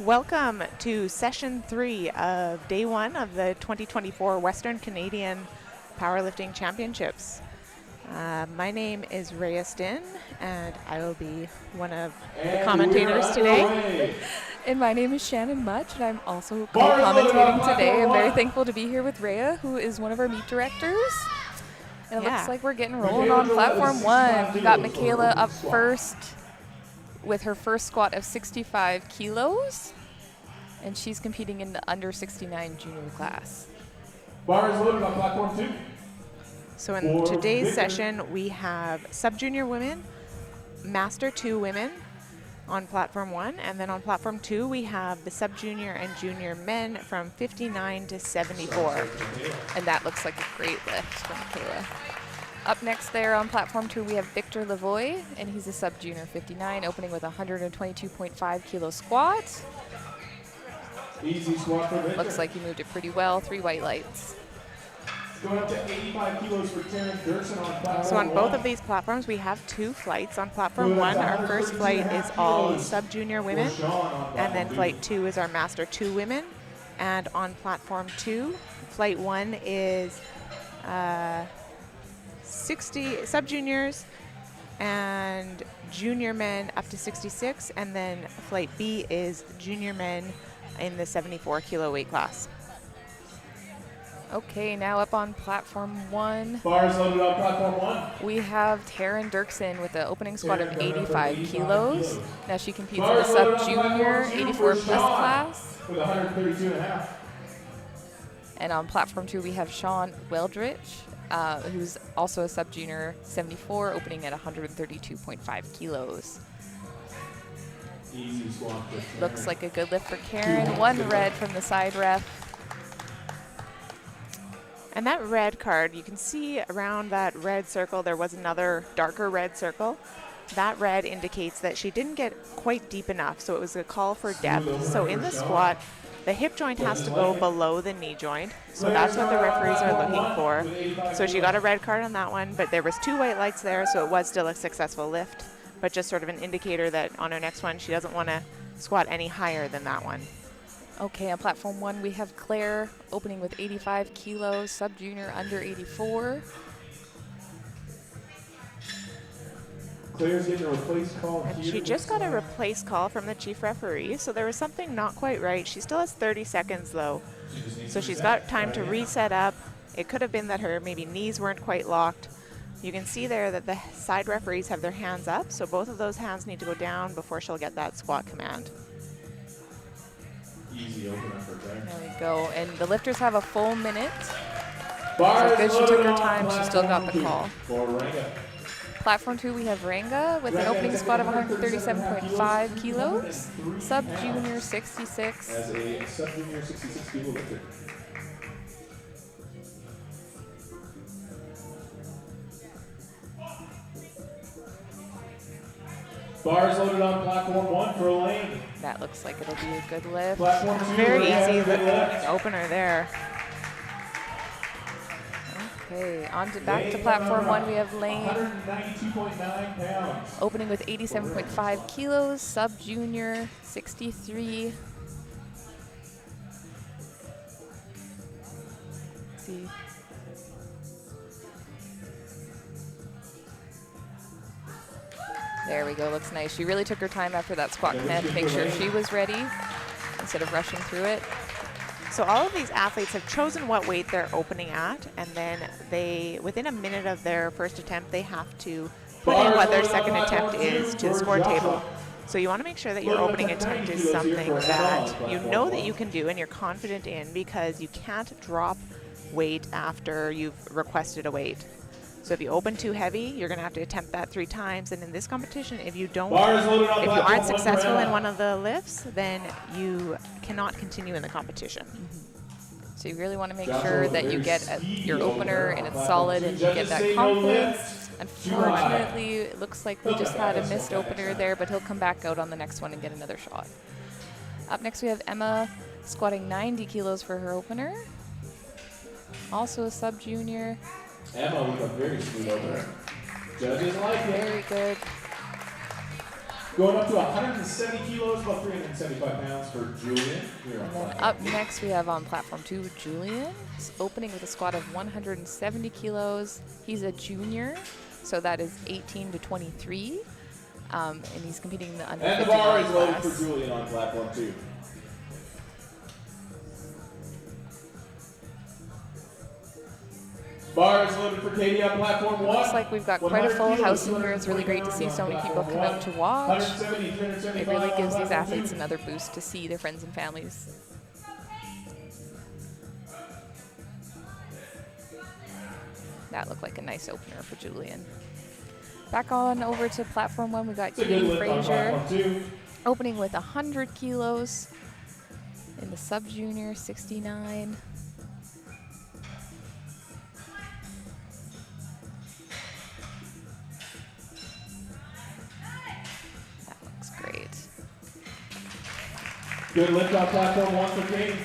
Welcome to session 3 of day 1 of the 2024 Western Canadian Powerlifting Championships. My name is Rhea Stin, and I will be one of the commentators today. And my name is Shannon Much, and I'm also co-commentating today. I'm very thankful to be here with Rhea, who is one of our meet directors. And it looks like we're getting rolling on platform 1. We got Michaela up first with her first squat of 65 kilos, and she's competing in the under 69 junior class. Bars loaded on platform 2. So in today's session, we have sub-junior women, master 2 women on platform 1, and then on platform 2 we have the sub-junior and junior men from 59 to 74. And that looks like a great lift for Michaela. Up next there on platform 2 we have Victor Lavoie, and he's a sub-junior 59, opening with a 122.5 kilo squat. Easy squat for Victor. Looks like he moved it pretty well, 3 white lights. Going up to 85 kilos for Taryn Dirksen on platform So on 1. both of these platforms we have 2 flights. On platform 1, our first flight is all sub-junior women, and then flight 2 is our master 2 women. And on platform 2, flight 1 is 60 sub-juniors and junior men up to 66, and then flight B is junior men in the 74 kilo weight class. Okay, now up on platform 1. Bars loaded on platform 1. We have Taryn Dirksen with the opening squat of 85 kilos. Now she competes in the sub-junior 84 plus class. With 132.5. And on platform 2 we have Sean Weldrich, who's also a sub-junior 74, opening at 132.5 kilos. Easy squat for Taryn. Looks like a good lift for Karen. 1 red from the side ref. And that red card, you can see around that red circle there was another darker red circle. That red indicates that she didn't get quite deep enough, so it was a call for depth. So in the squat, the hip joint has to go below the knee joint. So that's what the referees are looking for. So she got a red card on that one, but there was 2 white lights there, so it was still a successful lift, but just sort of an indicator that on her next one she doesn't want to squat any higher than that one. Okay, on platform 1 we have Claire opening with 85 kilos, sub-junior under 84. Claire's getting a replace call And here. she just got a replace call from the chief referee, so there was something not quite right. She still has 30 seconds though, so she's got time to reset up. It could have been that her maybe knees weren't quite locked. You can see there that the side referees have their hands up, so both of those hands need to go down before she'll get that squat command. Easy open up for Claire. There we go. And the lifters have a full minute. Bars So good she loaded took her on time. She still got the platform 2 call. For Ranga. Platform 2 we have Ranga with an opening squat of 137.5 kilos, sub-junior 66. As a sub-junior 66 kilo lifter. Bars loaded on platform 1 for Elaine. That looks like it'll be a good lift. Platform 2 Very for Gavin easy Deadlift. opener there. Okay, on to back to platform 1 we have Lane 192.9 pounds. opening with 87.5 kilos, sub-junior 63. Let's see. There we go, looks nice. She really took her time after that squat command to make sure she was ready instead of rushing through it. So all of these athletes have chosen what weight they're opening at, and then they, within a minute of their first attempt, they have to put in what their second attempt is to the score table. So you want to make sure that your opening attempt is something that you know that you can do and you're confident in, because you can't drop weight after you've requested a weight. So if you open too heavy, you're going to have to attempt that 3 times. And in this competition, if you aren't successful in one of the lifts, then you cannot continue in the competition. So you really want to make sure that you get your opener and it's solid and you get that confidence. Unfortunately, it looks like we just had a missed opener there, but he'll come back out on the next one and get another shot. Up next we have Emma squatting 90 kilos for her opener. Also a sub-junior. Emma with a very smooth opener. Judges like it. Very good. Going up to 170 kilos, about 375 pounds for Julian. And then up next we have on platform 2 Julian. He's opening with a squat of 170 kilos. He's a junior, so that is 18 to 23. And he's competing in the under 59 And the bar is loaded class. for Julian on platform 2. Bar is loaded for Katie on platform 1. Looks like we've got quite a full house in here. It's really great to see so many people come out to watch. 170, 375 It really gives these on athletes platform another boost to see their friends and families. That looked like a nice opener for Julian. Back on over to platform 1, we got It's a good Katie lift on Frazier platform 2. opening with 100 kilos in the sub-junior 69. That looks great. Good lift on platform 1 for Katie.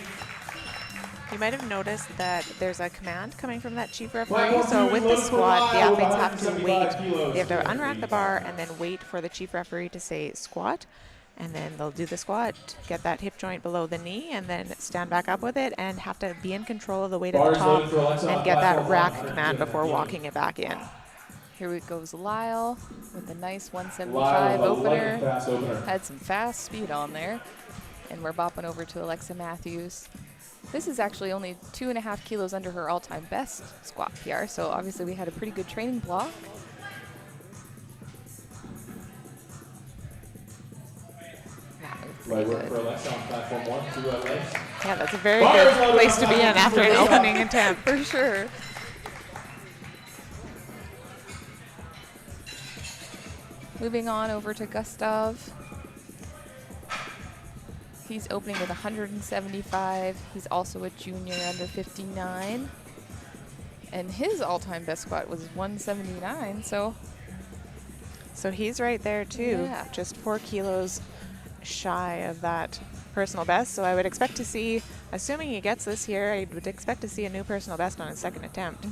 You might have noticed that there's a command coming from that chief referee. Platform So two with is the loaded for squat, the Lyle, athletes have to 175 wait. kilos. They have to unrack the bar and then wait for the chief referee to say squat. And then they'll do the squat, get that hip joint below the knee, and then stand back up with it and have to be in control of the weight at the Bars top loaded for Alexa and on get that platform rack 1 for command before 200 walking it back in. Here it goes Lyle with a nice 175 Lyle with a light opener. and fast opener. Had some fast speed on there. And we're bopping over to Alexa Matthews. This is actually only 2.5 kilos under her all-time best squat PR, so obviously we had a pretty good training block. That moved Light pretty work for good. Alexa on platform 1, 2 legs. Yeah, that's a very Bars good loaded place on to be in platform after an two. opening attempt. For sure. Moving on over to Gustav. He's opening with 175. He's also a junior under 59. And his all-time best squat was 179, so So he's right there too, Yeah. just 4 kilos shy of that personal best. So I would expect to see, assuming he gets this here, I would expect to see a new personal best on his second attempt.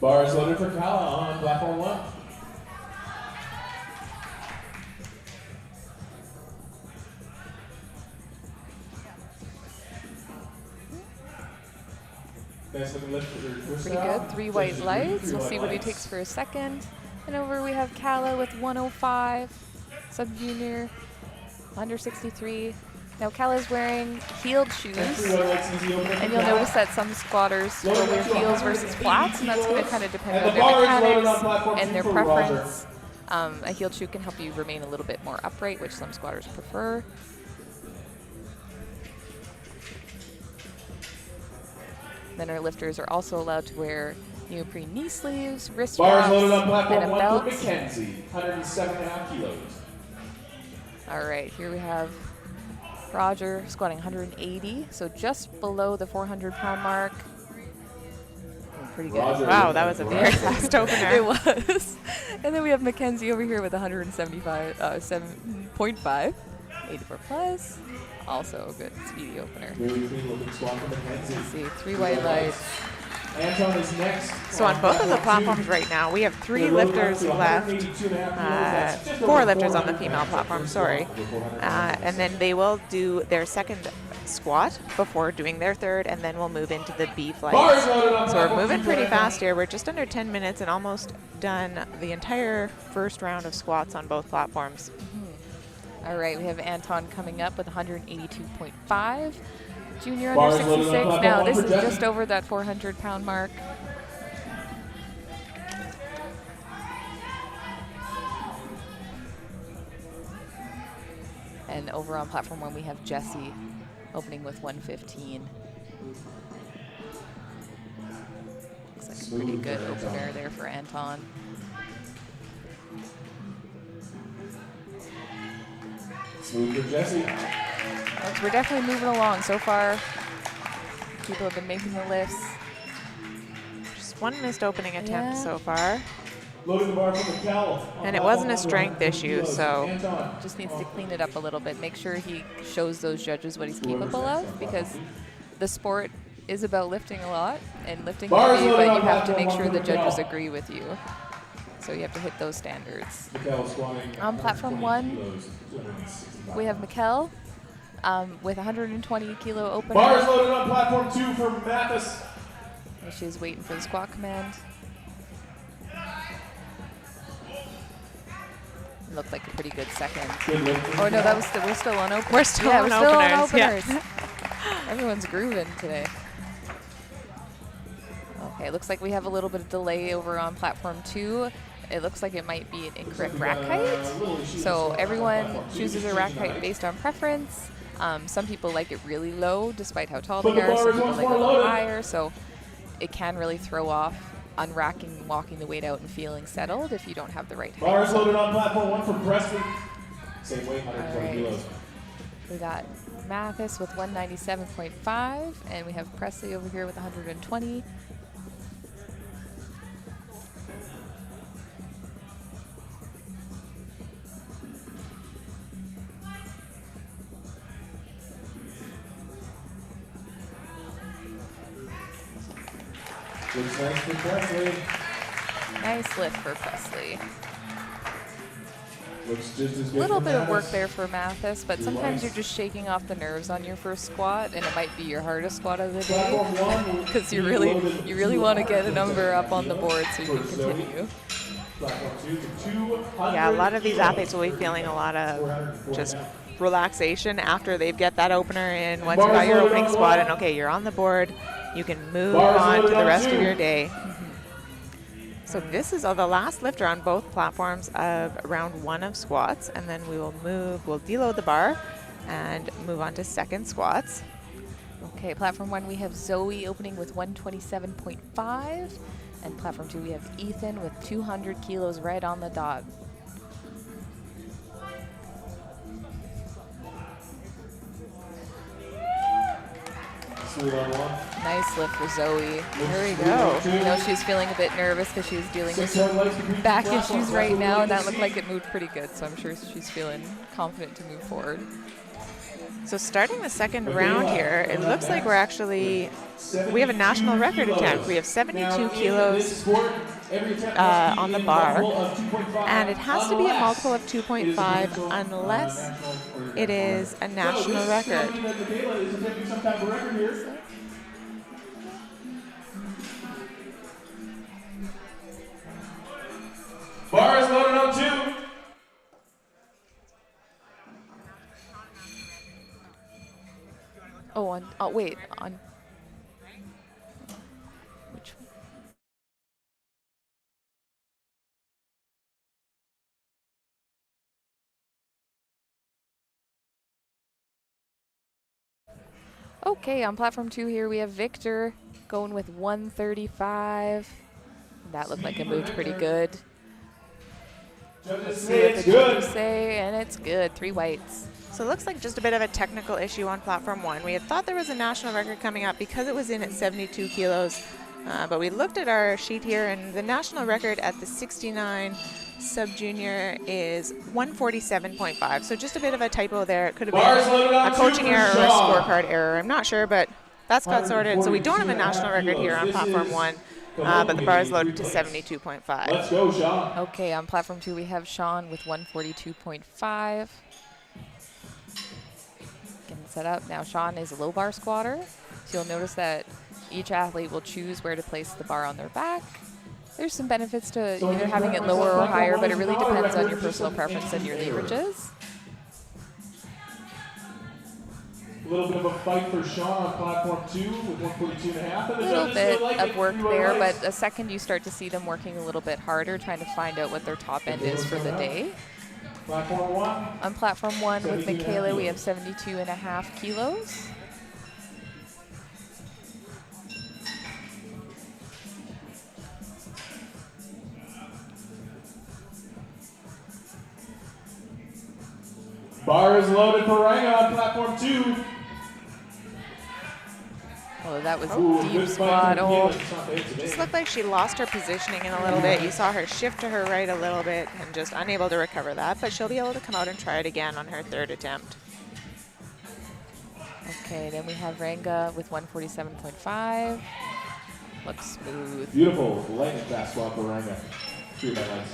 Bars loaded for Kala on platform 1. Nice looking lift for your first pretty out. good. 3 white Just lights. three We'll white see what he lights. takes for a second. And over we have Kala with 105, sub-junior, under 63. Now Kala's wearing heeled shoes. And 3 white lights, easy opener for And you'll Kala. notice that some squatters will wear heels versus flats, and that's going to kind of depend And on the their bar is loaded on mechanics platform and 2 their for Roger. preference. A heeled shoe can help you remain a little bit more upright, which some squatters prefer. Then our lifters are also allowed to wear neoprene knee sleeves, wrist Bars wraps, loaded on and platform a 1 belt. for Mackenzie, 107.5 kilos. All right, here we have Roger squatting 180, so just below the 400-pound mark. Pretty good. Roger Wow, with that a was a very great fast opener. It was. And then we have Mackenzie over here with 175, 7.5, 84 plus. Also a good speedy opener. Really clean looking squat for Mackenzie. Let's see, 3 white lights. Anton is next. So on both of the platforms right now, we have 3 lifters left. 4 lifters on the female platform, sorry. And then they will do their second squat before doing their third, and then we'll move into the B flights. So we're moving pretty fast here. We're just under 10 minutes and almost done the entire first round of squats on both platforms. All right, we have Anton coming up with 182.5. Junior Bars under loaded on 66. platform Now one this for is Jesse. just over that 400-pound mark. And over on platform 1, we have Jesse opening with 115. Looks like a pretty good opener there for Anton. Smooth for Jesse. Folks, we're definitely moving along so far. People have been making the lifts. Just 1 missed opening attempt Yeah. so far. Loading the bar from Mikel. And it wasn't a strength issue, so Anton. Just needs to clean it up a little bit. Make sure he shows those judges what he's capable of, because the sport is about lifting a lot and lifting Bars heavy, loaded but on you have to platform make one sure for the judges Mikel. agree with you. So you have to hit those standards. Mikkel squatting On platform 1, kilos, 265. we have Mikkel with 120 kilo opener. Bars loaded on platform 2 for Mathis. She's waiting for the squat command. Looked like a pretty good second. Oh no, that was we're still on openers. We're still yeah, on we're still openers. on openers. Everyone's grooving today. Okay, looks like we have a little bit of delay over on platform 2. It looks like it might be an incorrect rack height. So everyone chooses their rack height based on preference. Some people like it really low despite how tall they are. Some people like it a little higher. So it can really throw off unracking, walking the weight out and feeling settled if you don't have the right height. Bars loaded on platform 1 for Preston. Same weight, 120 kilos. We got Mathis with 197.5, and we have Presley over here with 120. Looks nice for Presley. Nice lift for Presley. Looks just as A good little for bit of work Mathis. there for Mathis, but sometimes you're just shaking off the nerves on your first squat, and it might be your hardest squat of the day Platform 1 because you really want to get a number up on the board so you can continue. Platform 2 to 200. Yeah, a lot of these athletes will be feeling a lot of just relaxation after they get that opener in. Once you got your opening squat and okay, you're on the board, you can move on to the rest of your day. So this is the last lifter on both platforms of round 1 of squats, and then we'll deload the bar and move on to second squats. Okay, platform 1 we have Zoe opening with 127.5, and platform 2 we have Ethan with 200 kilos right on the dot. Nice lift for Zoe. There we go. I know she's feeling a bit nervous because she's dealing with some back issues right now, and that looked like it moved pretty good, so I'm sure she's feeling confident to move forward. So starting the second round here, it looks like we have a national record attempt. We have 72 kilos on the bar, and it has to be a multiple of 2.5 unless it is a national record. Bar is loaded on 2. Oh, wait, on which one? Okay, on platform 2 here we have Victor going with 135. That looked like it moved pretty good. Judges See say what it's the good. judges say, and it's good. 3 whites. So it looks like just a bit of a technical issue on platform 1. We had thought there was a national record coming up because it was in at 72 kilos, but we looked at our sheet here, and the national record at the 69 sub-junior is 147.5. So just a bit of a typo there. It could have been a coaching error or a scorecard error. I'm not sure, but that's got sorted. So we don't have a national record here on platform 1, but the bar is loaded to 72.5. Let's go, Sean. Okay, on platform 2 we have Sean with 142.5. Getting set up. Now Sean is a low bar squatter. So you'll notice that each athlete will choose where to place the bar on their back. There's some benefits to either having it lower or higher, but it really depends on your personal preference and your leverages. A little bit of a fight for Sean on platform 2 with 142.5. A little bit of work there, but a second you start to see them working a little bit harder, trying to find out what their top end is for the day. Platform 1. On platform 1 with Michaela, we have 72.5 kilos. Bar is loaded for Ranga on platform 2. Oh, that was Ooh, a deep good squat. fight from Oh, Michaela. It's not bad today. Just looked like she lost her positioning in a little bit. You saw her shift to her right a little bit and just unable to recover that, but she'll be able to come out and try it again on her third attempt. okay, then we have Ranga with 147.5. Looks smooth. Beautiful lightning fast squat for Ranga. 3 by lights.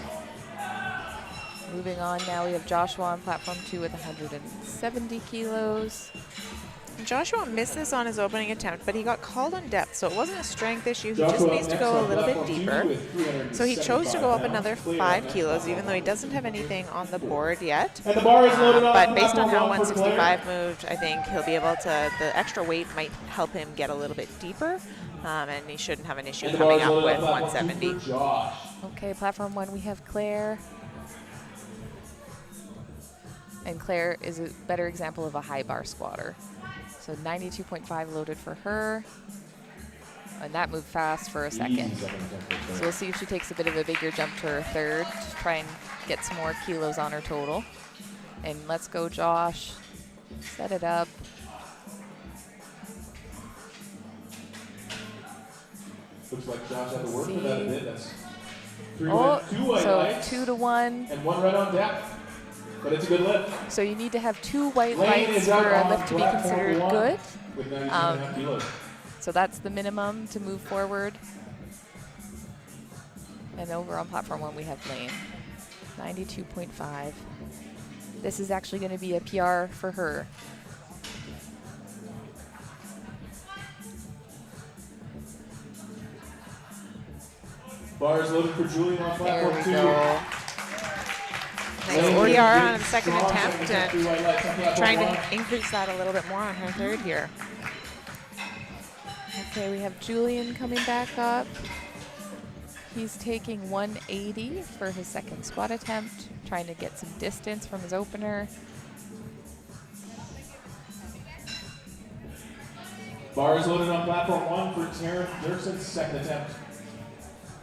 Moving on now, we have Joshua on platform 2 with 170 kilos. Joshua missed this on his opening attempt, but he got called on depth, so it wasn't a strength issue. He just needs to go a little bit deeper. So he chose to go up another 5 kilos, even though he doesn't have anything on the board yet. And the bar is loaded up. But based on how 165 moved, I think he'll be able to, the extra weight might help him get a little bit deeper, and he shouldn't have an issue coming up with 170. Okay, platform 1, we have Claire. And Claire is a better example of a high bar squatter. So 92.5 loaded for her. And that moved fast for a second. So we'll see if she takes a bit of a bigger jump to her third to try and get some more kilos on her total. And let's go, Josh. Set it up. Looks like Josh had to work for that a bit. That's 2 white so lights. 2 to 1. And 1 right on depth. But it's a good lift. So you need to have 2 white Lane lights is for up a on lift to be platform considered 1 good. With 92.5 kilos. So that's the minimum to move forward. And over on platform 1, we have Lane. 92.5. This is actually going to be a PR for her. Bar is loaded for Julian on There platform we 2. go. Nice PR on the second attempt and trying to increase that a little bit more on her third here. Okay, we have Julian coming back up. He's taking 180 for his second squat attempt, trying to get some distance from his opener. Bar is loaded on platform 1 for Taryn Durson's second attempt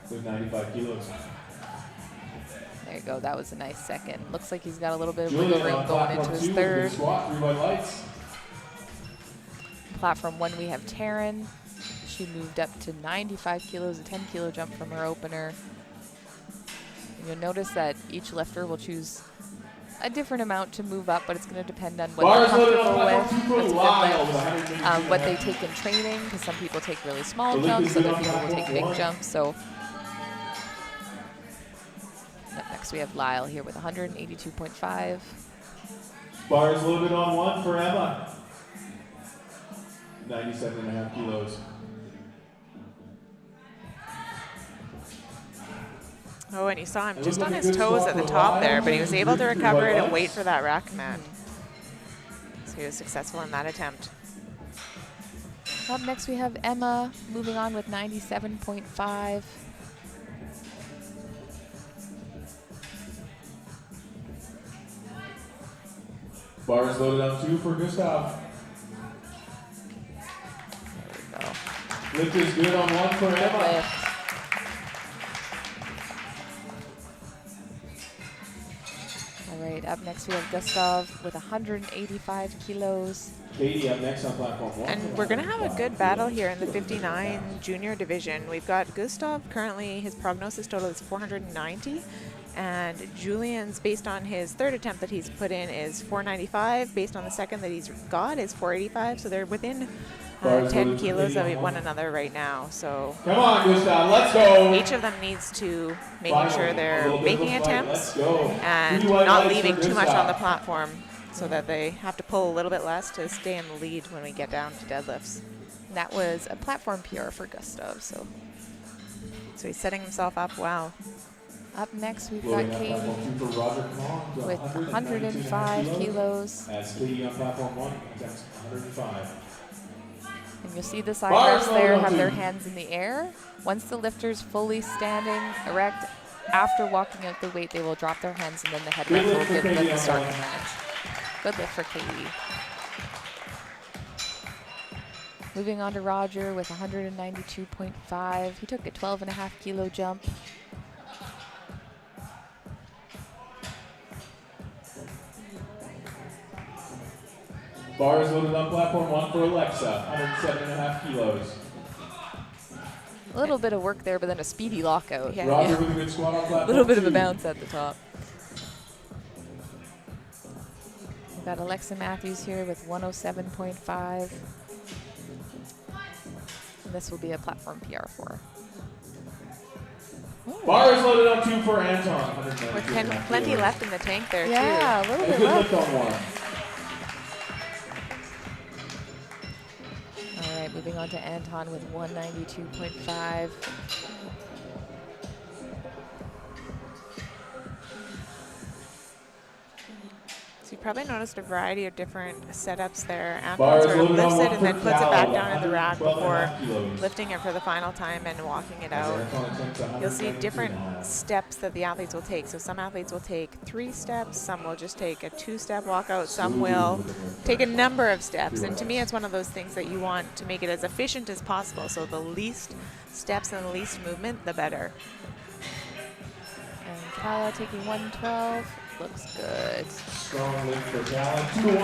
with 95 kilos. There you go, that was a nice second. Looks like he's got a little bit of Julian wiggle room on going platform into 2 his with a good third. squat, 3 white lights. Platform 1, we have Taryn. She moved up to 95 kilos, a 10-kilo jump from her opener. And you'll notice that each lifter will choose a different amount to move up, but it's going to depend on what they're comfortable with, what's a good lift, what they take in training, because some people take really small jumps, other people will take big jumps. So up next we have Lyle here with 182.5. Bar is loaded on 1 for Emma. 97.5 kilos. Oh, and you saw him just on his toes at the top there, but he was able to recover it and wait for that rack command. So he was successful in that attempt. Up next we have Emma moving on with 97.5. Bar is loaded on 2 for Gustav. There we go. Lift is good on 1 for Emma. Lift. All right, up next we have Gustav with 185 kilos. Katie up next on platform 1. And we're going to have a good battle here in the 59 junior division. We've got Gustav currently, his prognosis total is 490. And Julian's, based on his third attempt that he's put in, is 495. Based on the second that he's got is 485. So they're within 10 kilos of one another right now. So come on, Gustav, let's go. Each of them needs to make sure they're making attempts and not leaving too much on the platform so that they have to pull a little bit less to stay in the lead when we get down to deadlifts. And that was a platform PR for Gustav. So he's setting himself up well. Up next, we've got Katie with 105 kilos. That's Katie on platform 1, that's 105. And you'll see the side refs there have their hands in the air. Once the lifter's fully standing erect, after walking out the weight, they will drop their hands and then the head ref will give them the start command. Good lift for Katie. Moving on to Roger with 192.5. He took a 12.5 kilo jump. Bar is loaded on platform 1 for Alexa, 107.5 kilos. A little bit of work there, but then a speedy lockout. Yeah. Roger with a good squat on platform A little bit 2. of a bounce at the top. We've got Alexa Matthews here with 107.5. And this will be a platform PR for her. Bar is loaded on 2 for Anton. With plenty left in the tank there, yeah, too. A little And a bit good left. lift on 1. All right, moving on to Anton with 192.5. So you probably noticed a variety of different setups there. Bar Anton is sort of loaded on lifts 1 it and for then puts it Cal, back down in the rack 112.5 before kilos. lifting it for the final time and walking it out. You'll see different steps that the athletes will take. So some athletes will take 3 steps, some will just take a 2-step walkout, some will take a number of steps. And to me, it's one of those things that you want to make it as efficient as possible. So the least steps and the least movement, the better. And Kala taking 112. Looks good. Strong lift for Cal. 2-1.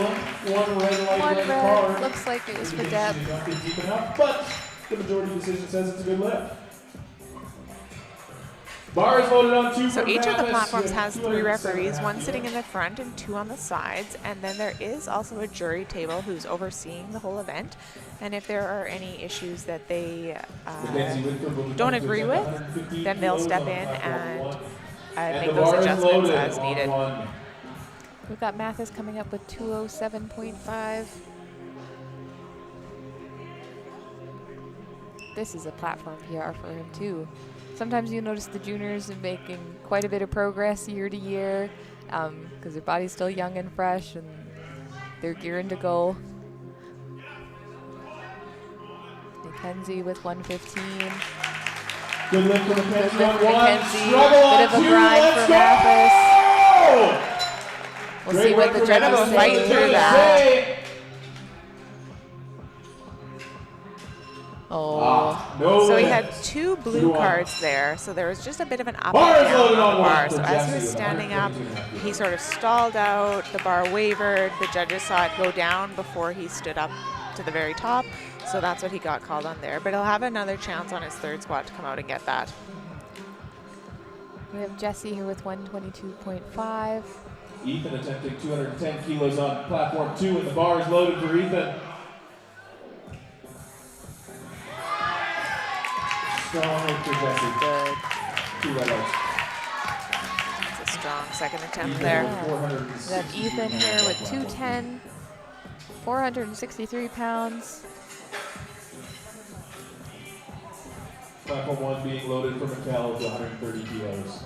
1 red light, One red red. card. Looks like it was for Indicates depth. she's not been deep enough, but the majority decision says it's a good lift. Bar is loaded on 2 So for each of the Mathis platforms with has 3 207.5 referees, one kilos. sitting in the front and 2 on the sides. And then there is also a jury table who's overseeing the whole event. And if there are any issues that they don't agree with, then they'll step in and make those adjustments as needed. We've got Mathis coming up with 207.5. This is a platform PR for him too. Sometimes you notice the juniors are making quite a bit of progress year to year because their body's still young and fresh and they're gearing to go. Mackenzie with 115. Good lift for Mackenzie. Good lift for Mackenzie. Struggle Bit of on a 2. grind Let's for go! Mathis. We'll Great see what work the for judges Mathis. fight say. through that. Oh, No So he lift. had 2 blue cards there, so there was just a bit of an up Bar and is down loaded on on the 1 bar. for So as he Jesse was with standing up, 122.5 he sort of stalled out, the bar wavered, the judges saw it go down before he stood up to the very top, so that's what he got called on there. But he'll have another chance on his 3rd squat to come out and get that. we have Jesse here with 122.5. Ethan attempting 210 kilos on platform 2, and the bar is loaded for Ethan. Strong lift for Jesse. Good. 2 red lights. It's a strong second attempt Ethan there. with We 460 have Ethan here with 210, 463 pounds. Platform 1 being loaded for Mikkel with 130 kilos.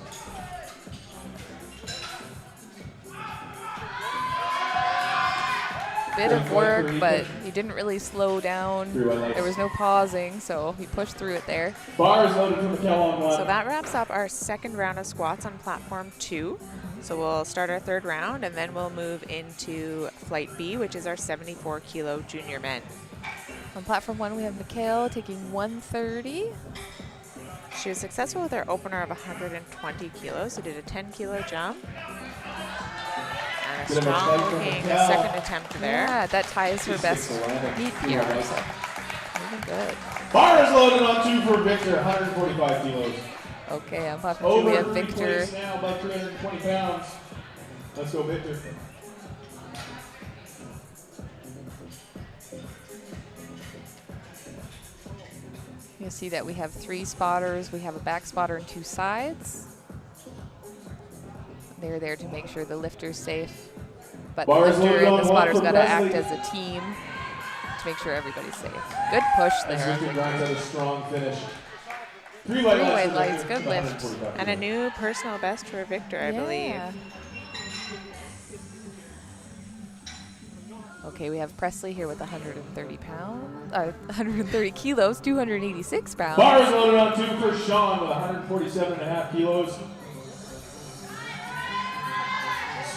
Bit of work, but he didn't really slow down. 3 red lights. There was no pausing, so he pushed through it there. Bar is loaded for Mikkel on 1. So that wraps up our 2nd round of squats on platform 2. So we'll start our 3rd round and then we'll move into flight B, which is our 74 kilo junior men. On platform 1, we have Mikhail taking 130. She was successful with her opener of 120 kilos, so did a 10 kilo jump. And a Bit of a strong fight from looking Mikkel. 2nd attempt there. Yeah, that ties her She's best Atlantic. meet 2 PR, red lights. so moving good. Bar is loaded on 2 for Victor, 145 kilos. Okay, on platform 2, we Over have 3 Victor. plates now by 320 pounds. Let's go, Victor. You'll see that we have 3 spotters. We have a back spotter and 2 sides. They're there to make sure the lifter's safe. But the Bar is lifter loaded and on the 1 spotter's for got to act Presley. as a team to make sure everybody's safe. Good push As there. Victor grinds out a strong finish. 3 Three white white lights, lights, for good Victor, lift. 145 And a kilos. new personal best for Victor, I believe. Yeah. Okay, we have Presley here with 130 pounds, 130 kilos, 286 pounds. Bar is loaded on 2 for Sean with 147.5 kilos.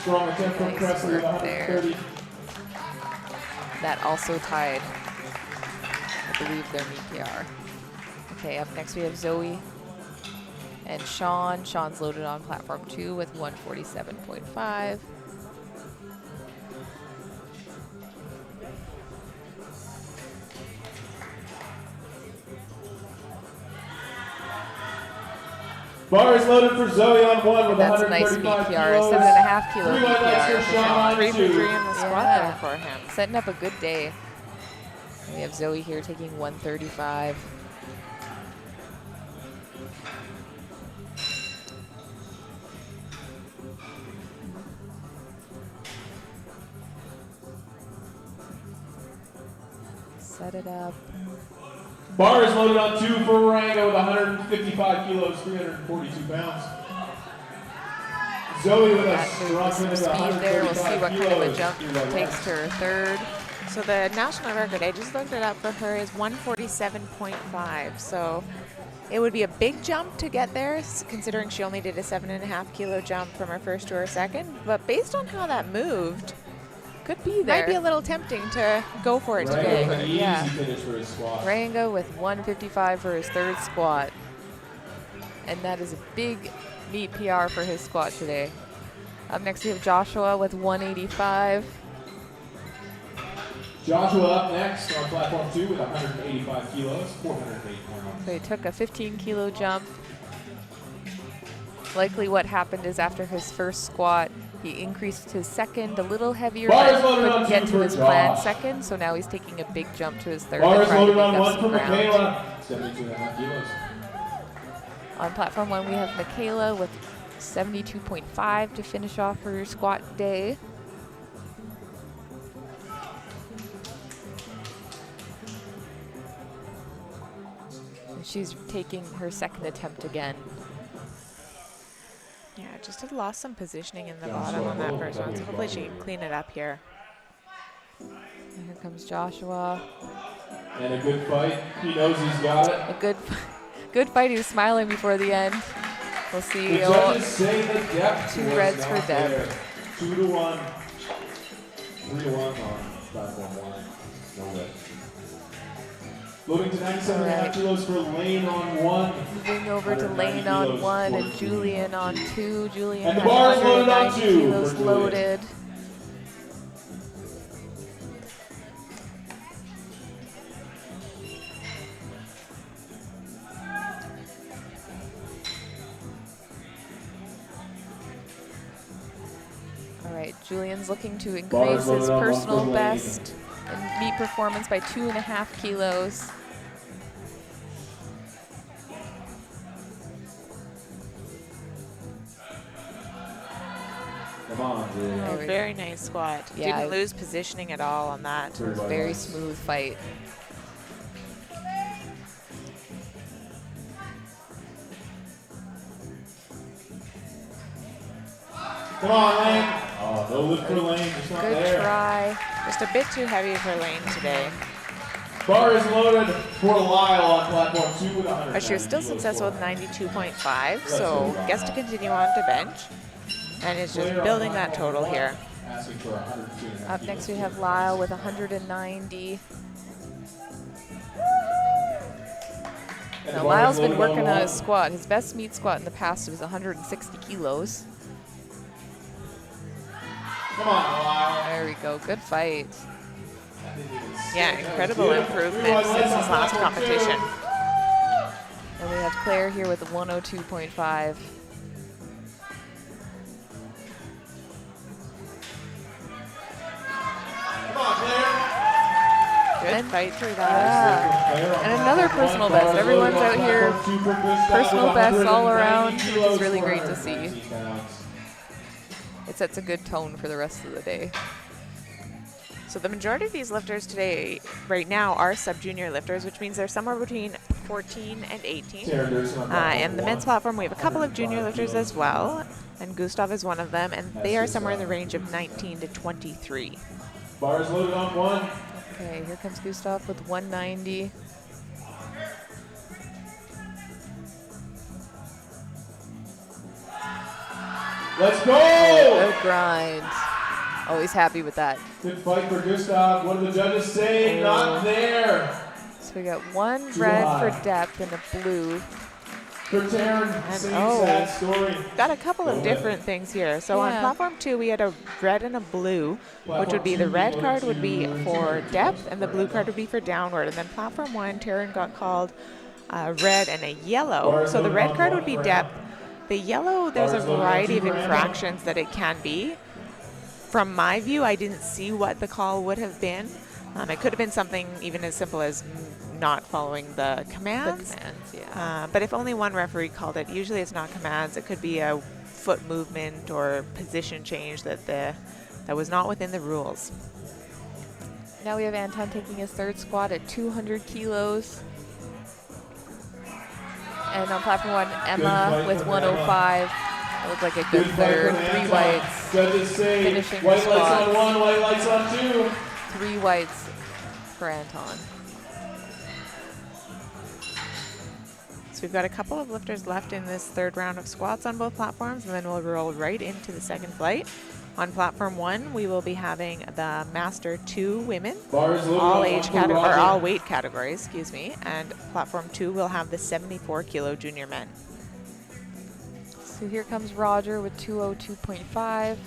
Strong attempt from Nice Presley with work there. 130. That also tied, I believe, their meet PR. Okay, up next we have Zoe and Sean. Sean's loaded on platform 2 with 147.5. Bar is loaded for Zoe on 1 with That's a nice meet 135 PR, kilos. 7.5 kilo 3 meet white lights PR for for Sean Sean. on 3 for 3 2. in the squat Yeah. there for him. Setting up a good day. And we have Zoe here taking 135. Set it up. Bar is loaded on 2 for Rango with 155 kilos, 342 pounds. Zoe with a strong Some finish speed at there. We'll see 135 what kind of a kilos. jump takes to her third. So the national record, I just looked it up for her, is 147.5. So it would be a big jump to get there, considering she only did a 7.5 kilo jump from her first to her second. But based on how that moved, Could be there. might be a little tempting to go for it Rango today. with an easy Yeah. finish for his squat. Rango with 155 for his third squat. And that is a big meet PR for his squat today. Up next we have Joshua with 185. Joshua up next on platform 2 with 185 kilos, 408 pounds. So he took a 15 kilo jump. Likely what happened is after his first squat, he increased his second a little heavier, Bar but is loaded on couldn't get 2 to for his planned Josh. second, so now he's taking a big jump to his third Bar and is trying to loaded make on up 1 some for ground. Michaela, 72.5 kilos. On platform 1, we have Michaela with 72.5 to finish off her squat day. And she's taking her second attempt again. Yeah, just had lost some positioning in the bottom on that first one, so hopefully she can clean it up here. And here comes Joshua. And a good fight. He knows he's got it. A good fight. He was smiling before the end. We'll see. The judges say the depth 2 was reds for not Deb. there. 2 to 1. 3 to 1 on platform 1. No red. Moving to 97.5 Alright. kilos for Lane on 1. Moving over to Lane on 1 and Julian on 2. Julian And the has bar is loaded on 190 2 kilos for Julian. loaded. All right, Julian's looking to Bar is increase his loaded on 1 personal for Lane. best and meet performance by 2.5 kilos. Come on, Julian. There we go. Very nice squat. Yeah, Didn't lose positioning at all on that. Very well Very done. smooth fight. Come on, Lane. Oh, no lift for Lane. Just not Good there. try. Just a bit too heavy for Lane today. Bar is loaded for Lyle on platform 2 with 100. But she was still successful with 92.5, so gets to continue on to bench. And is just building that total here. Asking for 102.5 Up next we kilos. have Lyle with 190. And Now the bar is Lyle's been loaded working on one. his squat. His best meet squat in the past was 160 kilos. Come on, Lyle. There we go. Good fight. Yeah, incredible improvement since his last competition. And we have Claire here with 102.5. Come on, Claire. Good And- fight through that. Yeah. And another personal best. Everyone's out here personal bests all around, which is really great to see. It sets a good tone for the rest of the day. So the majority of these lifters today, right now, are sub-junior lifters, which means they're somewhere between 14 and 18. And the men's platform, we have a couple of junior lifters as well, and Gustav is one of them, and they are somewhere in the range of 19 to 23. Bar is loaded on 1. Okay, here comes Gustav with 190. Let's go! Good grind. Always happy with that. Good fight for Gustav. What do the judges say? Not there. So we got 1 Too red high. for depth and a blue. For Taryn, And same oh. sad story. Got a couple of different things here. So on Yeah. platform 2, we had a red and a blue, which would be the red card would be for depth, and the blue card would be for downward. And then platform 1, Taryn got called red and a yellow. So the red card would be depth. The yellow, there's a variety of infractions that it can be. From my view, I didn't see what the call would have been. It could have been something even as simple as not following the commands. Yeah. But if only one referee called it, usually it's not commands. It could be a foot movement or position change that was not within the rules. Now we have Anton taking his third squat at 200 kilos. And on platform 1, Emma with 105. That looked like a good third. 3 whites. Finishing white her lights squats. on 1, white lights on 2. 3 whites for Anton. So we've got a couple of lifters left in this third round of squats on both platforms, and then we'll roll right into the second flight. On platform 1, we will be having the Master 2 women, all weight categories, excuse me, and platform 2 will have the 74 kilo junior men. So here comes Roger with 202.5.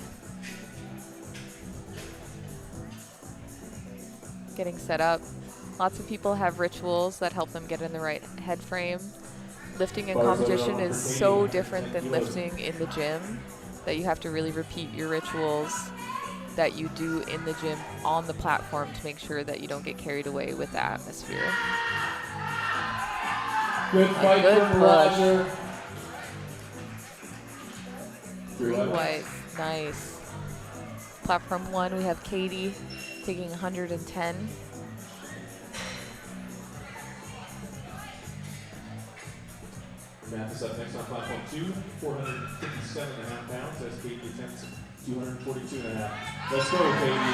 Getting set up. Lots of people have rituals that help them get in the right head frame. Lifting in competition is so different than lifting in the gym that you have to really repeat your rituals that you do in the gym on the platform to make sure that you don't get carried away with the atmosphere. Good fight from Roger. 3 whites, nice. Platform 1, we have Katie taking 110. Math is up next on platform 2, 457.5 pounds. That's Katie attempts 242.5. Let's go, Katie.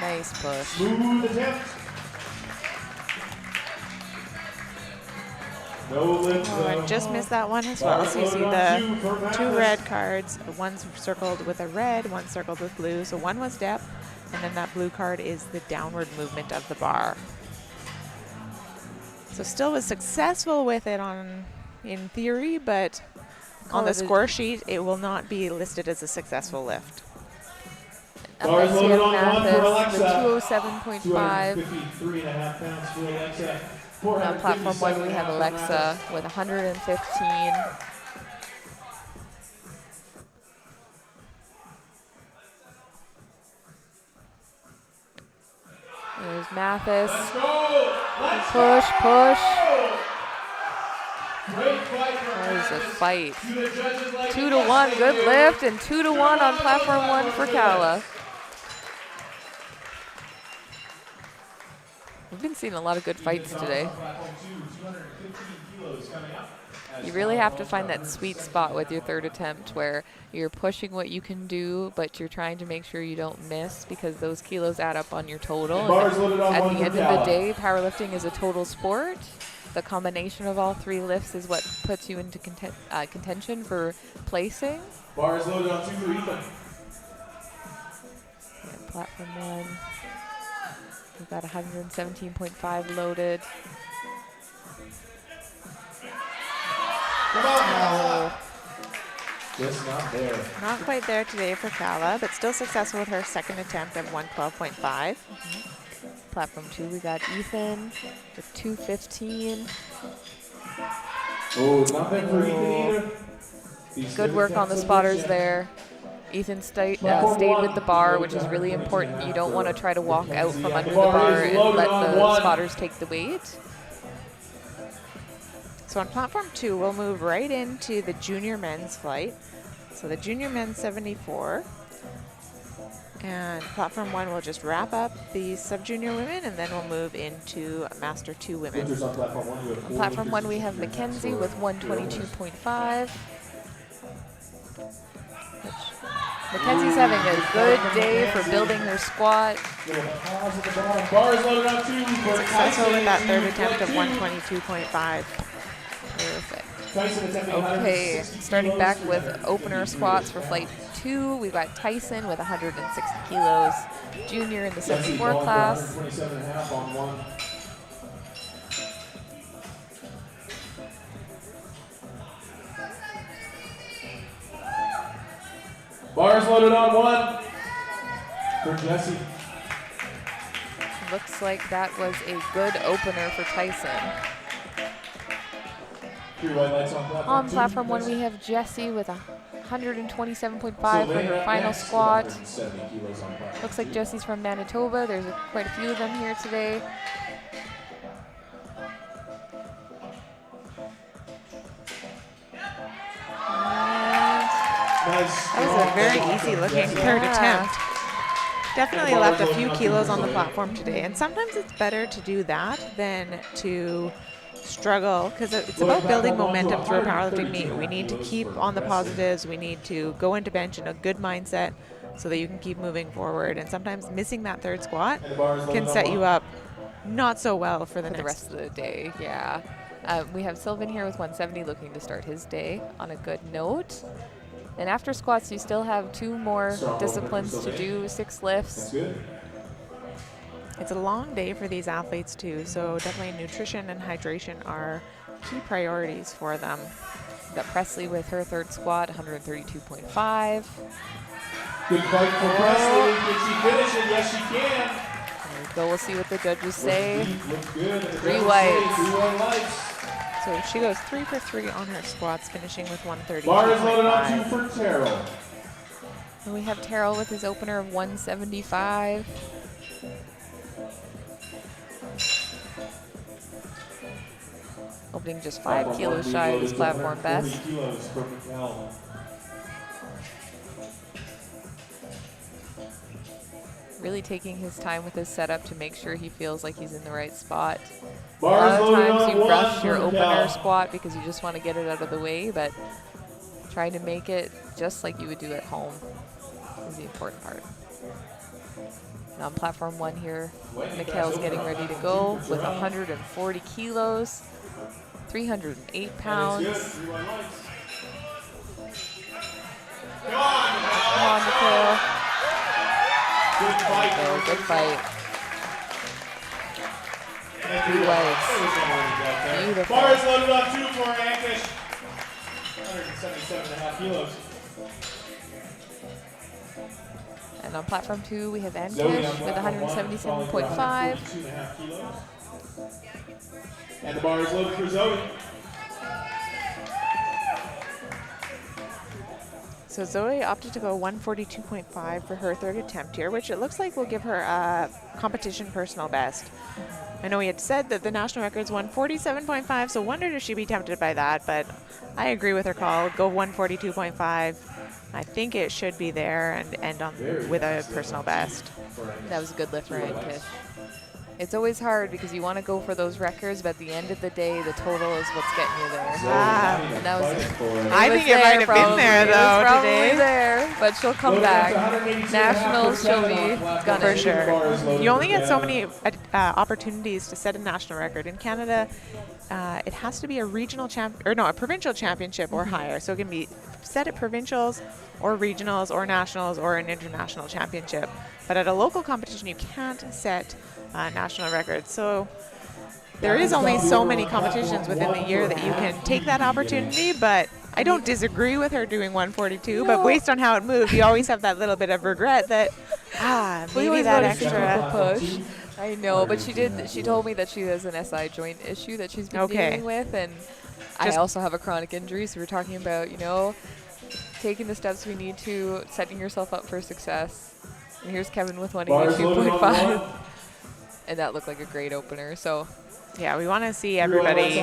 Nice push. Smooth attempt. No lift. Oh, I just missed that one as well. So you see the 2 red cards. One's circled with a red, one's circled with blue. So one was depth, and then that blue card is the downward movement of the bar. So still was successful with it in theory, but on the score sheet, it will not be listed as a successful lift. Alexia Mathis with 207.5. 53.5 pounds for Alexa. On platform 1, we have Alexa with 115. There's Mathis. Push, push. That is a fight. 2-1, good lift, and 2-1 on platform 1 for Kala. We've been seeing a lot of good fights today. You really have to find that sweet spot with your third attempt where you're pushing what you can do, but you're trying to make sure you don't miss because those kilos add up on your total. And at the end of the day, powerlifting is a total sport. The combination of all 3 lifts is what puts you into contention for placing. Bars loaded on 2 for Ethan. Yeah, platform 1. We've got 117.5 loaded. Come on now. Just not there. Not quite there today for Kala, but still successful with her second attempt of 112.5. Platform 2, we got Ethan with 215. Oh, not there for Ethan either. Good work on the spotters there. Ethan stayed with the bar, which is really important. You don't want to try to walk out from under the bar and let the spotters take the weight. So on platform 2, we'll move right into the junior men's flight. So the junior men's 74. And platform 1 will just wrap up the sub-junior women, and then we'll move into Master 2 women. On platform 1, we have Mackenzie with 122.5. Mackenzie's having a good day for building her squat. Successful with that third attempt of 122.5. Perfect. Okay, starting back with opener squats for flight 2, we've got Tyson with 160 kilos, junior in the 74 class. Bars loaded on 1 for Jesse. Looks like that was a good opener for Tyson. On platform 1, we have Jessie with 127.5 for her final squat. Looks like Jessie's from Manitoba. There's quite a few of them here today. That was a very easy looking third attempt. definitely left a few kilos on the platform today. And sometimes it's better to do that than to struggle, because it's about building momentum through a powerlifting meet. We need to keep on the positives. We need to go into bench in a good mindset so that you can keep moving forward. And sometimes missing that third squat can set you up not so well for the rest of the day. Yeah. We have Sylvan here with 170 looking to start his day on a good note. And after squats, you still have 2 more disciplines to do, 6 lifts. It's a long day for these athletes too, so definitely nutrition and hydration are key priorities for them. We've got Presley with her third squat, 132.5. Good fight for Presley. Can she finish it? Yes, she can. There we go. We'll see what the judges say. Looks good. 3 whites. 3 white lights. So she goes 3 for 3 on her squats, finishing with 130. Bar is loaded on 2 for Terrell. And we have Terrell with his opener of 175. Opening just 5 kilos shy of his platform best. Really taking his time with his setup to make sure he feels like he's in the right spot. A lot of times you rush your opener squat because you just want to get it out of the way, but trying to make it just like you would do at home is the important part. And on platform 1 here, Mikhail's getting ready to go with 140 kilos, 308 pounds. Come on, Mikhail. Good fight. Good fight. 3 whites. Beautiful. Bar is loaded on 2 for Ankish. 177.5 kilos. And on platform 2, we have Ankish with 177.5. And the bar is loaded for Zoe. So Zoe opted to go 142.5 for her third attempt here, which it looks like will give her a competition personal best. I know we had said that the national record's 147.5, so wondered if she'd be tempted by that, but I agree with her call. Go 142.5. I think it should be there and end on with a personal best. That was a good lift for Ankish. It's always hard because you want to go for those records, but at the end of the day, the total is what's getting you there. And that was. I think it might have been there though today. There, but she'll come back. Nationals, she'll be gunning for sure. You only get so many opportunities to set a national record in Canada. It has to be a regional a provincial championship or higher. So it can be set at provincials or regionals or nationals or an international championship. But at a local competition, you can't set national records. So there is only so many competitions within the year that you can take that opportunity, but I don't disagree with her doing 142, but based on how it moved, you always have that little bit of regret that, maybe that extra push. I know, but she told me that she has an SI joint issue that she's been dealing with, and I also have a chronic injury, so we're talking about, taking the steps we need to, setting yourself up for success. And here's Kevin with 182.5. And that looked like a great opener. So, yeah, we want to see everybody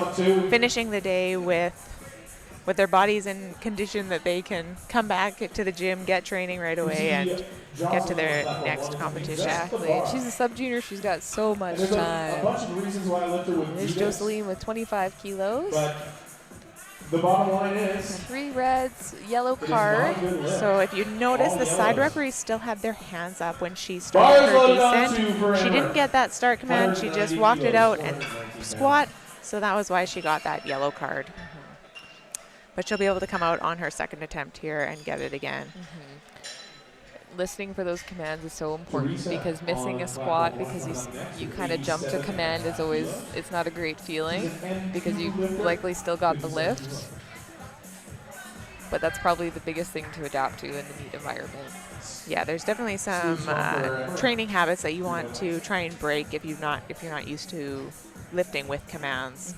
finishing the day with their bodies in condition that they can come back to the gym, get training right away, and get to their next competition. Exactly. She's a sub-junior. She's got so much time. There's Jocelyn with 25 kilos. But the bottom line is 3 reds, yellow card. So if you notice, the side referees still had their hands up when she started her descent. She didn't get that start command. She just walked it out and squat. So that was why she got that yellow card. But she'll be able to come out on her second attempt here and get it again. Listening for those commands is so important because missing a squat because you kind of jump to command is always, it's not a great feeling because you likely still got the lift. But that's probably the biggest thing to adapt to in the meet environment. Yeah, there's definitely some training habits that you want to try and break if you're not used to lifting with commands.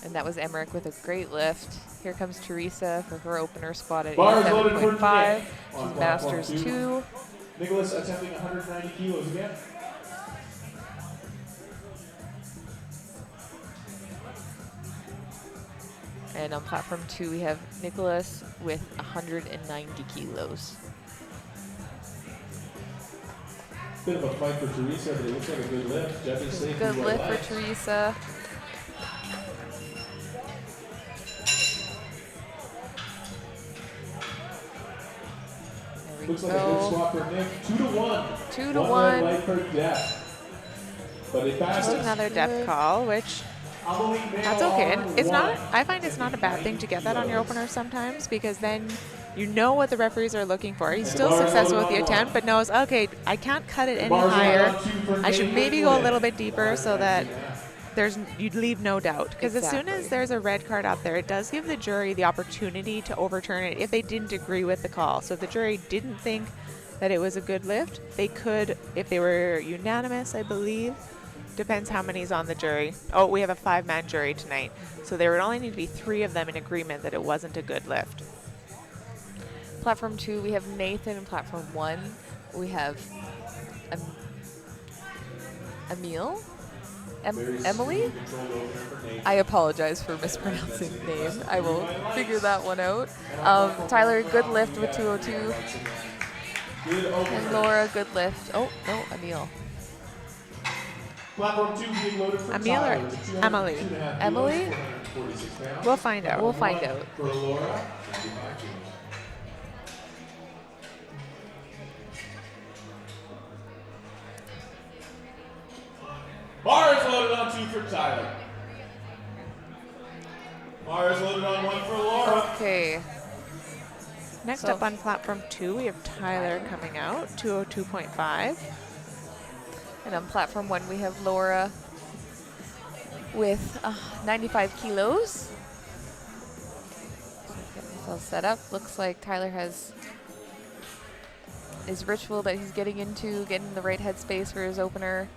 And that was Emmerich with a great lift. Here comes Teresa for her opener squat at 87.5. She's Masters 2. Nicholas attempting 190 kilos again. And on platform 2, we have Nicholas with 190 kilos. Bit of a fight for Teresa, but it looks like a good lift. Judges say Good lift for Teresa. There we looks like a good go. swap for Nick. 2 to 1. 2 to 1. One leg for depth. But it passes. Just another depth call, which that's okay. And it's not. I find it's not a bad thing to get that on your opener sometimes, because then you know what the referees are looking for. He's still successful with the attempt, but knows, okay, I can't cut it any higher. I should maybe go a little bit deeper so that you'd leave no doubt. Because as soon as there's a red card up there, it does give the jury the opportunity to overturn it if they didn't agree with the call. So if the jury didn't think that it was a good lift, they could, if they were unanimous, I believe. Depends how many's on the jury. Oh, we have a 5-man jury tonight. So there would only need to be 3 of them in agreement that it wasn't a good lift. Platform 2, we have Nathan. And platform 1, we have Emil? Emily? I apologize for mispronouncing the name. I will figure that one out. Tyler, good lift with 202. And Laura, good lift. Oh, no, Emil. Platform 2 being loaded for Emil or Emily? Emily? We'll find out. We'll find out. For Laura, 55 kilos. Bar is loaded on 2 for Tyler. Bar is loaded on 1 for Laura. Okay. Next up on platform 2, we have Tyler coming out, 202.5. And on platform 1, we have Laura with 95 kilos. Get this all set up. Looks like Tyler has his ritual that he's getting into, getting in the right headspace for his opener.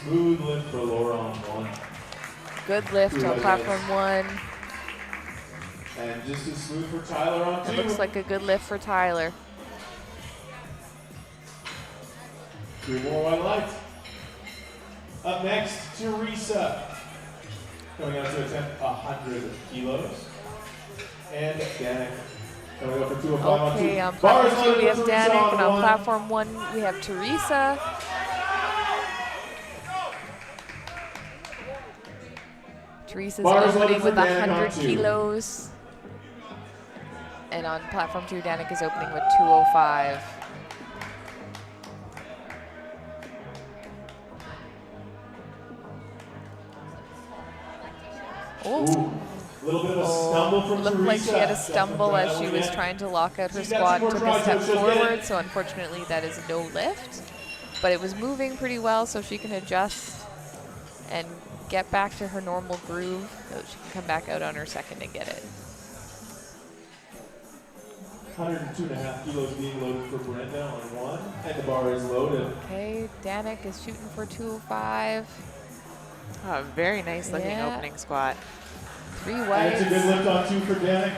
Smooth lift for Laura on 1. Good lift on platform 1. And just as smooth for Tyler on 2. It looks like a good lift for Tyler. 3 more white lights. Up next, Teresa. Coming out to attempt 100 kilos. And Danik coming up for 205 on 2. Okay, on platform 2 we have Danik, and on platform 1 we have Teresa. Teresa's opening with 100 kilos. And on platform 2, Danik is opening with 205. Oh, a little bit of a stumble from looked Teresa. like she had a stumble as she was trying to lock out her squat and took a step forward, so unfortunately that is no lift. But it was moving pretty well, so she can adjust and get back to her normal groove so she can come back out on her second and get it. 102.5 kilos being loaded for Brenda on 1, and the bar is loaded. Okay, Danik is shooting for 205. Oh, very nice looking opening squat. 3 And whites. it's a good lift on 2 for Danik.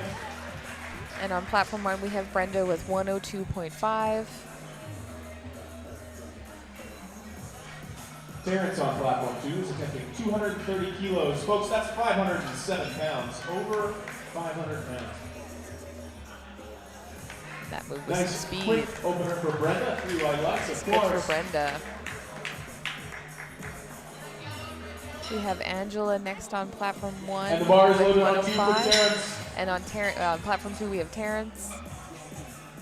And on platform 1, we have Brenda with 102.5. Terrence on platform 2 is attempting 230 kilos. Folks, that's 507 pounds. Over 500 pounds. That move was Nice speed. quick opener for Brenda. 3 wide lights, of Good course. for Brenda. We have Angela next on platform 1 And the bar is with loaded on 2 for 105. Terrence. And on platform 2, we have Terrence.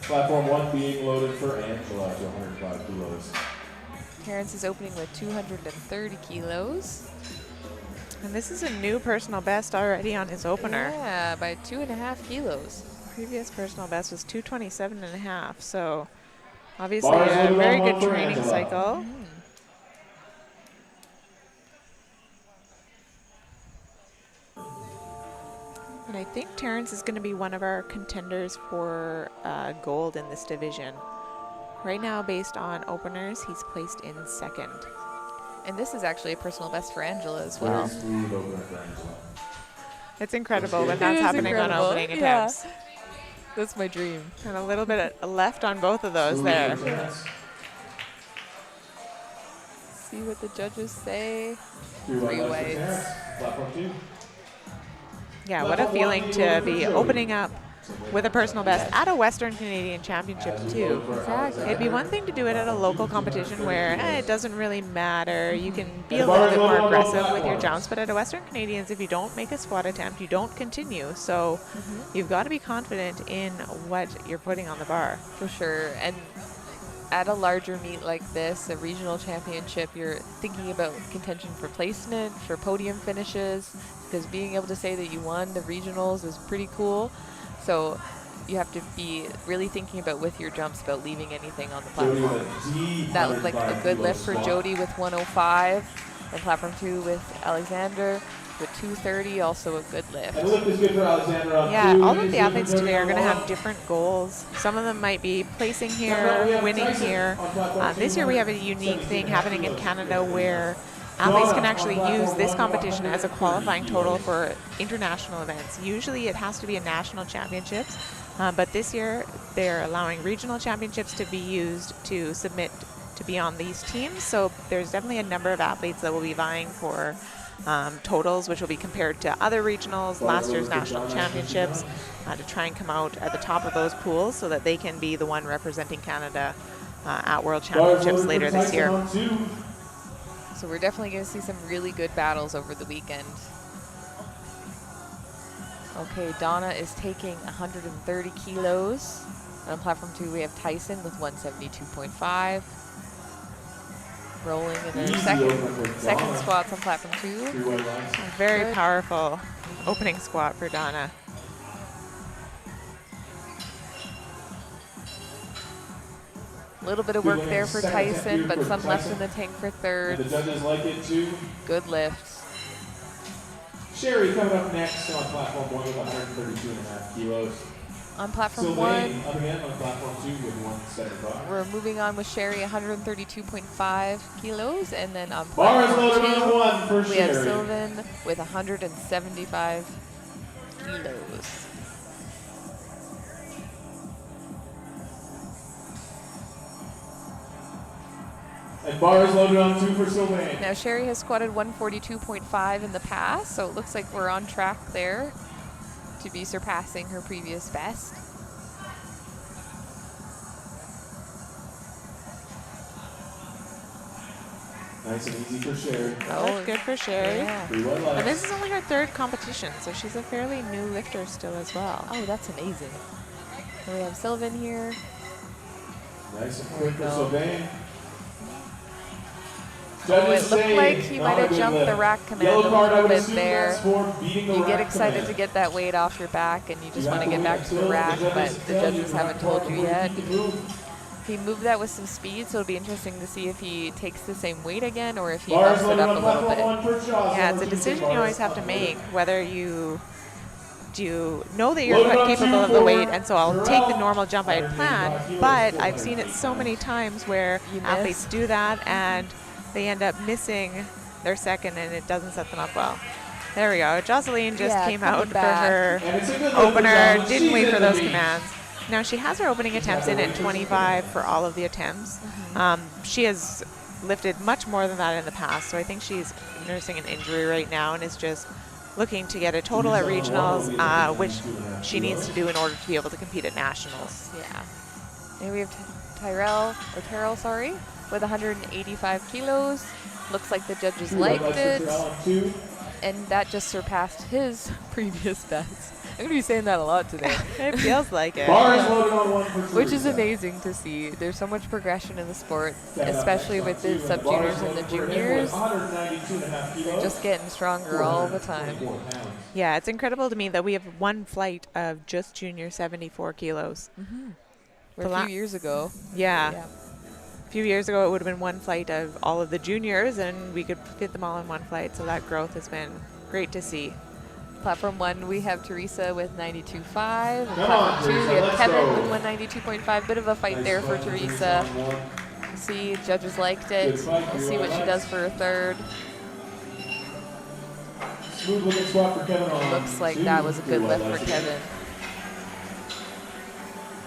Platform 1 being loaded for Angela to 105 kilos. Terrence is opening with 230 kilos. And this is a new personal best already on his opener. Yeah, by 2.5 kilos. Previous personal best was 227.5. So obviously Bar is a loaded very on good 1 for training Angela. cycle. And I think Terrence is going to be one of our contenders for gold in this division. Right now, based on openers, he's placed in 2nd. And this is actually a personal best for Angela as well. Very smooth opener for Angela. It's incredible when It that's is happening incredible. on opening Yeah. attempts. That's my dream. And a little bit left on both of those there. See what the judges say. 3 Three wide lights for whites. Terrence. Platform 2. Yeah, what a feeling to be opening up with a personal best at a Western Canadian Championships too. Exactly. It'd be one thing to do it at a local competition where it doesn't really matter. You can be a little bit more aggressive with your jumps, but at a Western Canadians, if you don't make a squat attempt, you don't continue. So you've got to be confident in what you're putting on the bar. For sure. And at a larger meet like this, a regional championship, you're thinking about contention for placement, for podium finishes, because being able to say that you won the regionals is pretty cool. So you have to be really thinking about with your jumps about leaving anything on the platform. That looked like a good lift for Jody with 105, and platform 2 with Alexander with 230, also a good lift. And the lift is good for Alexander on Yeah, 2. all of the athletes today are going to have different goals. Some of them might be placing here, winning here. This year we have a unique thing happening in Canada where athletes can actually use this competition as a qualifying total for international events. Usually it has to be a national championships, but this year they're allowing regional championships to be used to submit to be on these teams. So there's definitely a number of athletes that will be vying for totals, which will be compared to other regionals, last year's national championships, to try and come out at the top of those pools so that they can be the one representing Canada at World Championships later this year. So we're definitely going to see some really good battles over the weekend. Okay, Donna is taking 130 kilos. On platform 2, we have Tyson with 172.5. Rolling in their second squats on platform 2. Very good. Powerful opening squat for Donna. A little bit of work there for Tyson, but some left in the tank for third. The judges like it too. Good lifts. Sherry coming up next on platform 1 with 132.5 kilos. On platform Sylvain 1, up again on platform 2 with 175. we're moving on with Sherry, 132.5 kilos, and then on Bars platform loaded 2, on 1 for we Sherry. have Sylvain with 175 kilos. And bars loaded on 2 for Sylvain. Now Sherry has squatted 142.5 in the past, so it looks like we're on track there to be surpassing her previous best. Nice and easy for Sherry. Oh, good for Sherry. Yeah. 3 wide legs. And this is only her third competition, so she's a fairly new lifter still as well. Oh, that's amazing. And we have Sylvain here. Nice and quick for go. Sylvain. Oh, it looked like he might have jumped the rack command a little bit there. You get excited to get that weight off your back and you just want to get back to the rack, but the judges haven't told you yet. He moved that with some speed, so it'll be interesting to see if he takes the same weight again or if he bumps it up a little bit. Yeah, it's a decision you always have to make, whether you know that you're capable of the weight, and so I'll take the normal jump I had planned, but I've seen it so many times where athletes do that and they end up missing their second and it doesn't set them up well. There we go. Jocelyn just came out for her opener, didn't wait for those commands. Now she has her opening attempts in at 25 for all of the attempts. She has lifted much more than that in the past, so I think she's nursing an injury right now and is just looking to get a total at regionals, which she needs to do in order to be able to compete at nationals. Yeah. And we have Terrell, with 185 kilos. Looks like the judges liked it. And that just surpassed his previous best. I'm going to be saying that a lot today. It feels like it. Which is amazing to see. There's so much progression in the sport, especially with the sub-juniors and the juniors. They're just getting stronger all the time. Yeah, it's incredible to me that we have one flight of just junior 74 kilos. Where a few years ago. Yeah. A few years ago, it would have been one flight of all of the juniors, and we could fit them all in one flight. So that growth has been great to see. Platform 1, we have Teresa with 92.5. Platform 2, we have Kevin with 192.5. Bit of a fight there for Teresa. We'll see, judges liked it. We'll see what she does for her third. Looks like that was a good lift for Kevin.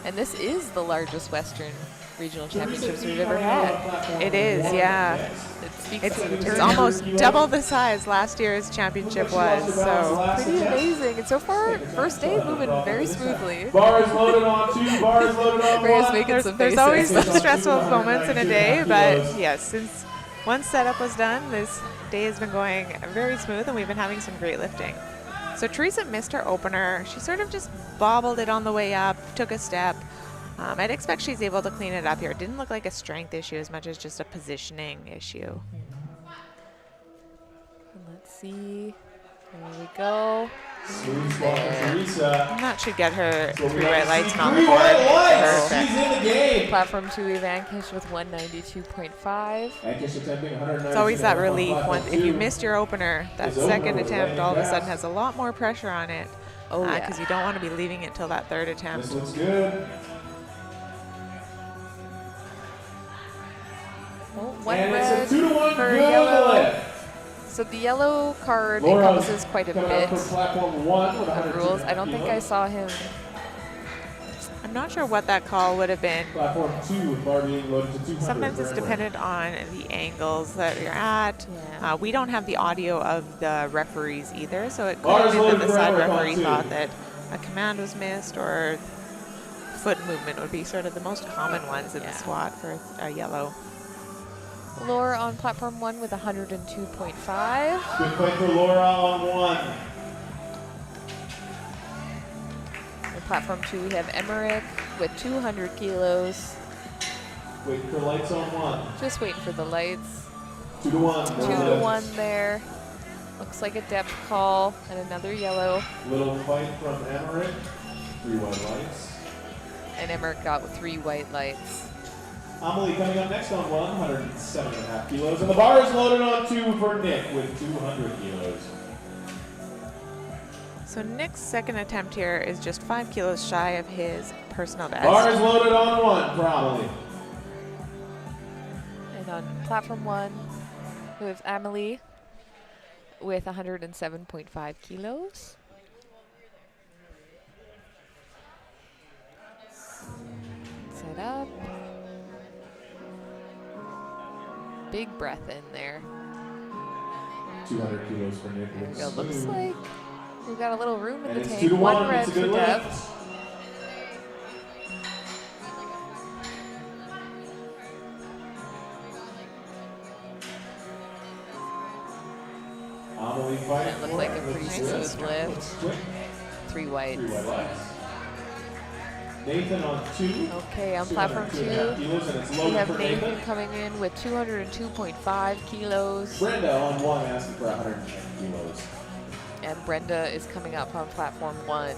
And this is the largest Western regional championships we've ever had. It is, yeah. It speaks It's almost double the size last year's championship was, so pretty amazing. And so far, first day moving very smoothly. Bars loaded on 2, bars loaded on Rhea's 1. making some there's faces. always some stressful moments in a day, but yes, since one setup was done, this day has been going very smooth and we've been having some great lifting. So Teresa missed her opener. She sort of just bobbled it on the way up, took a step. I'd expect she's able to clean it up here. It didn't look like a strength issue as much as just a positioning issue. Let's see. There we go. Smooth spot for Teresa. And that should get her So we 3 got white to lights see and on the 3 board. white lights. Perfect. She's in the game. Platform 2, we vanquished with 192.5. Vanquish attempting 190. It's always that relief Platform when if you 2. missed your opener, that It's over second with attempt lightning all of a fast. sudden has a lot more pressure on it. Oh, yeah. Because you don't want to be leaving it till that third attempt. This looks good. Oh, one And red it's a 2-to-1 for good yellow. lift. So the yellow card Laura's encompasses quite a coming bit up for platform 1 with of rules. I don't think I saw him. I'm not sure what that call would have been. Platform 2 with bar being loaded to 200. Sometimes it's for Emily. dependent on the angles that you're at. Yeah. We don't have the audio of the referees either, so it could Bars have been that loaded the for side Emily, referee on 2. thought that a command was missed, or foot movement would be sort of the most common ones in the SWAT for a yellow. Laura on platform 1 with 102.5. Good play for Laura on 1. On platform 2, we have Emmerich with 200 kilos. Waiting for lights on 1. Just waiting for the lights. 2-to-1. 2-to-1 there. Looks like a depth call and another yellow. Little fight from Emmerich. 3 white lights. And Emmerich got with 3 white lights. Amelie coming up next on 107.5 kilos. And the bar is loaded on 2 for Nick with 200 kilos. So Nick's second attempt here is just 5 kilos shy of his personal best. Bar is loaded on 1 for Amelie. And on platform 1, we have Amelie with 107.5 kilos. Set up. Big breath in there. 200 kilos for Nick. There we go. Looks like we've got a little room in And the it's tank. 2-to-1. One red It's a for good depth. lift. Amelie fighting That looked for like it. a pretty Looks smooth good. lift. Looks quick. 3 whites. 3 white lights. Nathan on 2. Okay, on platform 2, 2.5 kilos, and it's we loaded have for Nathan Nathan. coming in with 202.5 kilos. Brenda on 1 asking for 110 kilos. And Brenda is coming up on platform 1.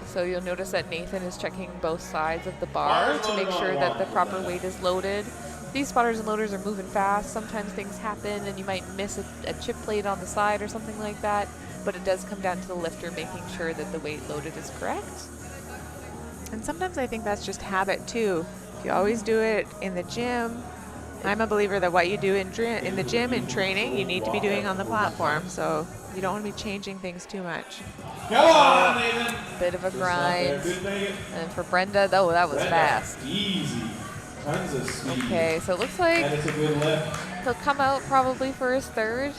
So you'll notice that Nathan is checking both sides of the bar to make sure that the proper weight is loaded. These spotters and loaders are moving fast. Sometimes things happen and you might miss a chip plate on the side or something like that. But it does come down to the lifter making sure that the weight loaded is correct. And sometimes I think that's just habit too. If you always do it in the gym, I'm a believer that what you do in the gym in training, you need to be doing on the platform. So you don't want to be changing things too much. Go on, Nathan. Bit of a Just not there. grind. Good Megan. And for Brenda, oh, that was Brenda, fast. Easy. Tons of speed. Okay, so it looks like And it's a good lift. he'll come out probably for his third.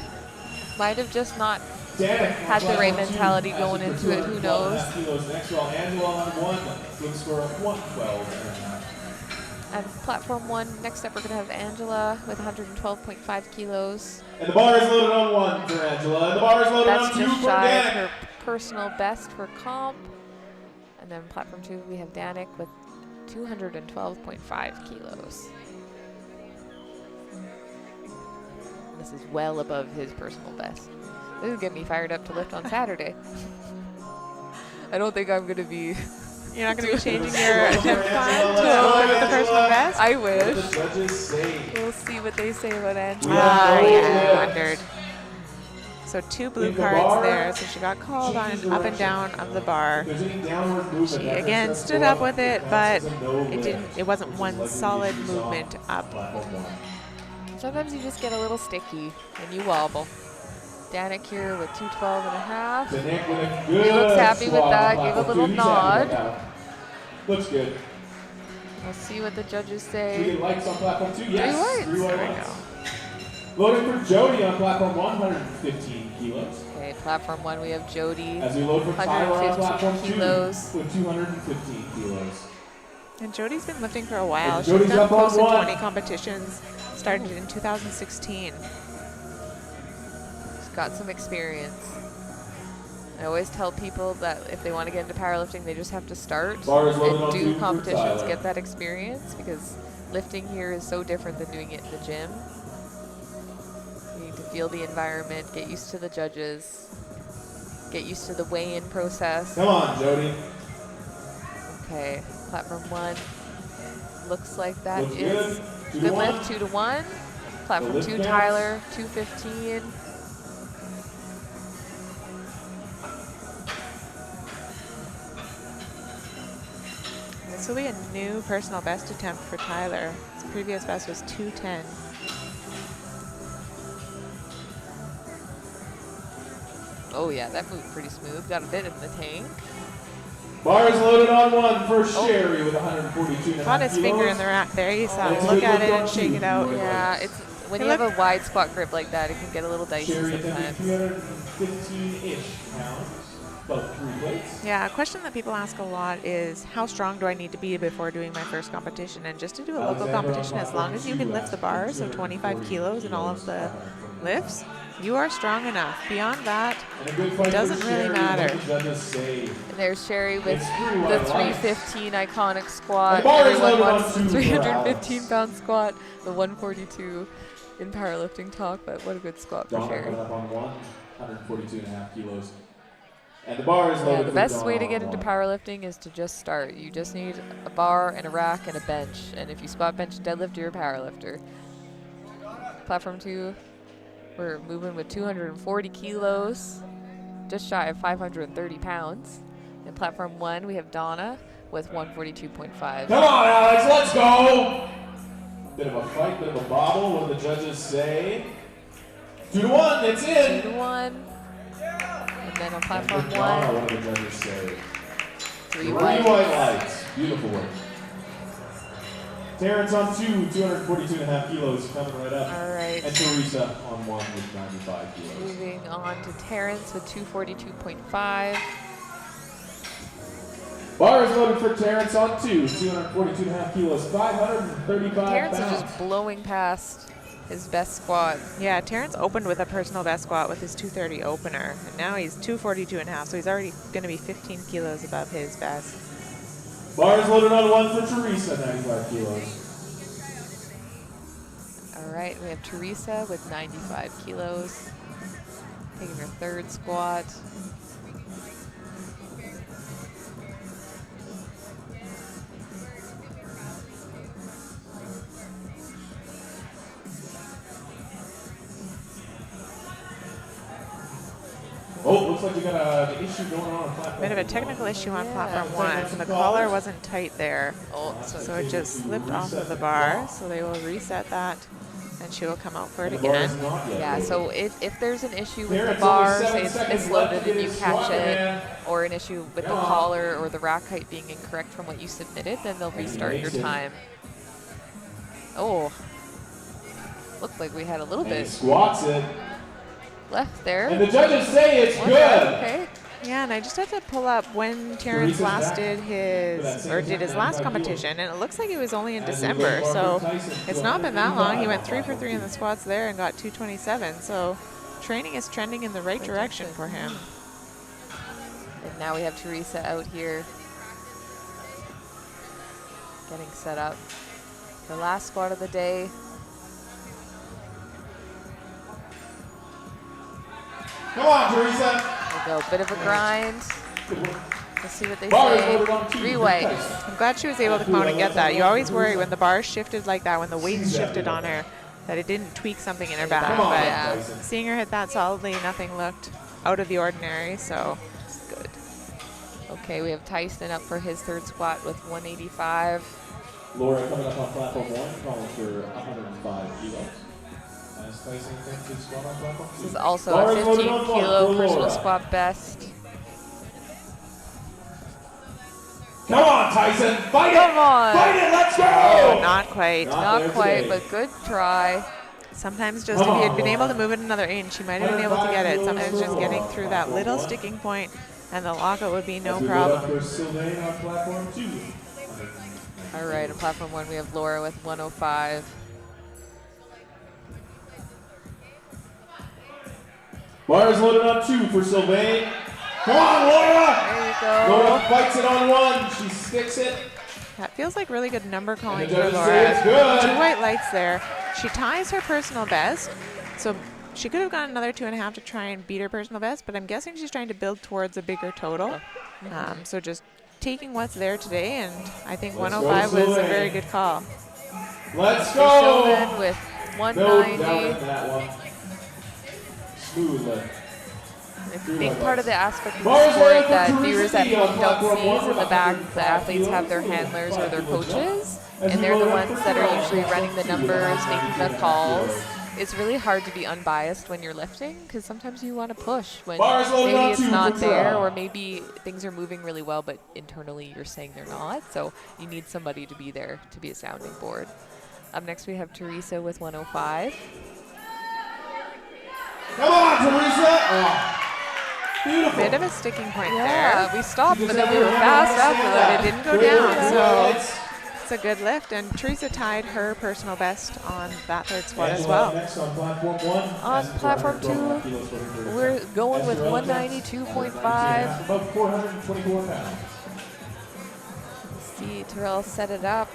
Might have just not Danik had the right platform 2, mentality asking going for into it, who 212.5 kilos next, while Angela on 1 looks for 112.5. And platform 1, next up we're going to have Angela with 112.5 kilos. And the bar is loaded on 1 for Angela. And the bar is loaded That's on 2 just for shy of Danik. her personal best for comp. And then platform 2, we have Danik with 212.5 kilos. This is well above his personal best. This is getting me fired up to lift on Saturday. I don't think I'm going to be... You're not going to be changing your attempt time to look at the personal best? I What the wish. judges say. We'll see what they say about Angela. Yeah. Yeah, I wondered. So 2 blue In the cards bar, there. So she got called on change up and direction. down of the bar. If there's any downward movement, She that again makes us stood go up with it, but counts as a no it lift. didn't. It wasn't one Just like we solid usually saw movement up. platform 1. Sometimes you just get a little sticky and you wobble. Danik here with 212.5. To Nick with a good He looks happy with squat that. on Give a platform little 2. He's happy nod. about that. Looks good. We'll see what the judges We say. get lights on platform 2. Yes, 3 white There we lights. go. Loading for Jody on platform 115 kilos. Okay, platform 1, we have Jody, As we load for Tyler on 115 platform 2 kilos. with 215 kilos. And Jody's been lifting for a while. And She's Jody's done up on close to 1. 20 competitions. Started in 2016. She's got some experience. I always tell people that if they want to get into powerlifting, they just have to start Bars loaded on and 2 do for competitions, Tyler. get that experience, because lifting here is so different than doing it in the gym. You need to feel the environment, get used to the judges, get used to the weigh-in process. Come on, Jody. Okay, platform 1. Looks like that Looks is good. 2 to good 1. lift, 2 to 1. Platform lift 2, counts. Tyler, 215. This will be a new personal best attempt for Tyler. His previous best was 210. Oh yeah, that moved pretty smooth. Got a bit in the tank. Bars loaded on 1 for Sherry with 142 and a Caught half his finger in the kilos. rack there. You saw Oh. him look at it and shake it out. Yeah, it's when Hey, you have look. a wide squat grip like that, it can get a little dicey Sherry attempting sometimes. 315-ish pounds, about 3 plates. Yeah, a question that people ask a lot is how strong do I need to be before doing my first competition? And just to do a local competition, as long as you can lift the bars, so 25 kilos in all of the lifts, you are strong enough. Beyond that, And a good fight it doesn't for really Sherry, matter. what the judges say. And there's Sherry with It's 3 the white lights. 315 iconic squat. And bar is Everyone loaded on wants 2 the for 315 pound squat, the 142 in powerlifting talk, but what a good squat for Donna Sherry. coming up on 142 and a half kilos. And the bar is loaded Yeah, the for best Donna way to on get into 1. powerlifting is to just start. You just need a bar and a rack and a bench. And if you squat, bench, and deadlift, you're a powerlifter. Platform 2, we're moving with 240 kilos, just shy of 530 pounds. And platform 1, we have Donna with 142.5. Come on, Alex, let's go! Bit of a fight, bit of a bobble. What do the judges say? 2 to 1, it's 2 in! to 1. And then on And platform for Donna, 1, what do the judges say? 3 3 white. white lights. Beautiful work. Terrence on 2, 242 and a half kilos, coming right up. All right. And Teresa on 1 with 95 kilos. Moving on to Terrence with 242.5. Bar is loaded for Terrence on 2, 242 and a half kilos, 535 Terrence pounds. is just blowing past his best squat. Yeah, Terrence opened with a personal best squat with his 230 opener, and now he's 242 and a half, so he's already going to be 15 kilos above his best. Bar is loaded on 1 for Teresa, 95 kilos. All right, we have Teresa with 95 kilos, taking her third squat. Oh, looks like you got an issue going on platform. Bit of a technical issue on Yeah. platform 1. The collar wasn't tight there, Oh, so it just slipped off of the bar. So they will reset that, and she will come out for it And the bar is again. not yet yeah, loaded. so if there's an issue with Terrence, the only bar, 7 say seconds it's left loaded to and get you his catch squat, it, man. or an issue with the Come on. collar or the rack height being incorrect from what you submitted, then they'll And he restart your makes it. time. Oh, looked like we had a little And he bit squats it. left there. And the judges say it's One good. rep, okay. Yeah, and I just had to pull up when Terrence Teresa's last back did for that his, same or did his last 95 competition, and it looks like it was only in As we December, go so forward, Tyson, it's not been that long. He went 3 for platform 3 in the squats there and got 227, so training is trending in the right direction for him. And now we have Teresa out here getting set up. The last squat of the day. Come on, Teresa. We'll go, bit of a grind. Let's see what they Bar is say. loaded on 2. 3 white. I'm glad she was able to come out and get that. You always worry when the bars shifted like that, when the weights shifted on her, that it didn't tweak something in her back. Come on, But Tyson. seeing her hit that solidly, nothing looked out of the ordinary, so good. Okay, we have Tyson up for his third squat with 185. Laura coming up on platform 1, calling for 105 kilos. As Tyson attempts his squat on platform 2. This is also Bar a is loaded 15 on 1 kilo for personal Laura. squat best. Come on, Tyson. Fight it. Come on. Fight it. Let's go. Oh, not quite. Not quite, but good try. Sometimes just if he had been able to move it another inch, he might have been able to get it. Sometimes just getting through that little sticking point and the lockout would be no problem. All right, on platform 1, we have Laura with 105. Bars loaded on 2 for Sylvain. Come on, Laura! There you go. Laura fights it on 1. She sticks it. That feels like really good number calling And the for judges say Laura. it's good. 2 white lights there. She ties her personal best, so she could have gone another 2.5 to try and beat her personal best, but I'm guessing she's trying to build towards a bigger total. So just taking what's there today, and I think 105 was a very good call. Let's go! Sheldon with No doubt 190. in that one. Smoothly. A big part of the aspect of Bars the sport loaded for that viewers at Teresi home on don't platform see is in the 1. back, the athletes have their handlers or their coaches, and they're the ones that are usually running the numbers, making the calls. It's really hard to be unbiased when you're lifting because sometimes you want to push when maybe it's not there, or maybe things are moving really well but internally you're saying they're not, so you need somebody to be there to be a sounding board. Up next we have Teresa with 105. Come on, Teresa! Oh. Beautiful. Bit of a sticking point Yeah, there. we stopped, but then we were fast after But that. it didn't go down, so it's a good lift. And Teresa tied her personal best on that third squat as well. Next on platform 1. On platform 2, we're going with 192.5. About 424 pounds. See Terrell set it up.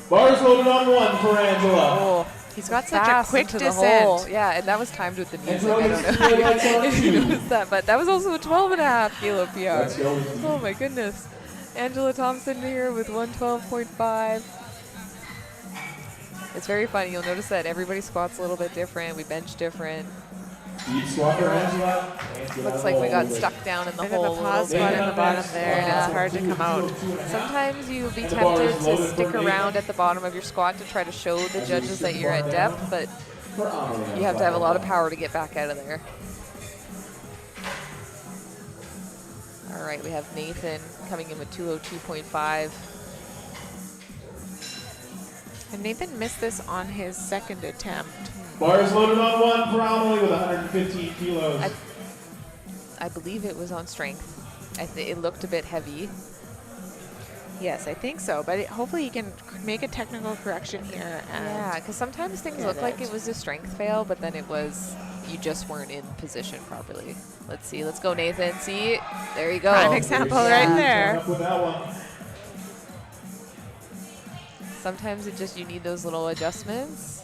Bars loaded on 1 for Angela. Oh, He's got such a fast quick into descent. the hole. Yeah, and that was timed with the music. I don't know if you noticed that, but that was also a 12.5 kilo PR. Let's go. Oh my goodness. Angela Thompson here with 112.5. It's very funny. You'll notice that everybody squats a little bit different. We bench different. Deep squat for Angela. Looks like we got stuck down in the Bit hole. of a pause spot in the bottom there, and it's hard to come out. Sometimes you'll be tempted to stick around at the bottom of your squat to try to show the judges that you're at depth, but you have to have a lot of power to get back out of there. All right, we have Nathan coming in with 202.5. And Nathan missed this on his second attempt. Bars loaded on 1 for Amelie with 115 kilos. I believe it was on strength. It looked a bit heavy. Yes, I think so. But hopefully he can make a technical correction here. And Yeah, because sometimes things look like it was a strength fail, but then it was you just weren't in position properly. Let's see. Let's go, Nathan. See? There you go. prime example right Turn there. up with that one. Sometimes it just you need those little adjustments.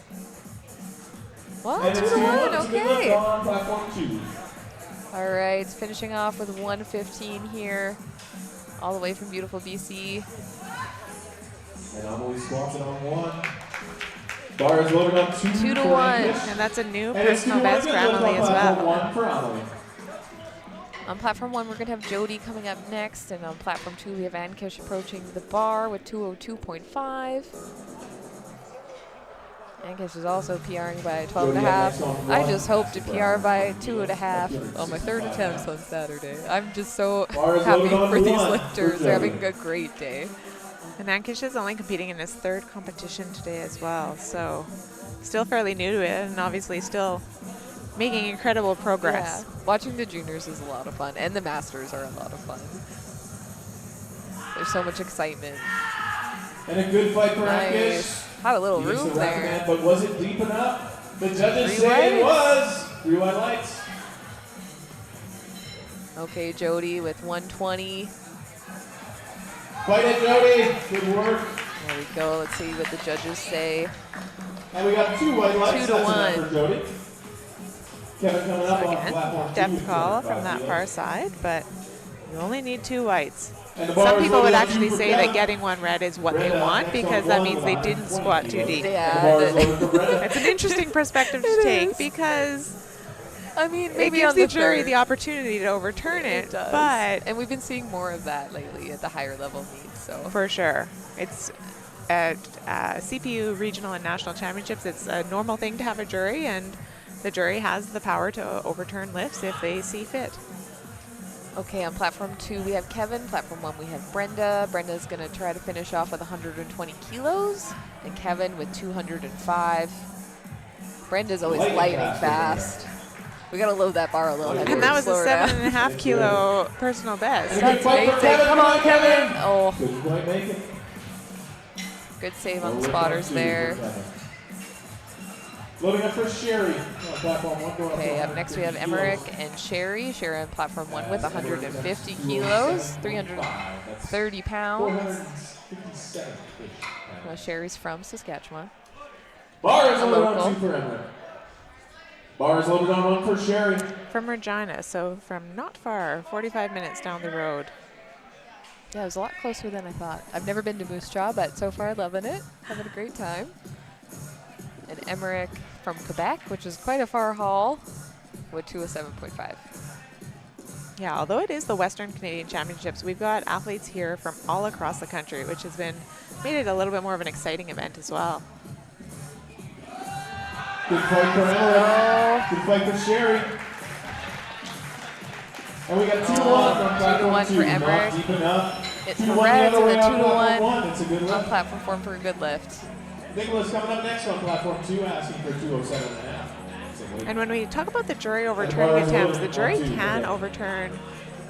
Well, And 2 it's to 1. 2 to lift Okay. on platform 2. All right, finishing off with 115 here, all the way from beautiful BC. And Amelie squats it on 1. Bars loaded on 2. 2 to for 1. Angus. And that's a new And it's 2 personal to 1 best for again, lift Emily on as platform well. 1 for Amelie. On platform 1, we're going to have Jody coming up next, and on platform 2, we have Ankish approaching the bar with 202.5. Ankish is also PRing by 12.5. I just hope to PR by 2.5 on my third attempt on Saturday. I'm just so happy for these lifters. They're having a great day. And Ankish is only competing in his third competition today as well. So still fairly new to it and obviously still making incredible progress. Yeah. Watching the juniors is a lot of fun, and the masters are a lot of fun. There's so much excitement. And a good fight for Ankish. Nice. Had a little room there. But was it deep enough? The judges 3 say it lights. was. 3 white lights. Okay, Jody with 120. Fight it, Jody. Good work. There we go. Let's see what the judges say. And we got 2 white lights. 2 to That's enough 1. for Jody. Kevin coming up on Again, platform 2. depth call from that far side, but you only need 2 whites. And the Some bars people would loaded on 2 actually for say Kevin. that getting 1 red is what they Red want on because next that on means one they with didn't 120 squat too kilos. deep. And the Yeah, bars loaded for Brennan. It's an interesting perspective to It take is. because I mean, it maybe gives on the the jury third. the opportunity to overturn it, does. but And we've been seeing more of that lately at the higher level meets. So for sure. It's at CPU regional and national championships, it's a normal thing to have a jury, and the jury has the power to overturn lifts if they see fit. Okay, on platform 2 we have Kevin. Platform 1 we have Brenda. Brenda's going to try to finish off with 120 kilos, and Kevin with 205. Brenda's always lighting fast. We got to load that bar a little heavier. And that was a Slow her down. 7.5 kilo personal best. That's amazing. Come on, Kevin. Oh, Good point, making. good save on the spotters there. Loading up for Sherry. Platform 1 going Okay, up next we have Emmerich and Sherry. Sherry on platform 1 with 150 kilos, 330 pounds. 457. Well, Sherry's from Saskatchewan. Bar is loaded local. on 2 for Emmerich. Bar is loaded on 1 for Sherry. From Regina, so from not far, 45 minutes down the road. Yeah, it was a lot closer than I thought. I've never been to Moose Jaw, but so far loving it. Having a great time. And Emmerich from Quebec, which is quite a far haul, with 207.5. Yeah, although it is the Western Canadian Championships, we've got athletes here from all across the country, which has made it a little bit more of an exciting event as well. Good fight for Emmerich. Good fight for Sherry. And we got 2 to 1 on platform 2 2. for Emmerich. Not deep enough. It's 2 for to 1 the Reds other and way the on 2 to platform 1 1. It's a good on lift. platform 4 for a good lift. Nicholas coming up next on platform 2, asking for 207.5. And when we talk about the jury overturning attempts, the jury can overturn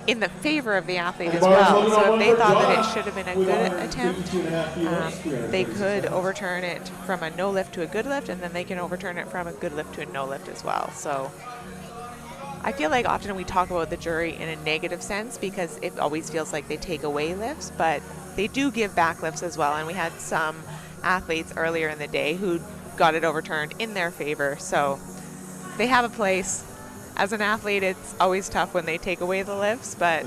in the favor of the athlete as well. So if they thought that it should have been a good attempt, they could overturn it from a no lift to a good lift, and then they can overturn it from a good lift to a no lift as well. So I feel like often we talk about the jury in a negative sense because it always feels like they take away lifts, but they do give back lifts as well. And we had some athletes earlier in the day who got it overturned in their favor. So they have a place. As an athlete, it's always tough when they take away the lifts, but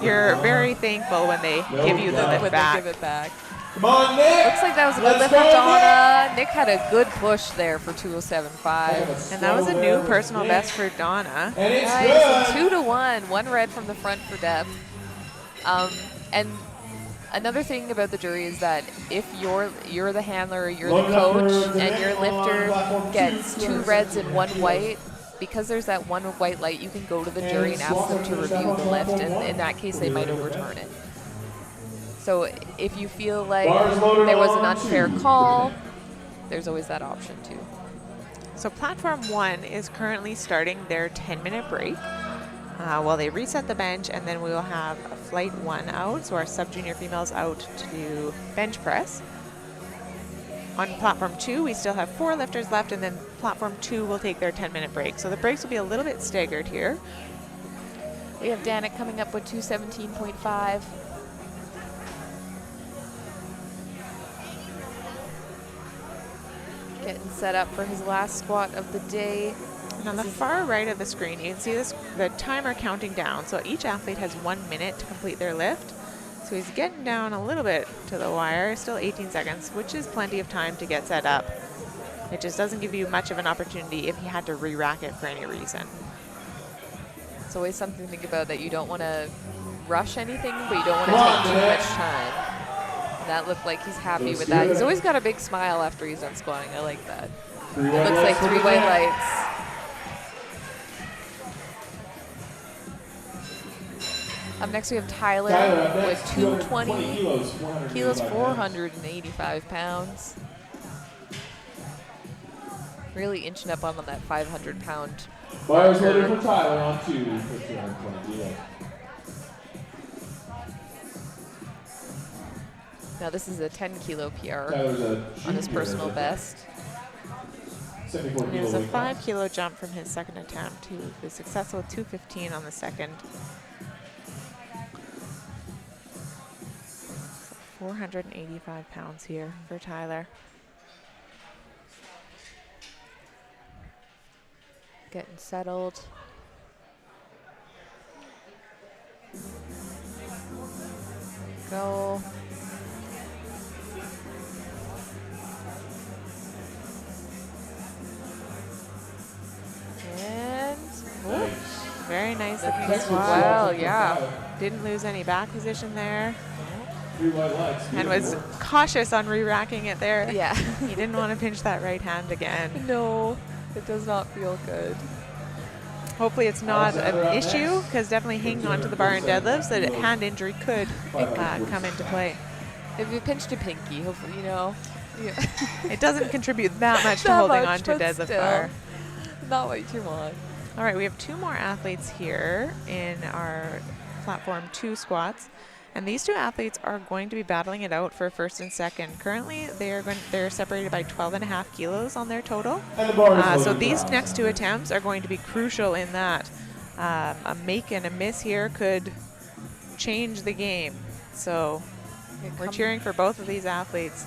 you're very thankful when they give you the lift back. Give it back. Come on, Nick. Looks like that was a good lift for Donna. Nick had a good push there for 207.5. And that was a new personal best for Donna. And it's Nice. good. 2 to 1. 1 red from the front for Deb. And another thing about the jury is that if you're the handler, you're the coach, and your lifter gets 2 reds and 1 white, because there's that 1 white light, you can go to the jury and ask them to review the lift, and in that case, they might overturn it. So if you feel like there was an unfair call, there's always that option too. So platform 1 is currently starting their 10-minute break while they reset the bench, and then we will have a flight 1 out, so our sub-junior females out to do bench press. On platform 2, we still have 4 lifters left, and then platform 2 will take their 10-minute break. So the breaks will be a little bit staggered here. We have Danik coming up with 217.5. Getting set up for his last squat of the day. And on the far right of the screen, you can see the timer counting down. So each athlete has 1 minute to complete their lift. So he's getting down a little bit to the wire, still 18 seconds, which is plenty of time to get set up. It just doesn't give you much of an opportunity if he had to re-rack it for any reason. It's always something to think about, that you don't want to rush anything, but you don't want to take too much time. And that looked like he's happy with that. He's always got a big smile after he's done squatting. I like that. It looks like 3 white lights. Up next we have Tyler with 220 kilos, 485 pounds. Really inching up on that 500-pound Bars loaded for Tyler on 2 for 220 kilos. Now this is a 10-kilo PR Tyler's on his personal best. 74 And it was a kilo 5-kilo jump from his second attempt. He was successful with 215 on the second. 485 pounds here for Tyler. Getting settled. Go. And Very nice looking Nice squat. well, yeah. Didn't lose any back position there. 3 white lights. And was cautious on re-racking it there. yeah. He didn't want to pinch that right hand again. No, it does not feel good. Hopefully it's not an issue, because definitely hanging onto the bar in deadlifts, that hand injury could come into play. If you pinched a pinky, hopefully, you know. Yeah. It doesn't contribute that much to holding on to a deadlift still, bar. not what you want. All right, we have 2 more athletes here in our platform 2 squats. And these 2 athletes are going to be battling it out for first and second. Currently, they're separated by 12.5 kilos on their total. So these next 2 attempts are going to be crucial in that. A make and a miss here could change the game. So we're cheering for both of these athletes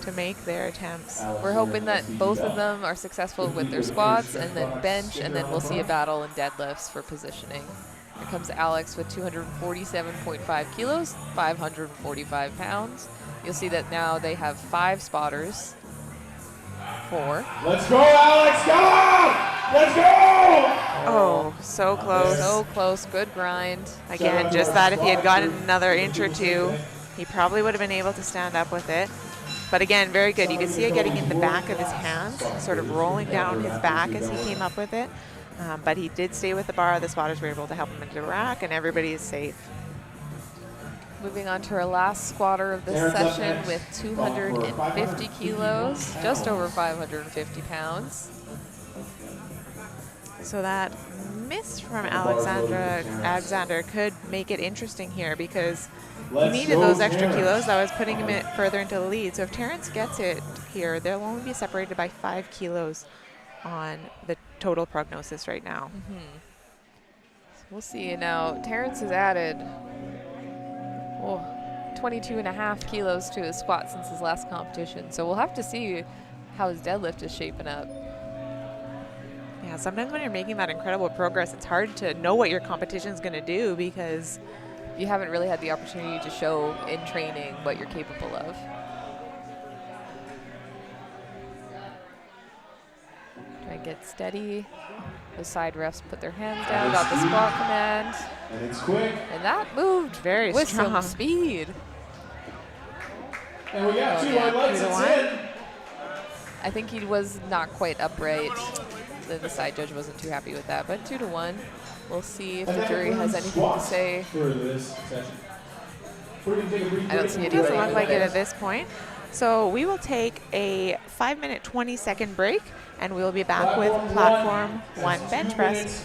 to make their attempts. We're hoping that both of them are successful with their squats and then bench, and then we'll see a battle in deadlifts for positioning. Here comes Alex with 247.5 kilos, 545 pounds. You'll see that now they have 5 spotters. 4. Let's go, Alex! Come on! Let's go! Oh, so close. So close. Good grind. Again, just that if he had gotten another inch or 2, he probably would have been able to stand up with it. But again, very good. You can see it getting in the back of his hands, sort of rolling down his back as he came up with it. But he did stay with the bar. The spotters were able to help him into the rack, and everybody is safe. Moving on to our last squatter of this session with 250 kilos, just over 550 pounds. So that miss from Alexander could make it interesting here, because he needed those extra kilos. That was putting him further into the lead. So if Terrence gets it here, they'll only be separated by 5 kilos on the total prognosis right now. So we'll see. Now, Terrence has added 22.5 kilos to his squat since his last competition. So we'll have to see how his deadlift is shaping up. Yeah, sometimes when you're making that incredible progress, it's hard to know what your competition's going to do, because you haven't really had the opportunity to show in training what you're capable of. Try and get steady. The side refs put their hands down, got the squat command. And it's quick. And that moved very with strong. some speed. And we got 2 white lights. It's in. I think he was not quite upright. The side judge wasn't too happy with that, but 2-1. We'll see if the jury has anything to say. For this session. I don't see It doesn't look like it at this point. So we will take a 5-minute, 20-second break, and we'll be back with platform 1 bench press.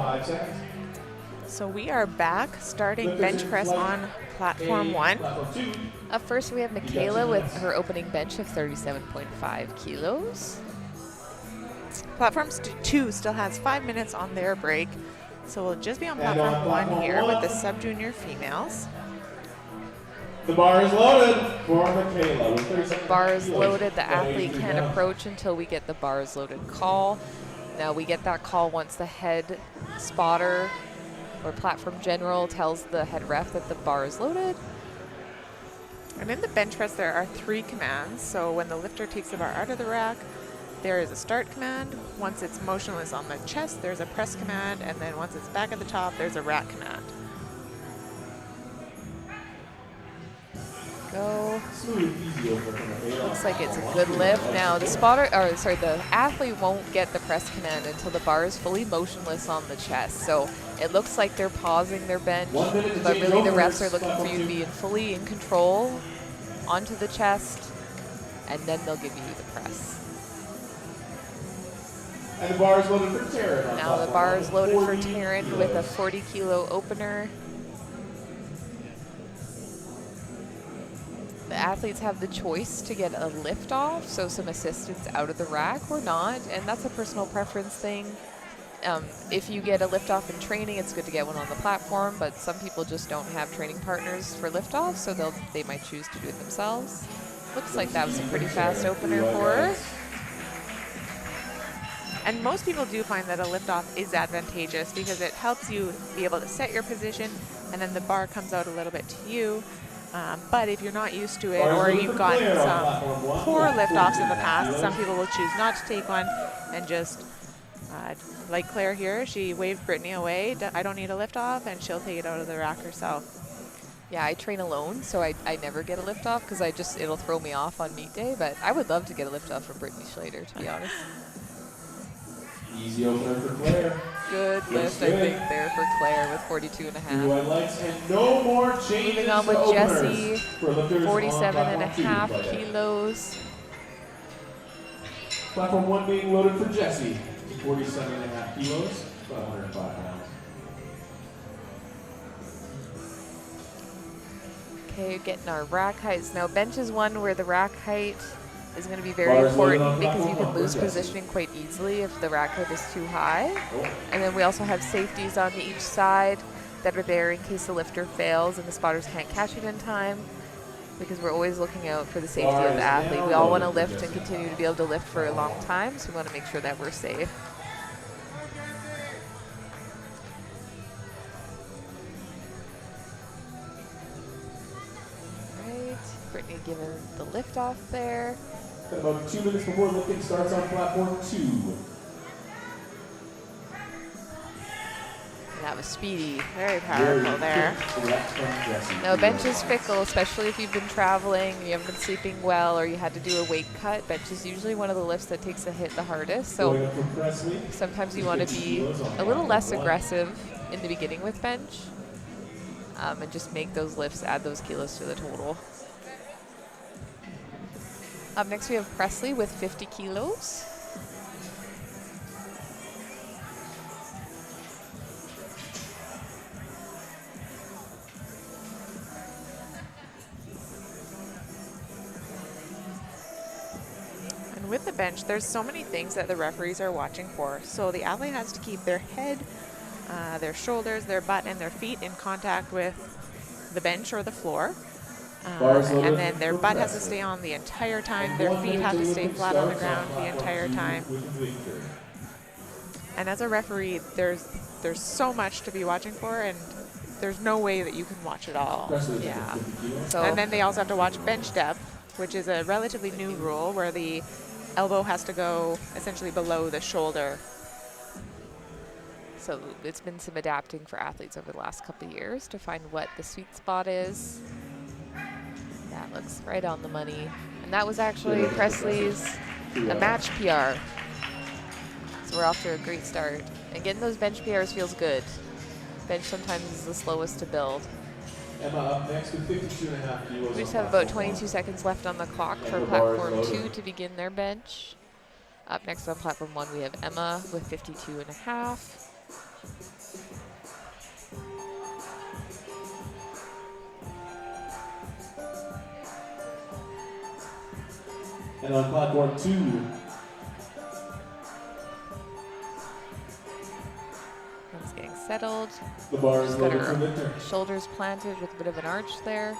5 seconds. So we are back starting bench press on platform 1. Platform 2. Up first, we have Michaela with her opening bench of 37.5 kilos. Platform 2 still has 5 minutes on their break. So we'll just be on platform 1 here with the sub-junior females. The bar is loaded for Michaela. With 30 seconds. Bar is loaded. The athlete can't approach until we get the bar is loaded call. Now we get that call once the head spotter or platform general tells the head ref that the bar is loaded. And in the bench press, there are 3 commands. So when the lifter takes the bar out of the rack, there is a start command. Once it's motionless on the chest, there's a press command. And then once it's back at the top, there's a rack command. Go. Smooth, easy over from Michaela. Looks like it's a good lift. Now the the athlete won't get the press command until the bar is fully motionless on the chest. So it looks like they're pausing their bench, 1 minute to but change really the over. refs are looking for you to be fully in control onto the chest, and then they'll give you the press. And the bar is loaded for Taryn. Now the bar is loaded for Taryn with a 40-kilo opener. The athletes have the choice to get a lift off, so some assistance out of the rack or not, and that's a personal preference thing. If you get a lift off in training, it's good to get one on the platform, but some people just don't have training partners for lift off, so they might choose to do it themselves. Looks like that was a pretty fast opener for her. And most people do find that a lift off is advantageous because it helps you be able to set your position, and then the bar comes out a little bit to you. But if you're not used to it, or you've gotten some poor lift-offs in the past, some people will choose not to take one and just, like Claire here, she waved Brittany away. I don't need a lift-off, and she'll take it out of the rack herself. Yeah, I train alone, so I never get a lift-off because it'll throw me off on meet day, but I would love to get a lift-off from Brittany Schlater, to be honest. Easy opener for Claire. Good lift, I think, there for Claire with 42.5. Blue white lights and no more changes. Moving on with to Jessie, openers for lifters on 47.5 platform 2. kilos. Platform 1 being loaded for Jessie. 47.5 kilos, about 105 pounds. Okay, getting our rack heights. Now, bench is one where the rack height is going to be very important because you can lose positioning quite easily if the rack height is too high. And then we also have safeties on each side that are there in case the lifter fails and the spotters can't catch it in time, because we're always looking out for the safety of the athlete. We all want to lift and continue to be able to lift for a long time, so we want to make sure that we're safe. Right, Brittany giving the lift off there. Got about 2 minutes before lifting starts on platform 2. And that was speedy. Very powerful there. Now, bench is fickle, especially if you've been traveling, you haven't been sleeping well, or you had to do a weight cut. Bench is usually one of the lifts that takes a hit the hardest. So sometimes you want to be a little less aggressive in the beginning with bench and just make those lifts, add those kilos to the total. Up next, we have Presley with 50 kilos. And with the bench, there's so many things that the referees are watching for. So the athlete has to keep their head, their shoulders, their butt, and their feet in contact with the bench or the floor. And then their butt has to stay on the entire time. Their feet have to stay flat on the ground the entire time. And as a referee, there's so much to be watching for, and there's no way that you can watch it all. Yeah. And then they also have to watch bench depth, which is a relatively new rule where the elbow has to go essentially below the shoulder. So it's been some adapting for athletes over the last couple of years to find what the sweet spot is. That looks right on the money. And that was actually Presley's a match PR. So we're off to a great start. And getting those bench PRs feels good. Bench sometimes is the slowest to build. Emma up next with 52.5 kilos. We just have about 22 seconds left on the clock for platform 2 to begin their bench. Up next on platform 1, we have Emma with 52.5. And on platform 2, It's getting settled. the bar is Just got loaded for her Victor. shoulders planted with a bit of an arch there.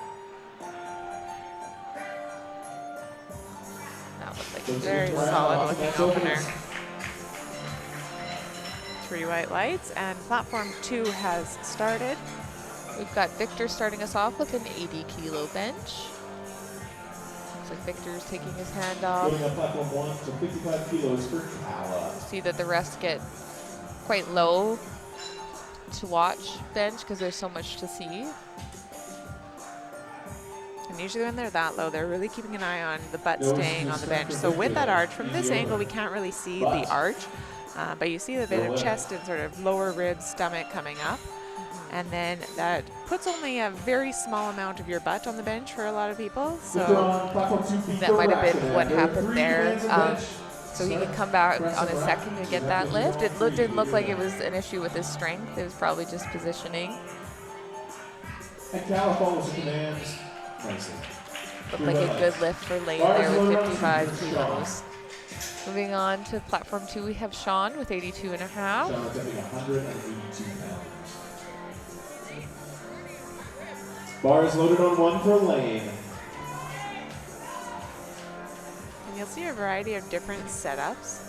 That looks like Very solid looking opener. 3 white lights, and platform 2 has started. We've got Victor starting us off with an 80 kilo bench. Looks like Victor's taking his hand off. Loading on platform 1, so 55 kilos for Kala. See that the rest get quite low to watch bench because there's so much to see. And usually when they're that low, they're really keeping an eye on the butt staying on the bench. So with that arch, from this angle, we can't really see the arch, but you see the bit of chest and sort of lower ribs, stomach coming up. And then that puts only a very small amount of your butt on the bench for a lot of people. So that might have been what happened there. So he can come back on a second and get that lift. It didn't look like it was an issue with his strength. It was probably just positioning. And Kala follows the commands nicely. Looked like a good lift for Lane there with 55 kilos. Moving on to platform 2, we have Sean with 82 and a half. Sean attempting 182 pounds. Bar is loaded on 1 for Lane. And you'll see a variety of different setups.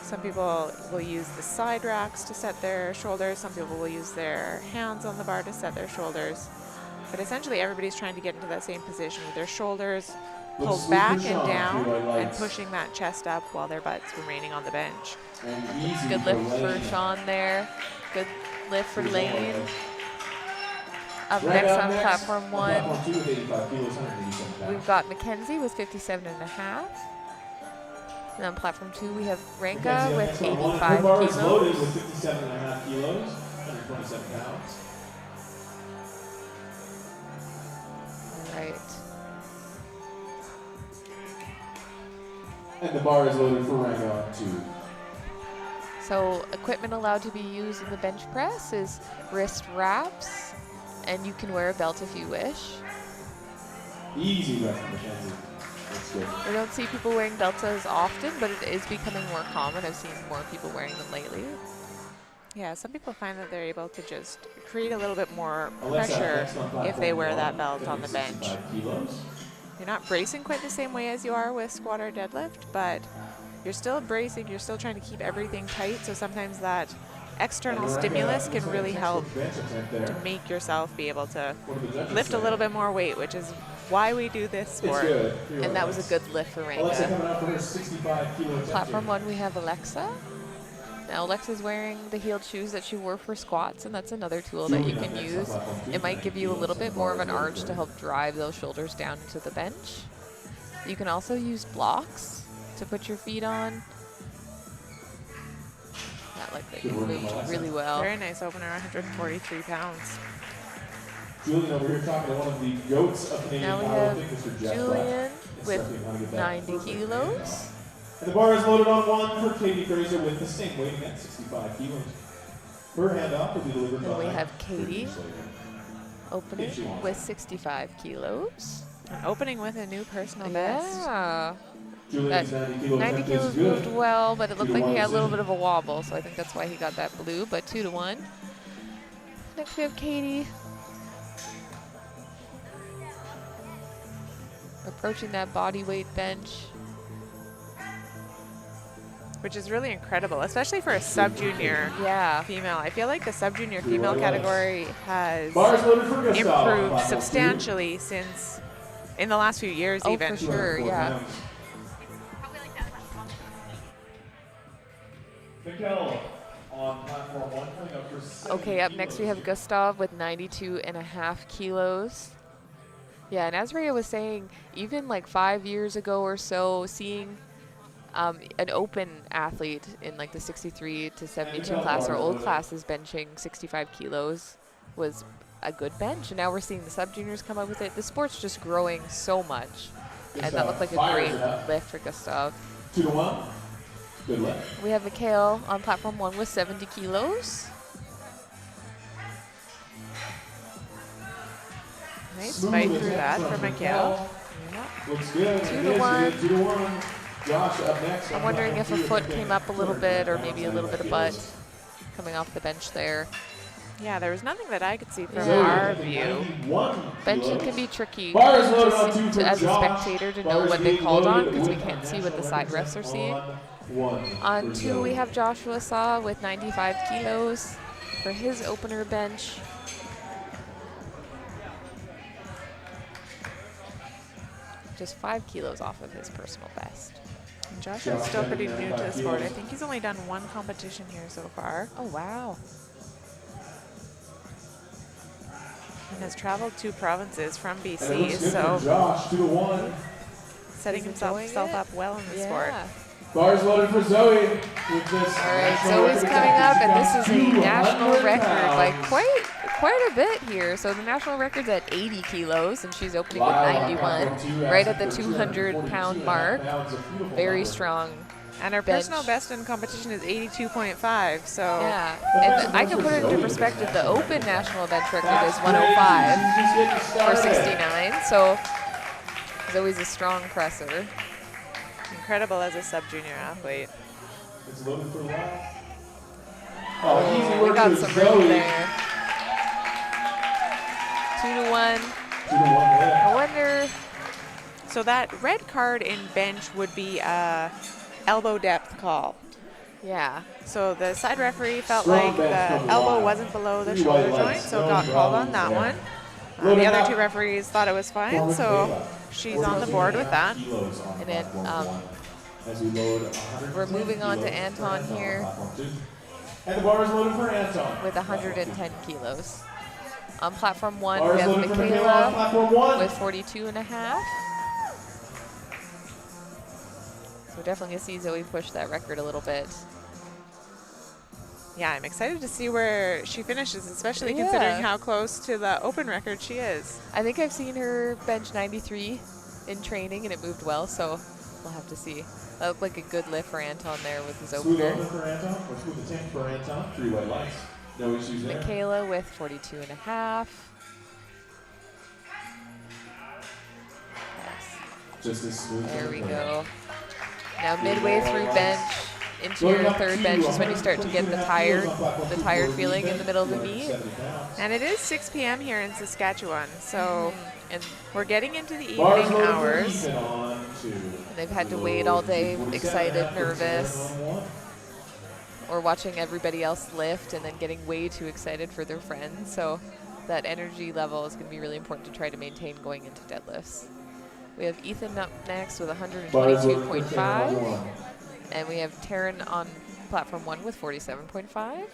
Some people will use the side racks to set their shoulders. Some people will use their hands on the bar to set their shoulders. But essentially everybody's trying to get into that same position with their shoulders pulled back and down and pushing that chest up while their butts remaining on the bench. Good lift for Sean there. Good lift for Lane. Up next on platform 1, we've got Mackenzie with 57 and a half. And on platform 2, we have Ranka with 85 kilos. Loaded with 57 and a half kilos, 127 pounds. All right. And the bar is loaded for Ranka on 2. So equipment allowed to be used in the bench press is wrist wraps, and you can wear a belt if you wish. Easy rep from Mackenzie. That's good. We don't see people wearing belts as often, but it is becoming more common. I've seen more people wearing them lately. Yeah, some people find that they're able to just create a little bit more pressure if they wear that belt on the bench. You're not bracing quite the same way as you are with squat or deadlift, but you're still bracing, you're still trying to keep everything tight, so sometimes that external stimulus can really help to make yourself be able to lift a little bit more weight, which is why we do this sport. And that was a good lift for Ranka. Platform 1, we have Alexa. Now Alexa's wearing the heeled shoes that she wore for squats, and that's another tool that you can use. It might give you a little bit more of an arch to help drive those shoulders down into the bench. You can also use blocks to put your feet on. That looked like it moved really well. Very nice opener, 143 pounds. Julian over here talking to one of the goats of Canadian powerlifting, Mr. Jeff. Julian with 90 kilos. And the bar is loaded on 1 for Katie Fraser with the same weight again, 65 kilos. Her handoff will be delivered by. And we have Katie opening with 65 kilos. And opening with a new personal best. Yeah. Julian's 90 kilos moved well, but it looked like he had a little bit of a wobble, so I think that's why he got that blue, but 2-1. Next we have Katie. Approaching that body weight bench. Which is really incredible, especially for a sub-junior female. I feel like the sub-junior female category has improved substantially since in the last few years even. For sure, yeah. Okay, up next we have Gustav with 92.5 kilos. Yeah, and as Rhea was saying, even like 5 years ago or so, seeing an open athlete in like the 63 to 72 class or old classes benching 65 kilos was a good bench. And now we're seeing the sub-juniors come up with it. The sport's just growing so much. And that looked like a great lift for Gustav. 2-1. Good luck. We have Mikhail on platform 1 with 70 kilos. Nice fight through that for Mikhail. Looks good. 2 to 1. 2 to 1. Josh up next. I'm wondering if a foot came up a little bit, or maybe a little bit of butt coming off the bench there. Yeah, there was nothing that I could see from our view. Benching can be tricky as a spectator to know what they called on, because we can't see what the side refs are seeing. On 2, we have Joshua Saw with 95 kilos for his opener bench. Just 5 kilos off of his personal best. And Joshua's still pretty new to the sport. I think he's only done 1 competition here so far. Oh, wow. And has traveled 2 provinces from BC, so Josh, 2 to 1. setting himself up well in the sport. Bars loaded for Zoe. With this All right, Zoe's coming up, and this is a national record by quite a bit here. So the national record's at 80 kilos, and she's opening with 91, right at the 200-pound mark. Very strong. And her bench. personal best in competition is 82.5, so... Yeah, and I can put it into perspective. The open national bench record is 105 or 69, so Zoe's a strong presser. Incredible as a sub-junior athlete. It's loaded for live. Oh, we got some room there. 2 to 1. 2 to 1 there. I wonder... So that red card in bench would be a elbow depth call. Yeah. So the side referee felt like the elbow wasn't below the shoulder joint, so got called on that one. The other 2 referees thought it was fine, so she's on the board with that. And then we're moving on to Anton here And the bar is loaded for Anton. with 110 kilos. On platform 1, Bar we is have loaded for Michaela on Michaela platform 1. with 42.5. So we're definitely going to see Zoe push that record a little bit. Yeah, I'm excited to see where she finishes, especially considering how close to the open record she is. I think I've seen her bench 93 in training, and it moved well, so we'll have to see. That looked like a good lift for Anton there with his Smooth opener. open for Anton. Or smooth the tank for Anton. 3 white lights. No issues there. Michaela with 42.5. Yes. Just as smooth. There we go. Now midway through bench, into your third bench is when you start to get the tired feeling in the middle of the meet. And it is 6 p.m. here in Saskatchewan, so and we're getting into the evening hours. And they've had to wait all day, excited, nervous, or watching everybody else lift and then getting way too excited for their friends. So that energy level is going to be really important to try to maintain going into deadlifts. We have Ethan up next with 122.5. And we have Taryn on platform 1 with 47.5.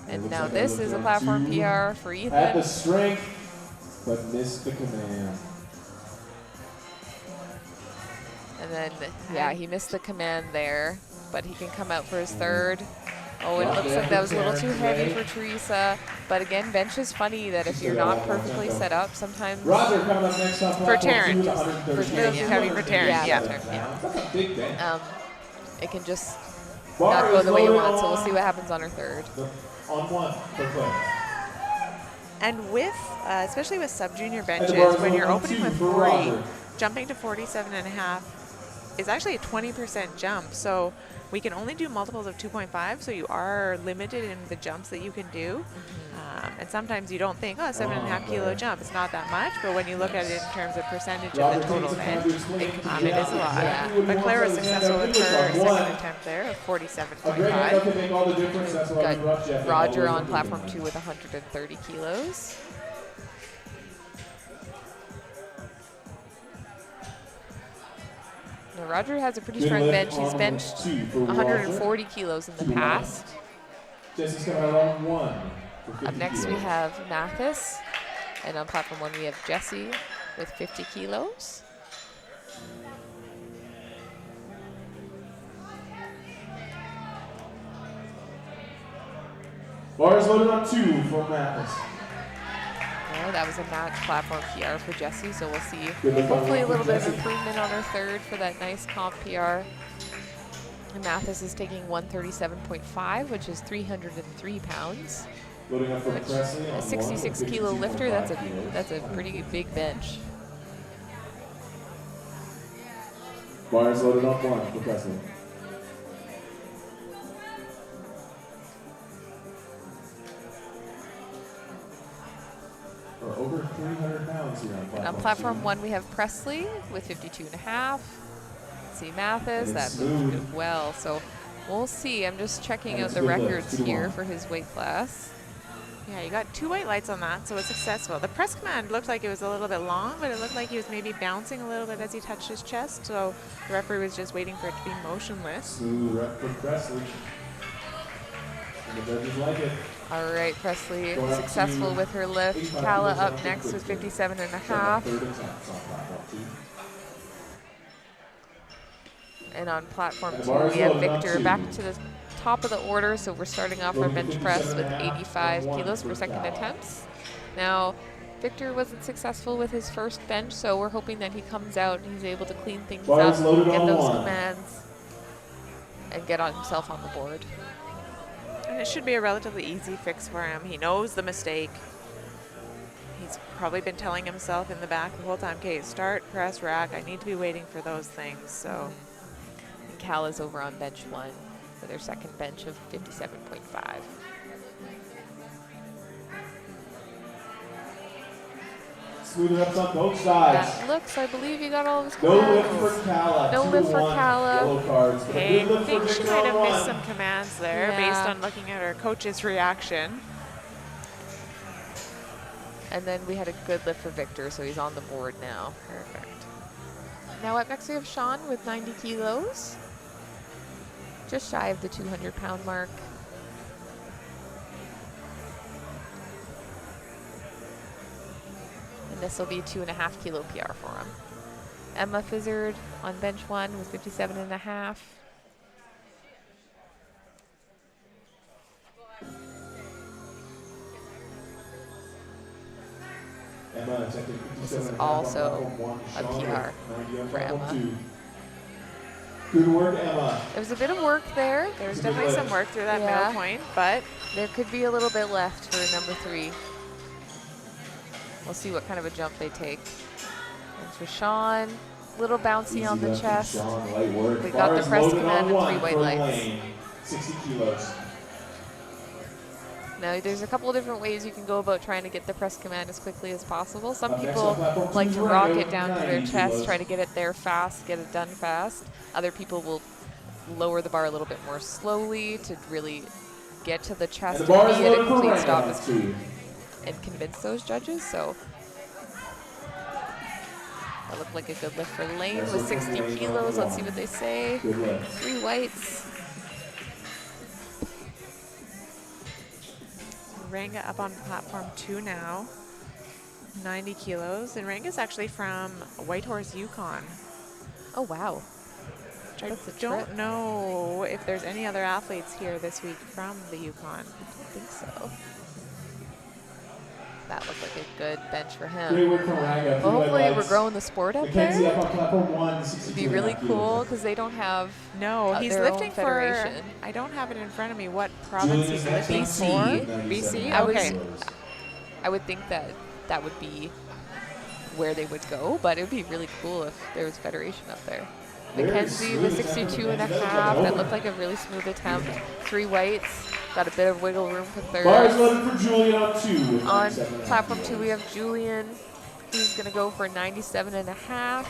And now this is a platform PR for Ethan. Had the strength, but missed the command. And then, yeah, he missed the command there, but he can come out for his third. Oh, it looks like that was a little too heavy for Teresa. But again, bench is funny that if you're not perfectly set up, sometimes... Roger coming up next on For Taryn. For Taryn, yeah. Heavy for Taryn, yeah. That's a big bench. It can just not go the way you want, so we'll see what happens on her third. On 1 for Claire. And with, especially with sub-junior benches, when you're opening with 40, jumping to 47.5 is actually a 20% jump. So we can only do multiples of 2.5, so you are limited in the jumps that you can do. And sometimes you don't think, oh, 7.5 kilo jump, it's not that much, but when you look at it in terms of percentage of the total bench, it is a lot. Yeah. But Claire was successful with her second attempt there of 47.5. Got Roger on platform 2 with 130 kilos. Now Roger has a pretty strong bench. He's benched 140 kilos in the past. Jesse's coming out on 1. Up next we have Mathis, and on platform 1 we have Jesse with 50 kilos. Bars loaded on 2 for Mathis. Well, That was a match platform PR for Jessie, so we'll see hopefully a little bit of improvement on her third for that nice comp PR. And Mathis is taking 137.5, which is 303 pounds. Loading up from Presley on A 66 kilo lifter, that's a pretty big bench. Bars loaded on 1 for Presley. For over 300 pounds here on platform. On platform 1, we have Presley with 52.5. See Mathis, that moved well. So we'll see. I'm just checking out the records here for his weight class. Yeah, you got 2 white lights on that, so it's successful. The press command looked like it was a little bit long, but it looked like he was maybe bouncing a little bit as he touched his chest, so the referee was just waiting for it to be motionless. Smooth rep from Presley. And the judges like it. All right, Presley successful with her lift. Kala up next with 57.5. And on platform 2, we have Victor back to the top of the order, so we're starting off our bench press with 85 kilos for second attempts. Now, Victor wasn't successful with his first bench, so we're hoping that he comes out and he's able to clean things up, get those commands, and get himself on the board. And it should be a relatively easy fix for him. He knows the mistake. He's probably been telling himself in the back the whole time, okay, start, press, rack. I need to be waiting for those things, so. And Cal is over on bench 1 for their second bench of 57.5. Smooth reps on both sides. That looks, I believe you got all of his No commands. lift for Kala. No lift for Kala. Yellow cards. But Hey, a good I lift think for she Victor might on have 1. missed some commands there based on looking at her coach's reaction. And then we had a good lift for Victor, so he's on the board now. Perfect. Now up next we have Sean with 90 kilos. Just shy of the 200-pound mark. And this will be 2.5 kilo PR for him. Emma Fizzard on bench 1 with 57.5. Emma This is also a PR for Emma. Good work, Emma. There was a bit of work there. There's definitely some work through that middle point, but there could be a little bit left for number 3. We'll see what kind of a jump they take. And for Sean, little bouncy on the chest. We got the press command and 3 white lights. 60 kilos. Now, there's a couple of different ways you can go about trying to get the press command as quickly as possible. Some people like to rock it down to their chest, try to get it there fast, get it done fast. Other people will lower the bar a little bit more slowly to really get to the chest and be at a complete stop and convince those judges. So that looked like a good lift for Lane with 60 kilos. Let's see what they say. 3 whites. Ranga up on platform 2 now, 90 kilos. And Ranga's actually from Whitehorse, Yukon. Oh, wow. I don't know if there's any other athletes here this week from the Yukon. I don't think so. That looked like a good bench for him. Well, hopefully we're growing the sport up there. It'd be really cool because they don't have he's lifting for, I don't have it in front of me, what province he's lifting for. BC? Okay. I would think that that would be where they would go, but it would be really cool if there was Federation up there. Mackenzie with 62.5. That looked like a really smooth attempt. 3 whites. Got a bit of wiggle room for third. Bars loaded for Julian on 2. On platform 2, we have Julian. He's going to go for 97.5.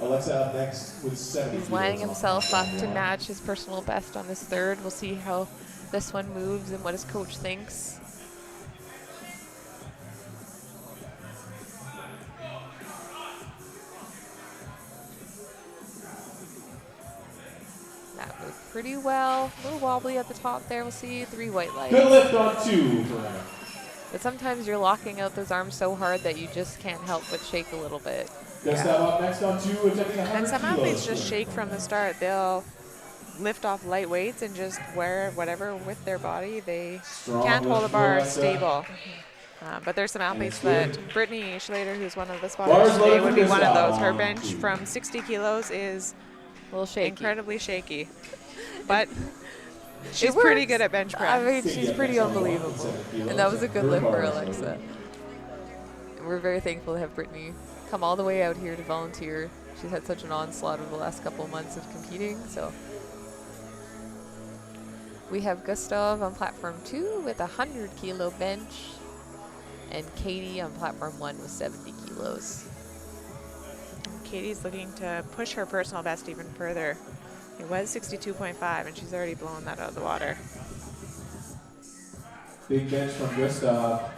Alexa up next with 70. He's lining himself up to match his personal best on his third. We'll see how this one moves and what his coach thinks. That moved pretty well. A little wobbly at the top there. We'll see 3 white lights. Good lift on 2. But sometimes you're locking out those arms so hard that you just can't help but shake a little bit. Up next on 2, attempting 100 and some athletes just shake from the start. They'll lift off light weights and just wear whatever with their body. They Strong can't hold a lift bar for stable. But there's some athletes it's that good. Brittany Schlater, who's one of the Bars spotters today, loaded would for be one of Gustav. those. Her bench from 60 kilos is A little shaky. incredibly shaky, but she's It pretty works. good at bench press. I mean, she's pretty unbelievable. And that was a good lift for Alexa. And we're very thankful to have Brittany come all the way out here to volunteer. She's had such an onslaught over the last couple of months of competing, so. We have Gustav on platform 2 with a 100-kilo bench, and Katie on platform 1 with 70 kilos. Katie's looking to push her personal best even further. It was 62.5, and she's already blown that out of the water. Big bench from Gustav.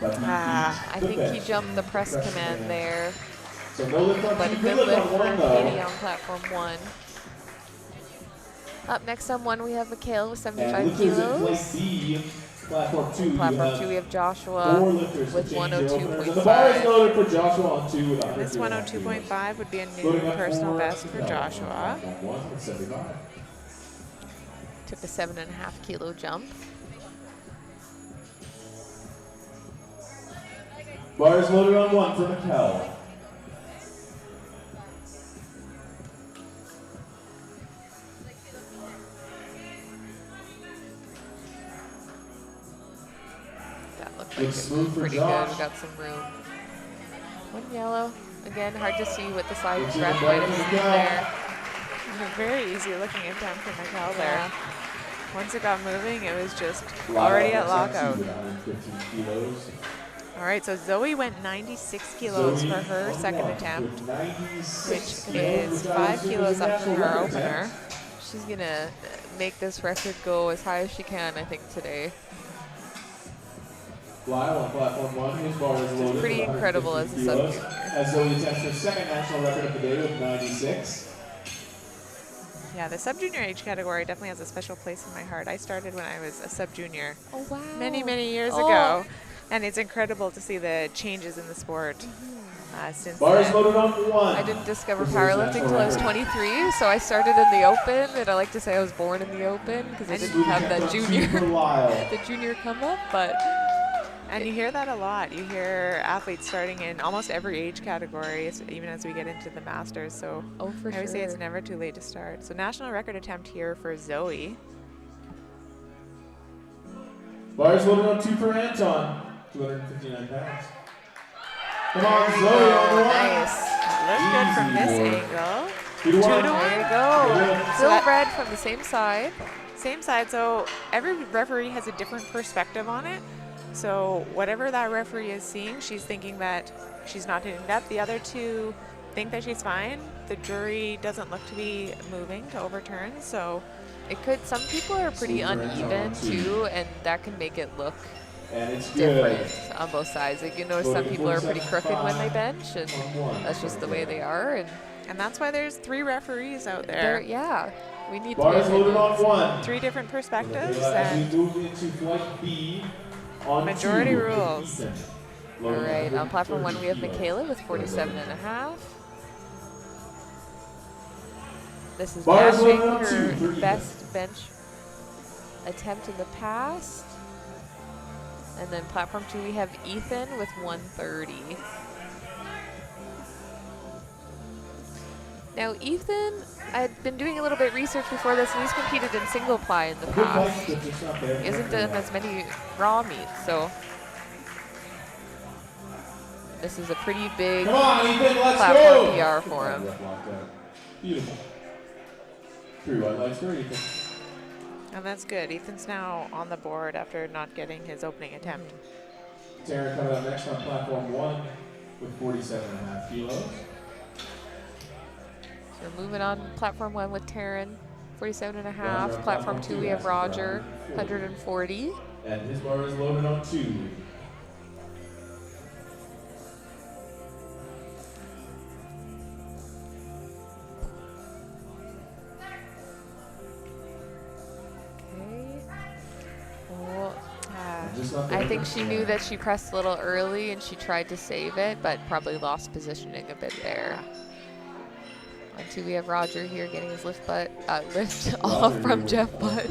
But he beat I the think bench. he jumped the press command there, So no lift on but a two, good lift lift on for one Katie though. on platform 1. Up next on 1, we have Mikhail with And 75 lifters in kilos. place B, platform 2. Platform 2, we have Joshua four lifters with to change their openers. And the 102.5. bar is loaded for Joshua on 2 with 100. This 102.5 would be a new Loading up personal for best for Joshua. platform 1 with 75. Took the 7.5-kilo jump. Bar is loaded on 1 for Mikkel. That looked like Looks it smooth was for pretty Josh. good. We got some room. One yellow. Again, hard to see what the side Looks strap like might a have bite been for there. A very easy looking attempt for Mikkel there. Yeah. Once it got moving, it was just Lockout already at with lockout. 115 kilos. All right, so Zoe went 96 kilos Zoe for her on second one attempt, with 96 which kilos, is which I 5 assume kilos is a up from national her record opener. attempt. She's going to make this record go as high as she can, I think, today. Lyle on platform 1, his bar is loaded. pretty with incredible 150 as a kilos. sub-junior. As Zoe attempts her second national record of the day with 96. Yeah, the sub-junior age category definitely has a special place in my heart. I started when I was a sub-junior Oh, wow. many, many years Oh. ago, and it's incredible to see the changes in the sport since Bar is then. loaded on 1. I didn't discover This is his powerlifting national until I was record. 23, so I started in the open, and I like to say I was born in the open because I didn't Smooth have attempt that on 2 junior, for Lyle. the junior come up, but And you hear that a lot. You hear athletes starting in almost every age category, even as we get into the Masters. So oh, for I always say it's sure. never too late to start. So national record attempt here for Zoe. Bar is loaded on 2 for Anton. 259 pounds. Come on, Zoe on the 1. Nice. Look good from this Easy work. angle. 2 to 1. There you go. Good. So Still that- red from the same side. Same side, so every referee has a different perspective on it. So whatever that referee is seeing, she's thinking that she's not hitting that. The other two think that she's fine. The jury doesn't look to be moving to overturn, so It could. Some people are pretty Super uneven too. too, and that can make it look And it's good. different on both sides. Like, you know, some people are pretty crooked when they bench, and that's just the way they are. And that's why there's 3 referees out they're, there. yeah, we need Bar to. is loaded on 1. 3 different perspectives, As and we move into flight B on Majority 2, rules. Ethan. All Loaded right, on platform 1 we have 130 Michaela with 47.5. This is Bar is matching loaded on 2 for her Ethan. best bench attempt in the past. And then platform 2 we have Ethan with 130. Now Ethan, I'd been doing a little bit of research before this, and he's competed in single ply in the Good past. bite, but it's not there. He hasn't done as many raw meets, so this is a pretty big Come on, Ethan, let's platform go. PR for him. Beautiful. 3 white lights for Ethan. and that's good. Ethan's now on the board after not getting his opening attempt. Taryn coming up next on platform 1 with 47.5 kilos. So moving on, platform 1 with Taryn, 47.5. Roger, Platform 2 we have Roger, 140. 140. And his bar is loaded on 2. Okay. Oh, Just not I there. think she knew that she pressed a little early and she tried to save it, but probably lost positioning a bit there. On 2, we have Roger here getting his lift off from Jeff Butt.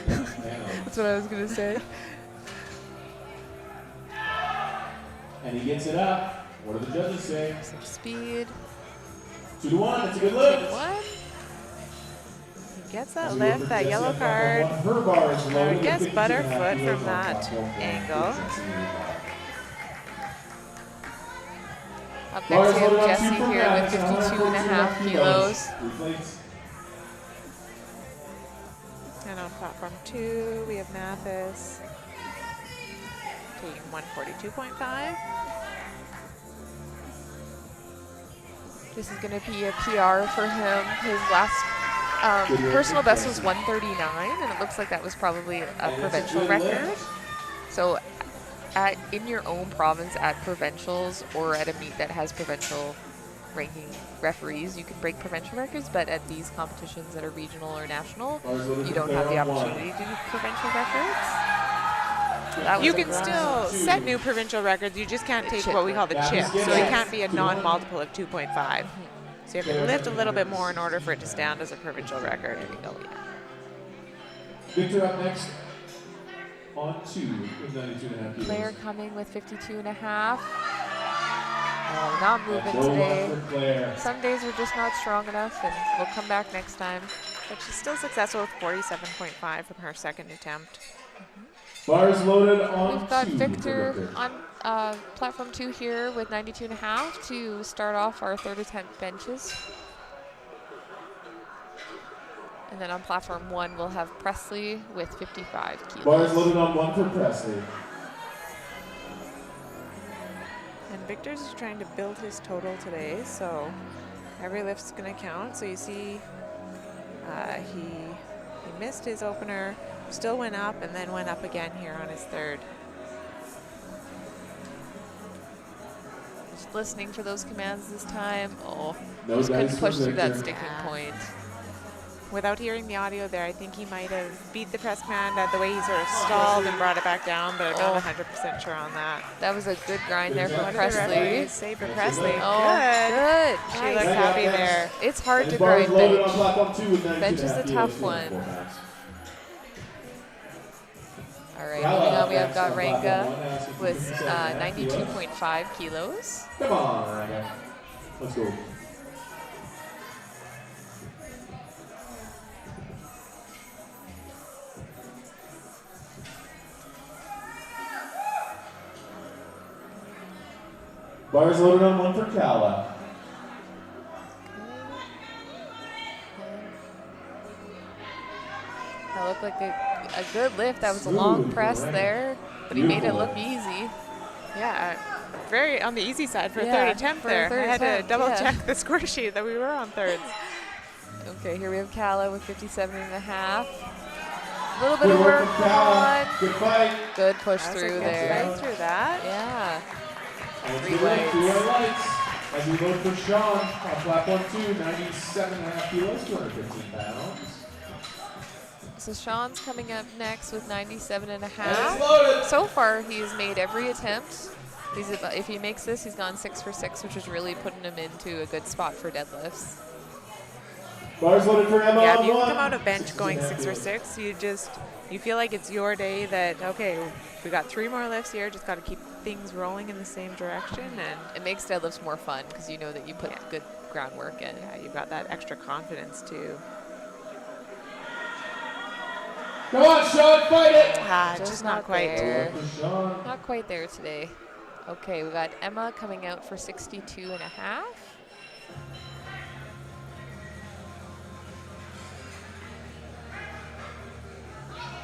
That's what I was going to say. And he gets it up. What do the judges say? Some speed. 2 to 1. It's a good lift. 2 to 1. He gets that lift, that yellow card. I guess Butterfoot from that angle. Up next we have Jesse here with 52.5 kilos. And on platform 2, we have Mathis taking 142.5. This is going to be a PR for him. His last personal best was 139, and it looks like that was probably a provincial record. So in your own province at provincials or at a meet that has provincial ranking referees, you can break provincial records, but at these competitions that are regional or national, you don't have the opportunity to do provincial records. You can still set new provincial records, you just can't take what we call the chip, so it can't be a non-multiple of 2.5. So you have to lift a little bit more in order for it to stand as a provincial record. Victor up next on 2 with 92.5 kilos. Claire coming with 52.5. Oh, not moving today. Some days we're just not strong enough, and we'll come back next time. But she's still successful with 47.5 from her second attempt. Bars loaded on We've got 2 Victor on platform 2 here with 92.5 to start off our third attempt benches. And then on platform 1, we'll have Presley with 55 kilos. Bars loaded on 1 for Presley. And Victor's is trying to build his total today, so every lift's going to count. So you see he missed his opener, still went up, and then went up again here on his third. Just listening for those commands this time. Oh, No just couldn't dice push for through that Victor. sticking point. Without hearing the audio there, I think he might have beat the press command the way he sort of stalled and brought it back down, but I'm not 100% sure on that. That was a good grind there for What did the referee Presley. say for Presley? Oh, Good. good. She Nice. looks happy there. It's hard And to bars grind loaded on bench. platform 2 with 92.5 Bench is a tough kilos. one. All right, Kala moving on, we up have got next on platform Ranga 1, with 92.5 92.5 kilos. Come on, Ranga. Let's go. Bars loaded on 1 for Kala. That looked like a good lift. That was a long press there, but he made it look easy. Yeah, very on the easy side for a Yeah, third attempt for a there. third I had to attempt, double yeah. check the score sheet that we were on thirds. Okay, here we have Kala with 57.5. A little bit Good of work work, from come Kala. on. Good fight. Good push That was through a good there. fight through that. Yeah. And Three 3 whites. white lights. As we vote for Sean on platform 2, 97.5 kilos, 215 pounds. So Sean's coming up next with 97.5. And it's loaded. So far, he's made every attempt. If he makes this, he's gone 6 for 6, which is really putting him into a good spot for deadlifts. Bars loaded for Emma Yeah, on if you 1. come out of bench going 16.5 6 for kilos. 6, you feel like it's your day that, okay, we got 3 more lifts here, just got to keep things rolling in the same direction. And It makes deadlifts more fun because you know that you put good groundwork in. yeah, you've got that extra confidence too. Come on, Sean, fight it. Just not quite. there. Good work for Sean. Not quite there today. Okay, we got Emma coming out for 62.5.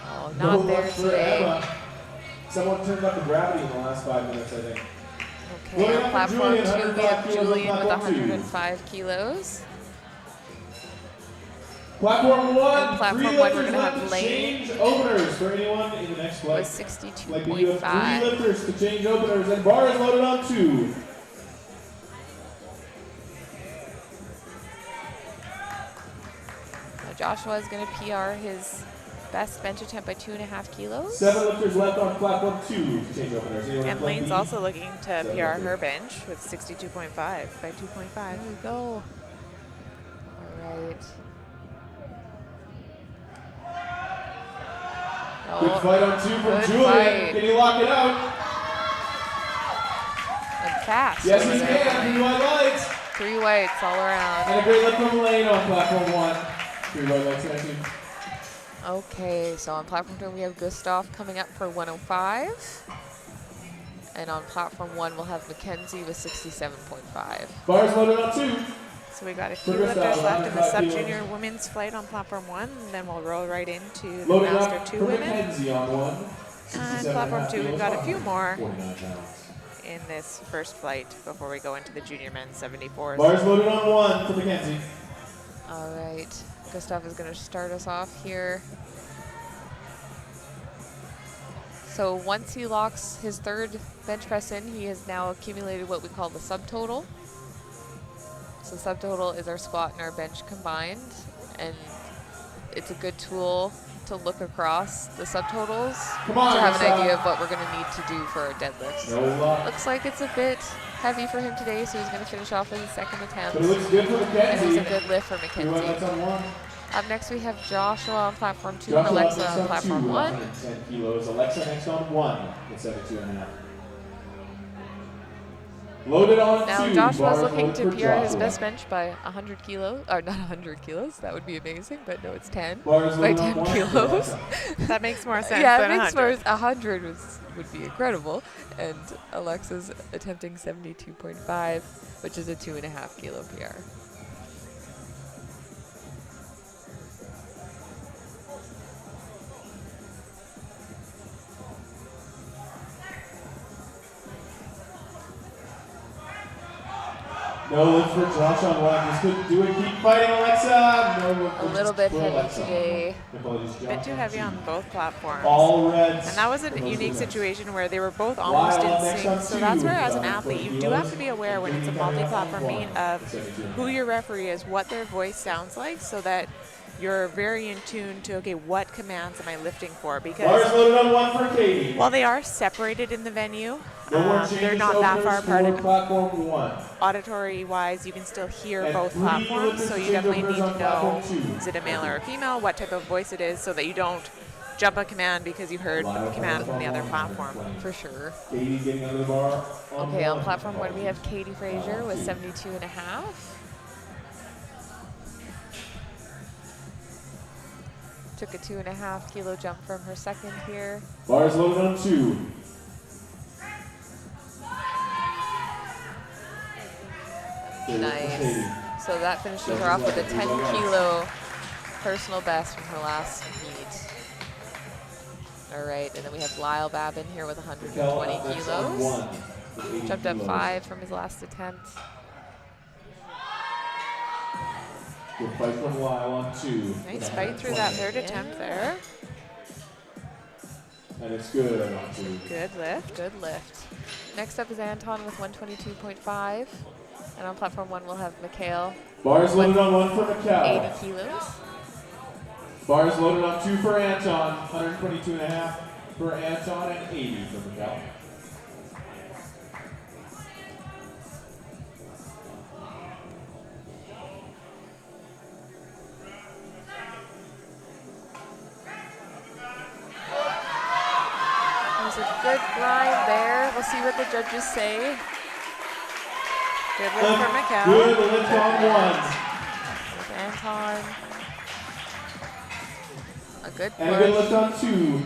Oh, No not there luck for today. Emma. Someone turned up the gravity in the last 5 minutes, I think. Okay, Moving on on to platform 2, Julian, we have 105 kilos on Julian with platform 2. 105 kilos. Platform 1, And platform 3 1, we're lifters gonna have left to Lane. change openers for anyone in the next Was leg. 62.5. Like you have 3 lifters to change openers, and bar is loaded on 2. Now Joshua is going to PR his best bench attempt by 2.5 kilos. 7 lifters left on platform 2 to change openers. Anyone And in plan Lane's B? also looking to PR her bench with 62.5 by 2.5. There we go. right. Good fight on 2 from good Julian. fight. Can you lock it out? And fast. Yes, over he there. can. 3 white lights. 3 whites all around. And a great lift from Lane on platform 1. 3 white lights, 19. Okay, so on platform 2 we have Gustav coming up for 105. And on platform 1 we'll have Mackenzie with 67.5. Bars loaded on 2. So we got a few lifters left in the sub-junior women's flight on platform 1, and then we'll roll right into the Loaded master up 2 for women. Mackenzie on 1. And platform 2, we've got a few more 49 pounds. in this first flight before we go into the junior men's 74s. Bars loaded on 1 for Mackenzie. All right, Gustav is going to start us off here. So once he locks his third bench press in, he has now accumulated what we call the subtotal. So subtotal is our squat and our bench combined, and it's a good tool to look across the subtotals to have an idea of what we're going to need to do for our deadlifts. Looks like it's a bit heavy for him today, so he's going to finish off with his second attempt. But it looks good for Mackenzie. And it's a good lift for Mackenzie. Up next we have Joshua on platform 2 and Alexa on platform 1. 110 kilos. Alexa next on 1 at 72.5. Loaded on Now 2. Joshua's Bars looking loaded to for PR his Joshua. best bench by 100 kilos, or not 100 kilos, that would be amazing, but no, it's 10, Bars by loaded on 10 1 kilos. That makes more sense Yeah, than it makes 100. more, 100 would be incredible, and Alexa's attempting 72.5, which is a 2.5 kilo PR. No lift for Josh on 1. Just couldn't do it. Keep fighting, Alexa. No lift A little bit for heavy Alexa. today. Apologies, A bit too heavy on both platforms. All reds. And that was a for most unique events. situation where they were both almost Lyle in next sync. on So 2, that's where, as an 40 athlete, you do kilos. have to be aware when it's a multi-platform meet of 72. who your referee is, what their voice sounds like, so that you're very in tune to, okay, what commands am I lifting for? Bars Because loaded on 1 for Katie. while they are separated in the venue, No more they're changes not that far openers apart. for And platform 1. auditory-wise, you can still hear And both 3 platforms, so lifters you definitely change need openers to on know, platform 2. is it a male or a female, what type of voice it is, so that you don't jump a command because you heard Lyle a command from the other 1, platform. 120. For sure. Katie getting under the bar. Okay, on 1. platform 1 we have Katie Frazier with 72.5. Took a 2.5 kilo jump from her second here. Bars loaded on 2. Nice. So that finishes her off with a 10 kilo personal best from her last meet. All right, and then we have Lyle Babin here with 120 kilos. Jumped up 5 from his last attempt. Good fight from Lyle on 2. Nice fight through that third attempt there. And it's good on 2. Good lift. Good lift. Next up is Anton with 122.5. And on platform 1 we'll have Mikhail, Bars loaded on 1 for 80 Mikhail. kilos. Bars loaded on 2 for Anton. 122.5 for Anton and 80 for Mikhail. There's a good grind there. We'll see what the judges say. Good lift for Mikhail. Good lift on 1. With Anton. A good And a good push. lift on 2.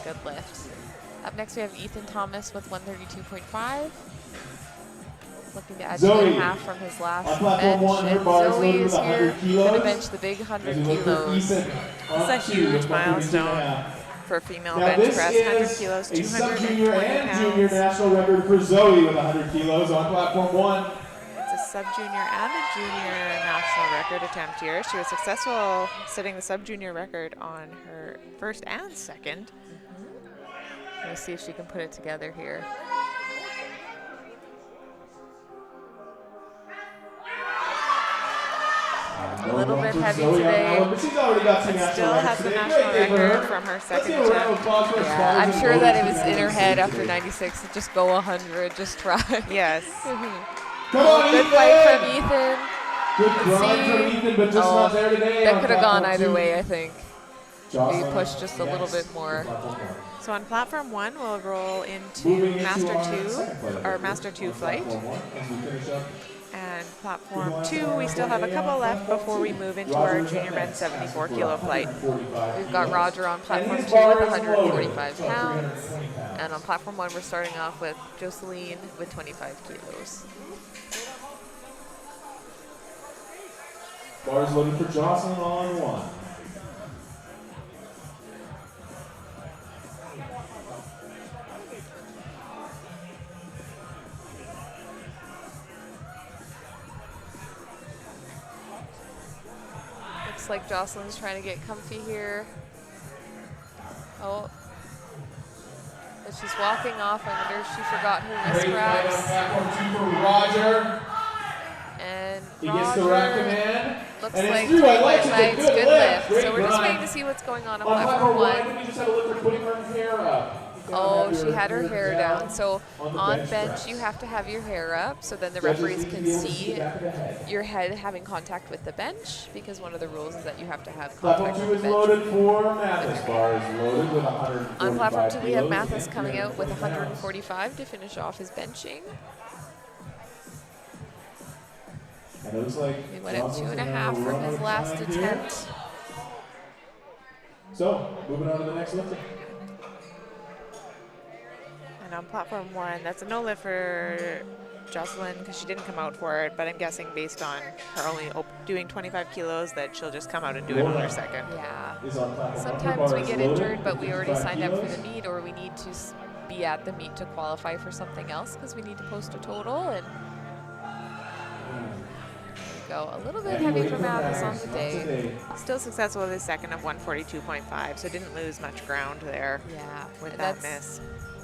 Good lift. Up next we have Ethan Thomas with 132.5. Looking to add Zoe. 2.5 from his last On platform bench. 1, her And bars Zoe loaded is with here 100 kilos. going to bench the big 100 As we look for kilos. Ethan on That's a 2 huge with 132.5. milestone for female Now bench this press. 100 is kilos, a 220 sub-junior and junior pounds. national record for Zoe with 100 kilos on platform 1. It's a sub-junior and a junior national record attempt here. She was successful setting the sub-junior record on her first and second. Let's see if she can put it together here. A little bit heavy today. But she's already got 2 But national still records has the today. national Great day for her. record from her Let's second give a round of attempt. applause for her Yeah, sponsors I'm and sure that it voters was who in her got head us after today. 96 to just go 100, just try. Yes. Come on, Good Ethan! fight from Ethan. Good grind from Ethan, but just not there today. That could have gone either 2. way, I think. Jocelyn Maybe push just a little bit more. So on platform 1, we'll roll into Master 2, or Master 2 flight. And platform 2, we still have a couple left before we move into our junior men's 74 kilo flight. We've got Roger on platform 2 with 145 pounds. And on platform 1, we're starting off with Jocelyn with 25 kilos. Bars loaded for Jocelyn on 1. Looks like Jocelyn's trying to get comfy here. Oh. But she's walking off. I wonder if she forgot her wrist wraps. Platform 2 for Roger. And He gets the rack command. looks and like it's 3 white legs. legs, Good lift. lift. So we're just waiting to see what's going on platform platform 1. We just had a lift for putting her hair up. Oh, she had her hair down. So on bench, you have to have your hair up so then the referees can see your head having contact with the bench, because one of the rules is that you have to have Platform contact 2 with is the bench. loaded for Mathis. Bars loaded with 145 On platform 2, we have kilos. Mathis coming out with 145 to finish off his benching. And it looks like He went out 2.5 from his last attempt. So, moving on to the next lifting. And on platform 1, that's a no lift for Jocelyn because she didn't come out for it, but I'm guessing based on her only doing 25 kilos that she'll just come out and do it on her second. Yeah. Sometimes we get injured, but we already signed up for the meet, or we need to be at the meet to qualify for something else because we need to post a total. And there we go. A little bit heavy for Mathis on the day. Still successful with his second of 142.5, so didn't lose much ground there. Yeah. With that miss.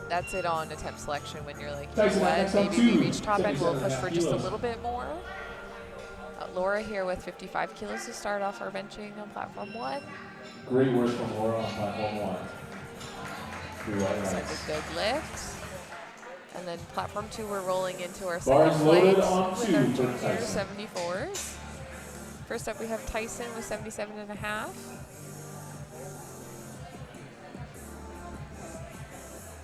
That's it on attempt selection when you're like, you know what, maybe we reach top end, we'll push for just a little bit more. Laura here with 55 kilos to start off our benching on platform 1. Great work from Laura on platform 1. Looks like a good lift. And then platform 2, we're rolling into our Bars second flight loaded on with 2 our for junior Tyson. 74s. First up, we have Tyson with 77.5.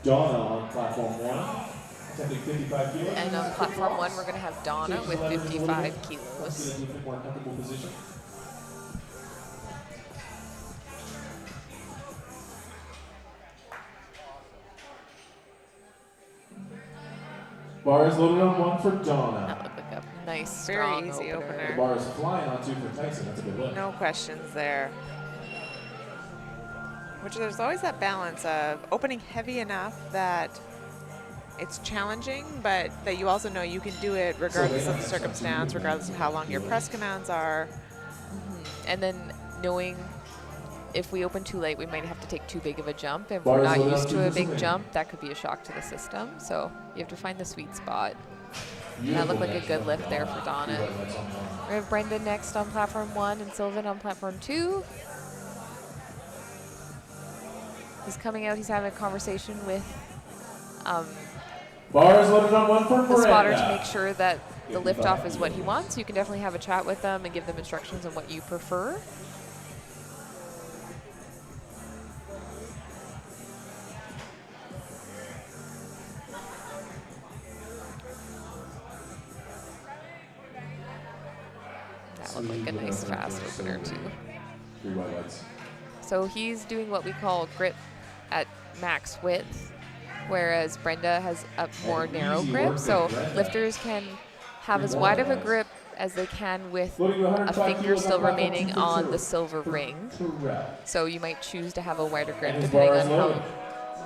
Donna on platform 1, attempting 55 kilos. And on platform 1, we're going to have Donna with 55 kilos. More comfortable position. Bars loaded on 1 for Donna. That looked like a nice, Very strong easy opener. opener. The bar is flying on 2 for Tyson. That's a good lift. No questions there. Which there's always that balance of opening heavy enough that it's challenging, but that you also know you can do it regardless of the circumstance, regardless of how long your press commands are. And then knowing if we open too late, we might have to take too big of a jump. If we're not used to a big jump, that could be a shock to the system. So you have to find the sweet spot. That looked like a good lift there for Donna. We have Brenda next on platform 1 and Sylvan on platform 2. He's coming out, he's having a conversation with Bars loaded on 1 for the Brenda. spotter to make sure that the liftoff is what he wants. You can definitely have a chat with them and give them instructions on what you prefer. That looked like a nice fast opener too. 3 white lights. So he's doing what we call grip at max width, whereas Brenda has a more narrow grip. So lifters can have as wide of a grip as they can with a finger still remaining on the silver ring. So you might choose to have a wider grip depending on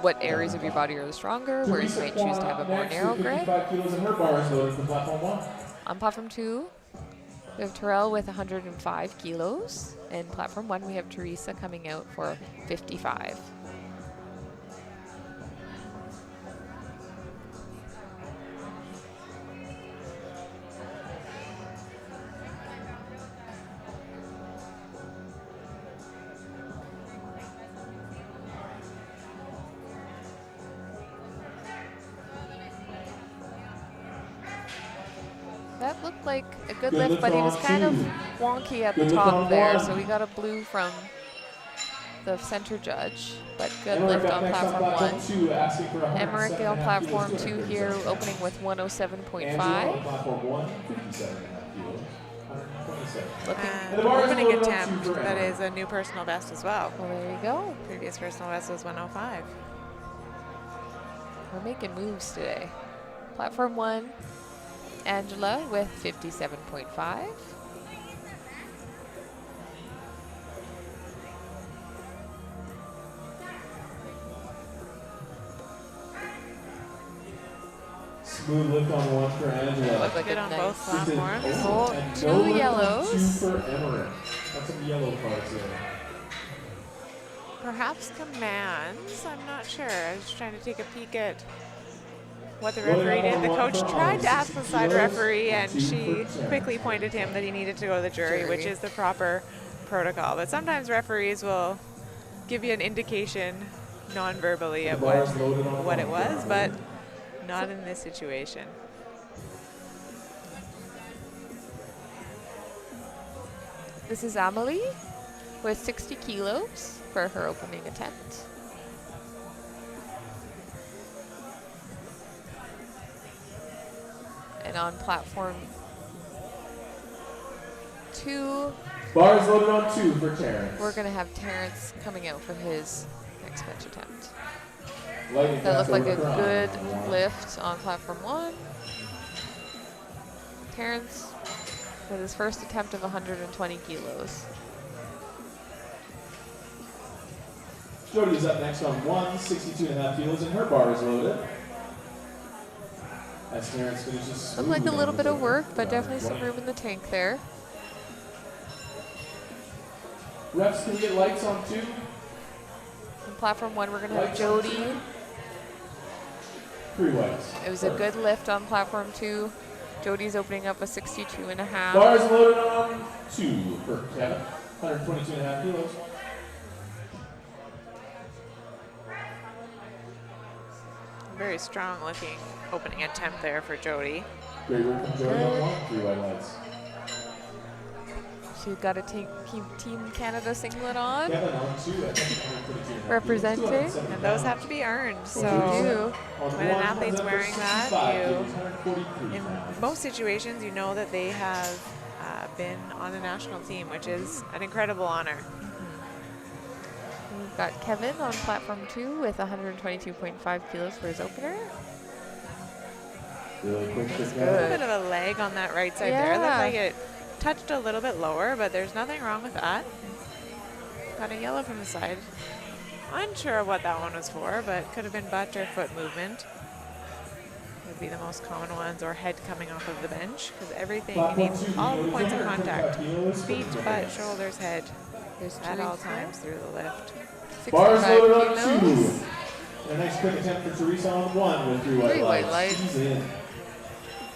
what areas of your body are stronger, whereas you might choose to have a more narrow grip. On platform 2, we have Terrell with 105 kilos. And platform 1, we have Teresa coming out for 55. That looked like a good lift, but he was kind of wonky at the top there, so we got a blue from the center judge, but good lift on platform 1. Emmerich on platform 2 here, opening with 107.5. Opening attempt, that is a new personal best as well. Well, there you go. Previous personal best was 105. We're making moves today. Platform 1, Angela with 57.5. Smooth lift on 1 for Angela. Looks like good on both platforms. Oh, 2 yellows. 2 for Emmerich. That's some yellow parts there. Perhaps commands, I'm not sure. I was trying to take a peek at what the referee did. The coach tried to ask the side referee, and she quickly pointed him that he needed to go to the jury, which is the proper protocol. But sometimes referees will give you an indication non-verbally of what it was, but not in this situation. This is Amelie with 60 kilos for her opening attempt. And on platform 2, Bars loaded on 2 for Terrence. we're going to have Terrence coming out for his next bench attempt. Lightning That looked like a pass over good Crown. lift on platform 1. Terrence with his first attempt of 120 kilos. Jody's up next on 1, 62.5 kilos, and her bar is loaded. As Terrence finishes. Looked like a little bit of work, but Down definitely some 20. room in the tank there. Refs, can we get lights on 2? On platform 1, we're going to have Jody. 3 whites. It was a good lift on platform 2. Jody's opening up a 62.5. Bars loaded on 2 for Kevin, 122.5 kilos. Very strong looking opening attempt there for Jody. Great work from Jody on 1, 3 white lights. She's got to take Team Canada singlet on. Kevin on 2, I think 122.5 Representing. kilos. And those have to be earned. They So do. when an athlete's wearing that, 143 in pounds. most situations, you know that they have been on a national team, which is an incredible honor. We've got Kevin on platform 2 with 122.5 kilos for his opener. Really quick for A Kevin. little bit of a leg on that right side there. It looked Yeah. like it touched a little bit lower, but there's nothing wrong with that. Got a yellow from the side. Unsure what that one was for, but could have been butt or foot movement. Would be the most common ones, or head coming off of the bench, because everything needs all the points of contact. Feet, butt, shoulders, head, There's at all Teresa. times through the lift. Bars 65 loaded on kilos. 2. And a nice quick attempt for Teresa on 1 with 3 white 3 white lights. lights. She's in.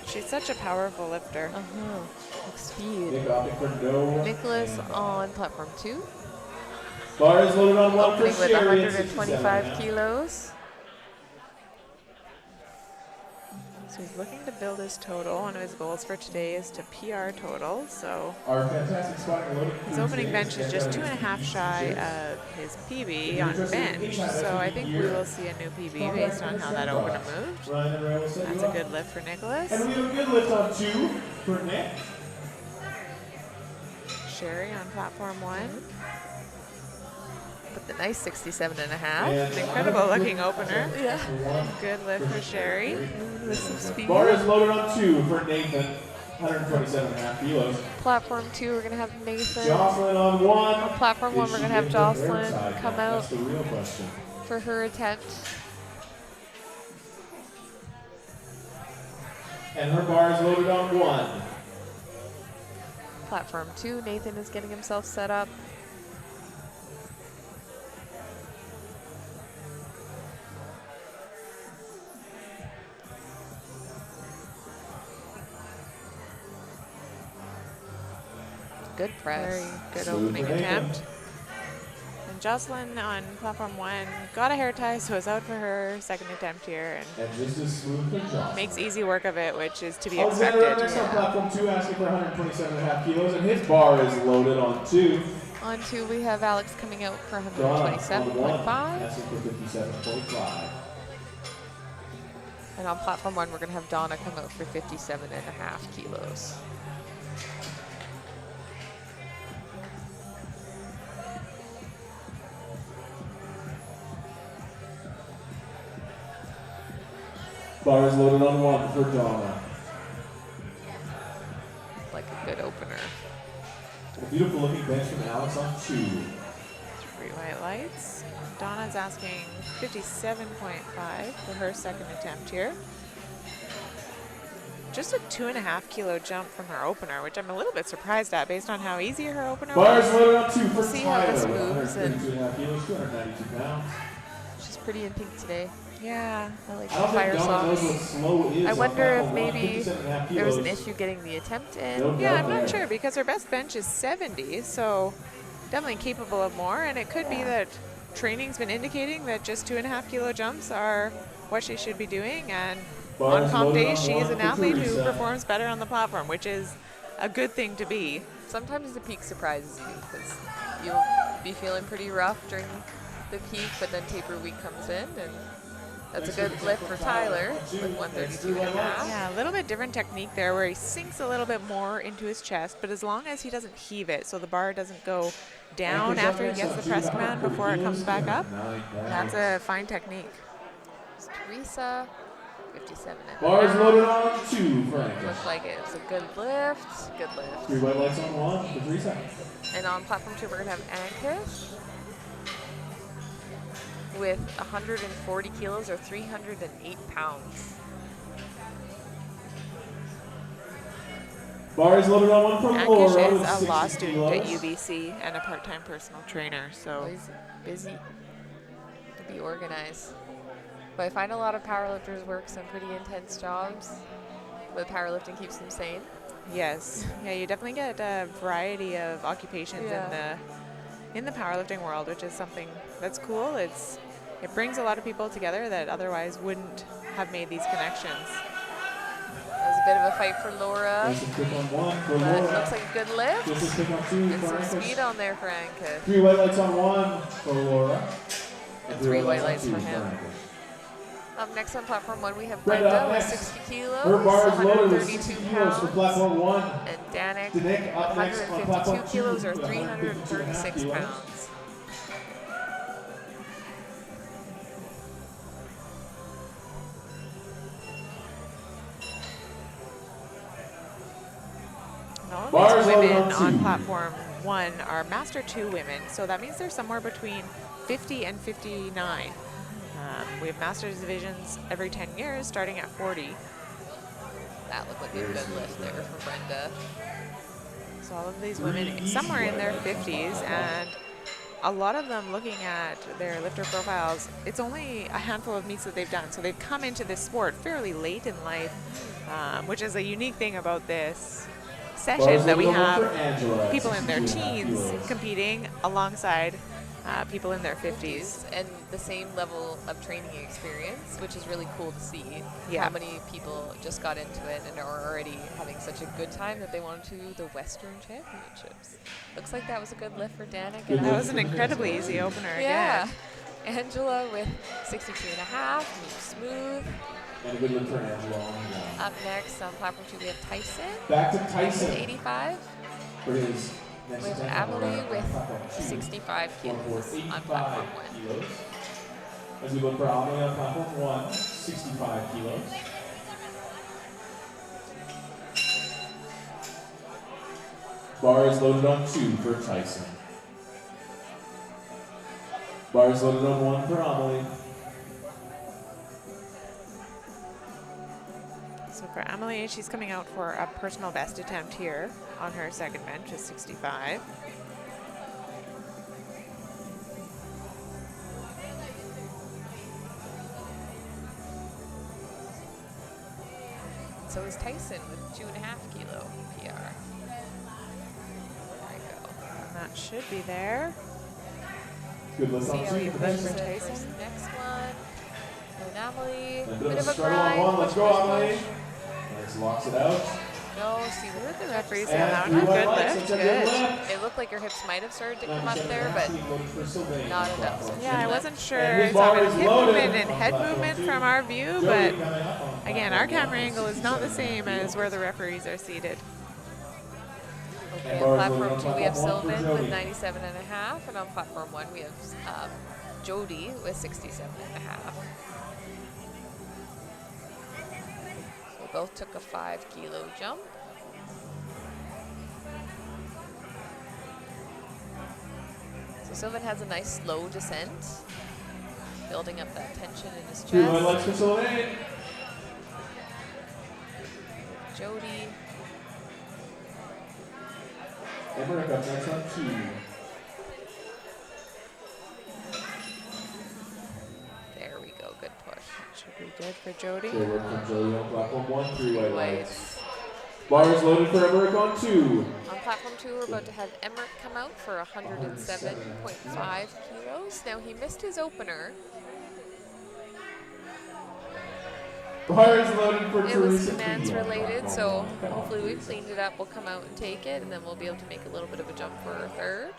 She's such a powerful lifter. Speed. Nick opting for no. Nicholas and on platform 2, Bars loaded on 1 for opening with Sherry. 125 kilos. So he's looking to build his total. One of his goals for today is to PR total. So Our fantastic spot loaded. his opening bench is just 2.5 shy of his PB on bench. So I think we will see a new PB based on how that opener moved. Ryan and Ray will set That's you a up. good lift for Nicholas. And we have a good lift on 2 for Nick. Sherry on platform 1. With the nice 67.5. And An incredible looking opener. Yeah. Good lift for Sherry. With some speed. Bar is loaded on 2 for Nathan, 127.5 kilos. Platform 2, we're going to have Nathan. Jocelyn on 1. On platform 1, we're going to have Jocelyn come out That's the real question. for her attempt. And her bar is loaded on 1. Platform 2, Nathan is getting himself set up. Good press. Very good Smooth opening for Nathan. attempt. And Jocelyn on platform 1 got a hair tie, so is out for her second attempt here, And just as smooth for Jocelyn. makes easy work of it, which is to be Alexander expected. next on platform 2, asking for 127.5 kilos, and his bar is loaded on 2. On 2, we have Alex coming out for Donna 127.5. asking for 57.5. And on platform 1, we're going to have Donna come out for 57.5 kilos. Bar is loaded on 1 for Donna. Like a good opener. A beautiful looking bench from Alex on 2. 3 white lights. Donna's asking 57.5 for her second attempt here. Just a 2.5 kilo jump from her opener, which I'm a little bit surprised at based on how easy her opener Bar is was. loaded on 2 for See how this Tyler. moves and 132.5 kilos, 292 pounds. she's pretty in pink today. Yeah. I like I the don't fire think Donna knows what socks. slow is. I on wonder if platform 1, maybe 57.5 there was an kilos. issue getting the attempt in. No Yeah, doubt I'm not there. sure because her best bench is 70, so definitely capable of more. And it could be that training's been indicating that just 2.5 kilo jumps are what she should be doing. And Bar on is comp loaded days, on she is 1 an for athlete who Teresa. performs better on the platform, which is a good thing to be. Sometimes the peak surprises you because you'll be feeling pretty rough during the peak, but then taper week comes in, and that's a good lift for Tyler with 132.5. Yeah, a little bit different technique there where he sinks a little bit more into his chest, but as long as he doesn't heave it, so the bar doesn't go down after he gets the press command before it comes back up, that's a fine technique. It's Teresa, 57 Bar is and loaded on 2 for Anchor. Looks like it's a good lift, good 3 lift. white lights on 1 for Teresa. And on platform 2, we're gonna have Ankish with 140 kilos or 308 pounds. Bar is loaded on 1 for Laura Ankish with is a 60 law student at kilos. UBC and a part-time personal trainer, so Always busy to be organized. But I find a lot of powerlifters work some pretty intense jobs, but powerlifting keeps them sane. yes. Yeah, you definitely get a variety of occupations in the powerlifting world, which is something that's cool. It brings a lot of people together that otherwise wouldn't have made these connections. That was a bit of a fight for Laura, There's some kick on 1 for but it Laura. looks like a good lift. Just a kick on 2 And for some Anchor. speed on there for Anka. 3 white lights on 1 for Laura. And 3 white on lights 2 for him. Anchor. Up next on platform 1, we have Brenda Brenda up with next. 60 kilos, Her bar is loaded with 132 60 kilos for pounds. platform 1. And Danik, Danik up next on platform 152 kilos or 2 with 336 152.5 pounds. And all of Bars these loaded women on on 2. platform 1 are Master 2 women, so that means they're somewhere between 50 and 59. We have Masters divisions every 10 years, starting at 40. That looked like a good lift there for Brenda. So all of these women somewhere in their 50s, and a lot of them looking at their lifter profiles, it's only a handful of meets that they've done. So they've come into this sport fairly late in life, which is a unique thing about this session, that we have people in their teens competing alongside people in their 50s. And the same level of training experience, which is really cool to see. Yeah. How many people just got into it and are already having such a good time that they wanted to do the Western Championships. Looks like that was a good lift for Danik. Good And That was an incredibly easy opener yeah. again. Angela with 62.5, moves smooth. And a good lift for Angela on 1. Up next on platform 2, we have Tyson Back to with Tyson 85. for his next With attempt. Emily with Platform 2. 65 Going kilos for on 85 platform 1. kilos. As we look for Emily on platform 1, 65 kilos. Bar is loaded on 2 for Tyson. Bar is loaded on 1 for Emily. So for Emily, she's coming out for a personal best attempt here on her second bench is 65. So is Tyson with 2.5 kilo PR. There we go. And that should be there. Good lift See on how 2. he for pushes Tyson. it. There's the next one. And Amelie, And bit of a struggle on grind. 1. Let's Push, go, push, Amelie. push. Nice, locks it out. Go, see What what did the the referee say And on that 3 one? white Good lights. lift. That's a good Good. lift. It looked like your hips might have started to come up 97 there, but loaded for Sylvain not on enough. platform Yeah, I two. wasn't sure. And his I saw bar a is hip loaded movement and on head platform movement 2. from our view, Jody but coming up on again, our platform camera one, angle is not the 67 same as kilos. where the referees are seated. Okay, And on bars loaded platform 2 on we have platform one for Sylvan with Jody. 97.5, and on platform 1 we have Jody with 67.5. They both took a 5-kilo jump. So Sylvan has a nice slow descent, building up that tension in his 3 white chest. lights for Sylvain. Jody. Emmerich up next on 2. There we go, good push. Should be good for Jody. Good work from Jody on platform 1. 3 white lights. Whites. Bars loaded for Emmerich on 2. On platform 2, we're about to have Emmerich come out for 107.5 kilos. Now he missed his opener. Bars loaded for It was Teresa demands Key on related, platform so 1. hopefully we've cleaned it up. We'll come out and take it, and then we'll be able to make a little bit of a jump for a third.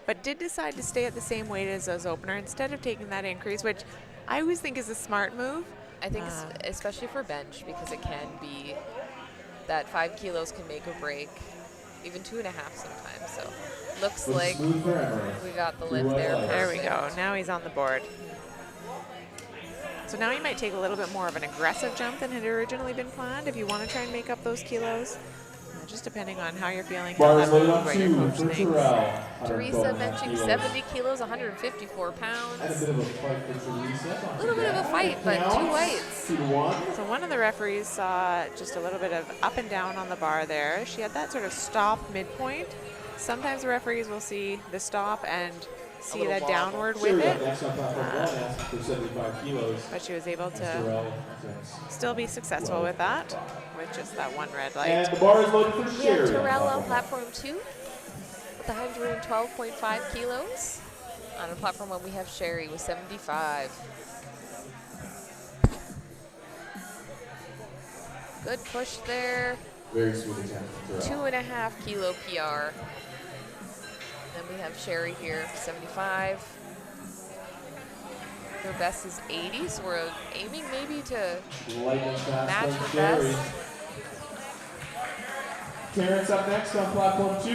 But did decide to stay at the same weight as his opener instead of taking that increase, which I always think is a smart move. I think especially for bench, because it can be that 5 kilos can make or break, even 2.5 sometimes. So looks like Smooth for Emmerich. we got the 3 lift white there. lights. There we go. Now he's on the board. So now you might take a little bit more of an aggressive jump than had originally been planned if you want to try and make up those kilos. Just depending on how you're feeling, how Bars that loaded move, on what your 2 coach for thinks. Terrell. Teresa 112.5 benching kilos. 70 kilos, 154 And a pounds. bit of a fight for Teresa. A little bit of a fight, but 2 whites. 2 to 1. So one of the referees saw just a little bit of up and down on the bar there. She had that sort of stop midpoint. Sometimes the referees will see the stop and see little that wobble. downward Sherry with up it, next on platform 1, asking for 75 kilos. but she was able And to Terrell attempts still be successful with that, with just that one red light. And the bar is loaded for We Sherry. have Terrell on platform 2 with 112.5 kilos. On platform 1, we have Sherry with 75. Good push there. Very smooth attempt from Terrell. 2.5 kilo PR. Then we have Sherry here, 75. Her best is 80, so we're aiming maybe to Lightning fast match from her Sherry. best. Terrence up next on platform 2.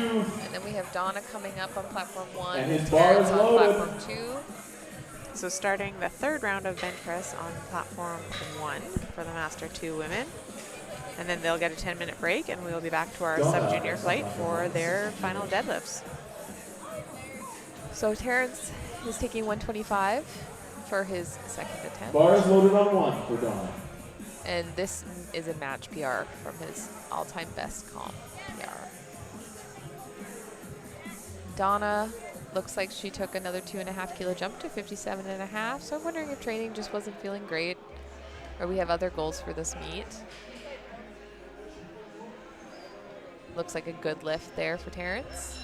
And then we have Donna coming up on platform 1. And his bar Terrence is on loaded. platform 2. So starting the third round of bench press on platform 1 for the Master 2 women. And then they'll get a 10-minute break, and we'll be back to our sub-junior flight for their final deadlifts. So Terrence is taking 125 for his second attempt. Bar is loaded on 1 for Donna. And this is a match PR from his all-time best comp PR. Donna looks like she took another 2.5 kilo jump to 57.5. So I'm wondering if training just wasn't feeling great, or we have other goals for this meet. Looks like a good lift there for Terrence.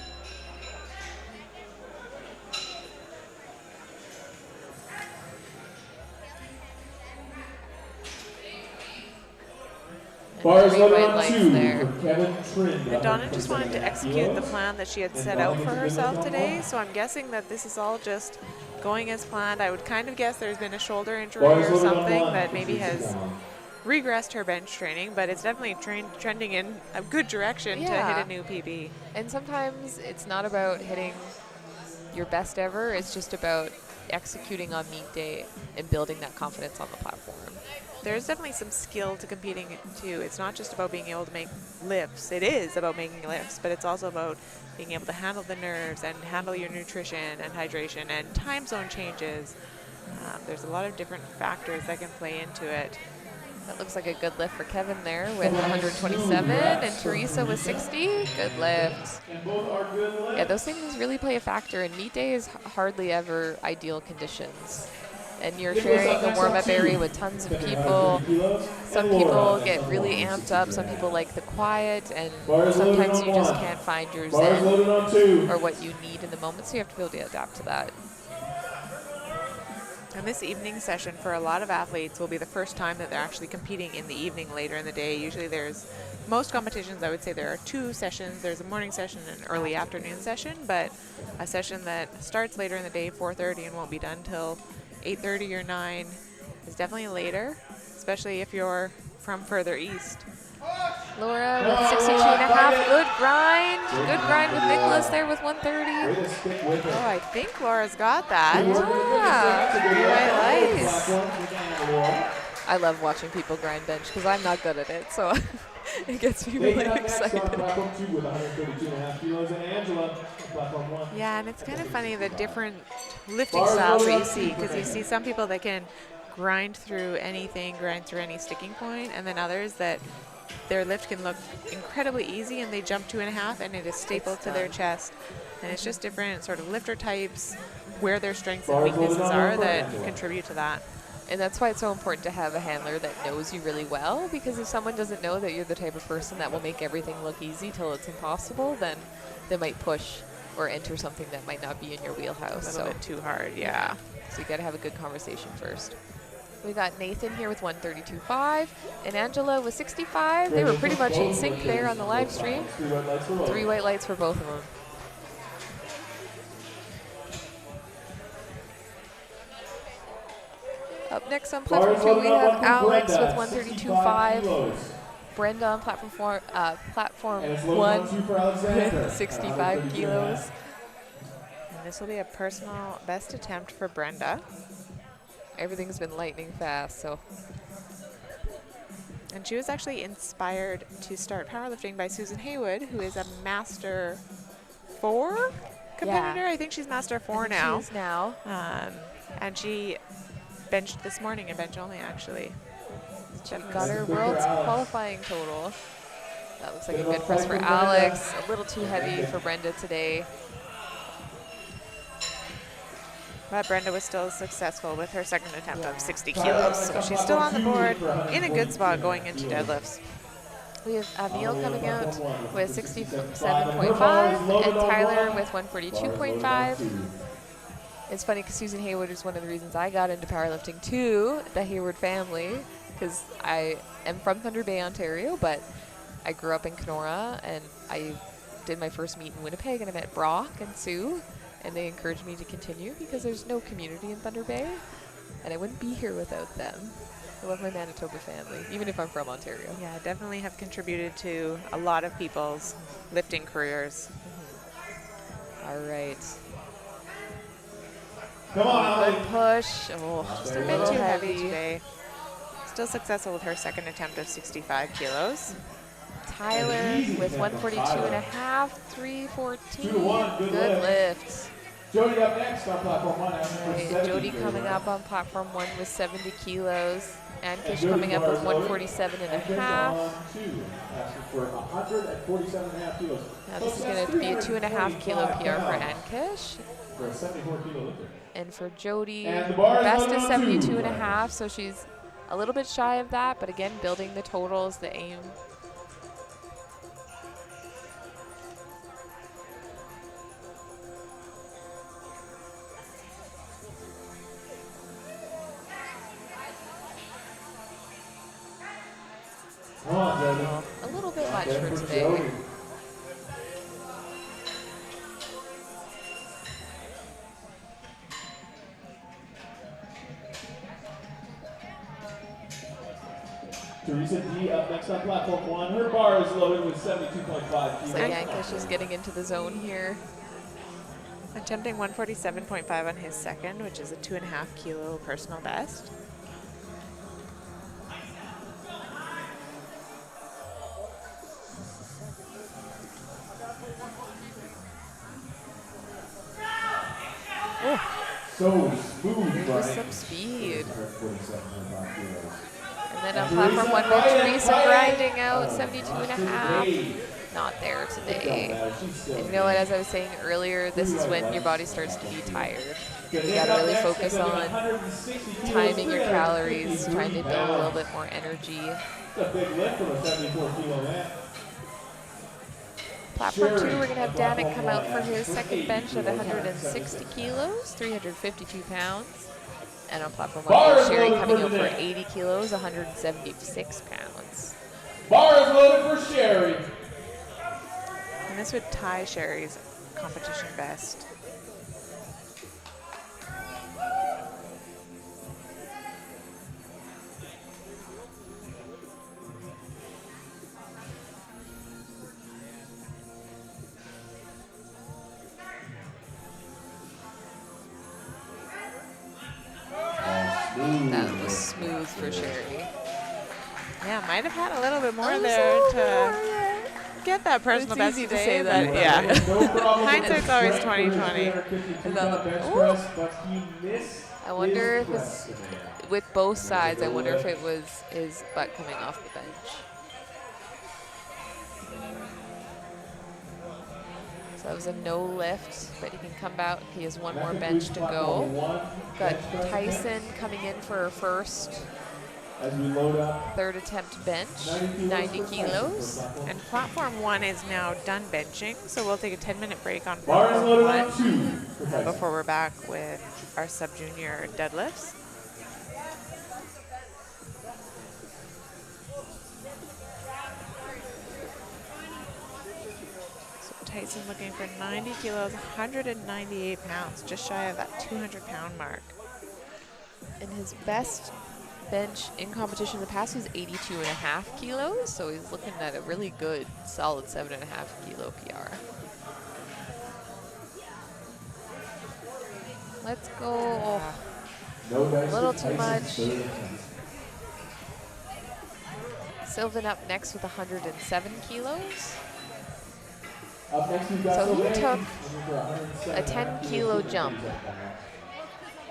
Bar is Three loaded white on lights 2 there. for Kevin Trin. And Donna just wanted to execute the plan that she had set out for herself today, so I'm guessing that this is all just going as planned. I would kind of guess there's been a shoulder injury Bar is or loaded on something 1 that for maybe Teresa has Down. regressed her bench training, but it's definitely trending in a good direction to Yeah. hit a new PB. And sometimes it's not about hitting your best ever, it's just about executing on meet day and building that confidence on the platform. There's definitely some skill to competing too. It's not just about being able to make lifts. It is about making lifts, but it's also about being able to handle the nerves and handle your nutrition and hydration and time zone changes. There's a lot of different factors that can play into it. That looks like a good lift for Kevin there with 127, and Teresa with 60. Good lift. And both are good lifts. Yeah, those things really play a factor, and meet day is hardly ever ideal conditions. And you're sharing a warm-up area with tons of people. Some people get really amped up. Some people like the quiet, and sometimes you just can't find your Bar is zen loaded on 2. or what you need in the moment, so you have to be able to adapt to that. And this evening session for a lot of athletes will be the first time that they're actually competing in the evening later in the day. Usually there's, most competitions I would say there are 2 sessions. There's a morning session and an early afternoon session, but a session that starts later in the day, 4:30, and won't be done till 8:30 or 9 is definitely later, especially if you're from further east. Laura with 62.5. Good grind. Good grind with Nicholas there with 130. Oh, I think Laura's got that. Yeah. Nice. I love watching people grind bench because I'm not good at it, so it gets me really excited. Yeah, and it's kind of funny the different lifting styles that you see, because you see some people that can grind through anything, grind through any sticking point, and then others that their lift can look incredibly easy and they jump 2.5 and it is stapled to their chest. And it's just different sort of lifter types, where their strengths and weaknesses are that contribute to that. And that's why it's so important to have a handler that knows you really well, because if someone doesn't know that you're the type of person that will make everything look easy till it's impossible, then they might push or enter something that might not be in your wheelhouse. A little bit too hard, yeah. So you got to have a good conversation first. We got Nathan here with 132.5 and Angela with 65. They were pretty much in sync there on the live stream. 3 white lights for both of them. Up next on platform 2, we have Alex with 132.5. Brenda on platform 1 with 65 kilos. And this will be a personal best attempt for Brenda. Everything's been lightning fast, so. And she was actually inspired to start powerlifting by Susan Haywood, who is a Master 4 competitor. Yeah. I think she's Master 4 now. She is now. And she benched this morning in bench only, actually. She got her world's qualifying total. That looks like a good press for Alex. A little too heavy for Brenda today. But Brenda was still successful with her second attempt of 60 kilos. So she's still on the board in a good spot going into deadlifts. We have Neil coming out with 67.5 and Tyler with 142.5. It's funny because Susan Haywood is one of the reasons I got into powerlifting too, the Hayward family, because I am from Thunder Bay, Ontario, but I grew up in Kenora and I did my first meet in Winnipeg and I met Brock and Sue. And they encouraged me to continue because there's no community in Thunder Bay, and I wouldn't be here without them. I love my Manitoba family, even if I'm from Ontario. Yeah, definitely have contributed to a lot of people's lifting careers. All right. Come on, good push. Oh, Just a bit too heavy today. Still successful with her second attempt of 65 kilos. Tyler with 142.5, 314. Good lifts. Jody up next on platform 1. Right, Jody coming up on platform 1 with 70 kilos. Ankish coming up with 147.5. Now this is going to be a 2.5 kilo PR for Ankish. For a 74 kilo lifter. And for Jody, best is 72.5, so she's a little bit shy of that, but again, building the total is the aim. Come on, Jody. A little bit much for today. Teresa D up next on platform 1. Her bar is loaded with 72.5 kilos. So Yankish is getting into the zone here. Attempting 147.5 on his second, which is a 2.5 kilo personal best. So smooth, With some speed. And then on platform 1 with Teresa grinding out 72.5. Not there today. And you know what, as I was saying earlier, this is when your body starts to be tired. You gotta really focus on timing your calories, trying to build a little bit more energy. A big lift from a 74 kilo man. Platform 2, we're gonna have Danik come out for his second bench at 160 kilos, 352 pounds. And on platform 1, we have Sherry coming out for 80 kilos, 176 pounds. Bar is loaded for Sherry. And this would tie Sherry's competition best. That was smooth for Sherry. Yeah, might have had a little bit more there to get that personal best easy to today, say that, but yeah. No problem. Hindsight's always 20/20. I wonder if it's, with both sides, I wonder if it was his butt coming off the bench. So that was a no lift, but he can come out. He has one more bench to go. Got Tyson coming in for her first third attempt bench, 90 kilos. And platform 1 is now done benching, so we'll take a 10-minute break on platform 1 before we're back with our sub-junior deadlifts. Tyson looking for 90 kilos, 198 pounds, just shy of that 200-pound mark. And his best bench in competition in the past was 82.5 kilos, so he's looking at a really good, solid 7.5 kilo PR. Let's go. A little too much. Sylvan up next with 107 kilos. So he took a 10-kilo jump,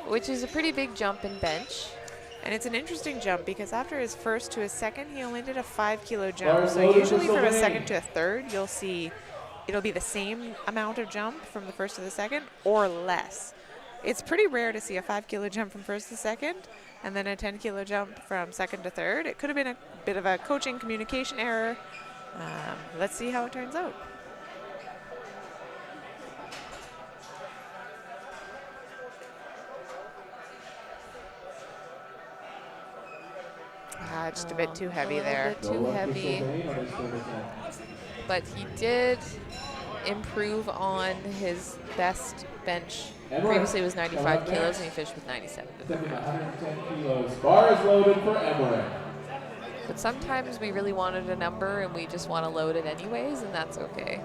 which is a pretty big jump in bench. And it's an interesting jump because after his first to his second, he only did a 5-kilo jump. So usually from a second to a third, you'll see it'll be the same amount of jump from the first to the second or less. It's pretty rare to see a 5-kilo jump from first to second and then a 10-kilo jump from second to third. It could have been a bit of a coaching communication error. Let's see how it turns out. Just a bit too heavy there. A little bit too heavy. But he did improve on his best bench. Previously it was 95 kilos and he finished with 97. Bar is loaded for Emmerich. But sometimes we really wanted a number and we just want to load it anyways, and that's okay.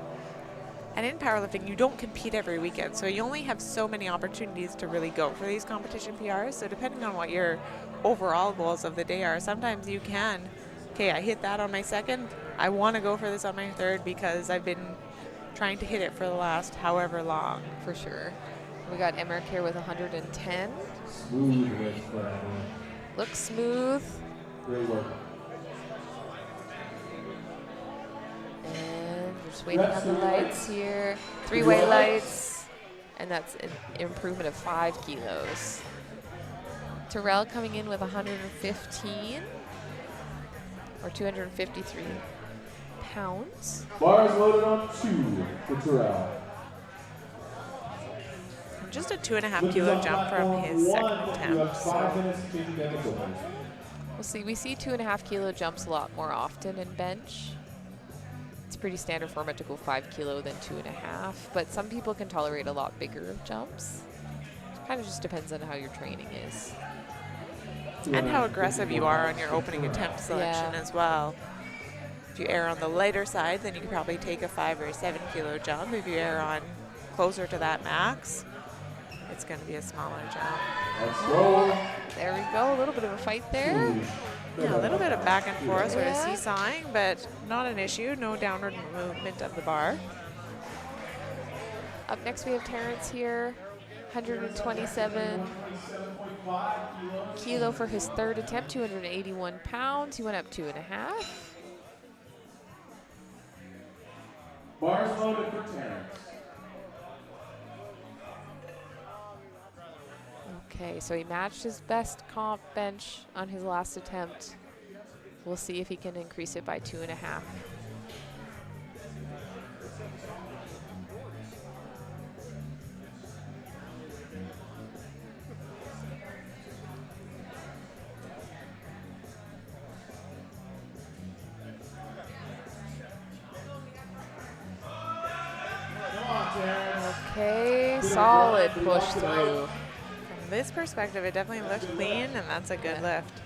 And in powerlifting, you don't compete every weekend, so you only have so many opportunities to really go for these competition PRs. So depending on what your overall goals of the day are, sometimes you can, okay, I hit that on my second, I want to go for this on my third because I've been trying to hit it for the last however long. For sure. We got Emmerich here with 110. Smooth lift for Emmerich. Looks smooth. Great work. And we're just waiting on the lights here. 3-way lights. And that's an improvement of 5 kilos. Terrell coming in with 115 or 253 pounds. Bar is loaded on 2 for Terrell. Just a 2.5 kilo jump from his second attempt. So. We'll see. We see 2.5 kilo jumps a lot more often in bench. It's pretty standard format to go 5 kilo than 2.5, but some people can tolerate a lot bigger jumps. It kind of just depends on how your training is. And how aggressive you are on your opening attempt selection as well. If you err on the lighter side, then you could probably take a 5 or a 7 kilo jump. If you err on closer to that max, it's going to be a smaller jump. Let's go. There we go, a little bit of a fight there. Yeah, a little bit of back and forth, sort of seesawing, but not an issue. No downward movement of the bar. Up next we have Terrence here, 127 kilo for his third attempt, 281 pounds. He went up 2.5. Bars loaded for Terrence. Okay, so he matched his best comp bench on his last attempt. We'll see if he can increase it by 2.5. Okay, solid push through. From this perspective, it definitely looked clean, and that's a good lift.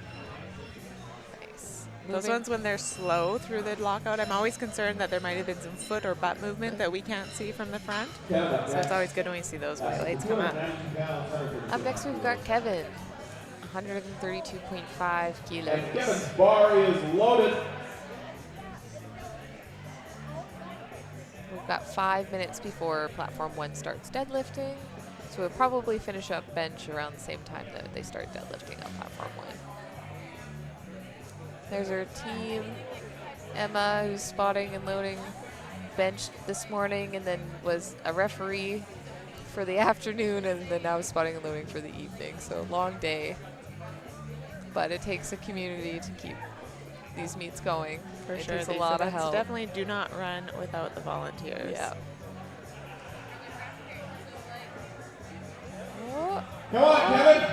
Nice. Those ones, when they're slow through the lockout, I'm always concerned that there might have been some foot or butt movement that we can't see from the front. So it's always good when we see those white lights come up. Up next, we've got Kevin, 132.5 kilos. And Kevin's bar is loaded. We've got 5 minutes before platform 1 starts deadlifting. So we'll probably finish up bench around the same time that they start deadlifting on platform 1. There's our team. Emma, who's spotting and loading bench this morning and then was a referee for the afternoon and then now spotting and loading for the evening. So long day. But it takes a community to keep these meets going. For it sure. takes a lot of help. Definitely do not run without the volunteers. Yeah. Oh. Come on, Kevin.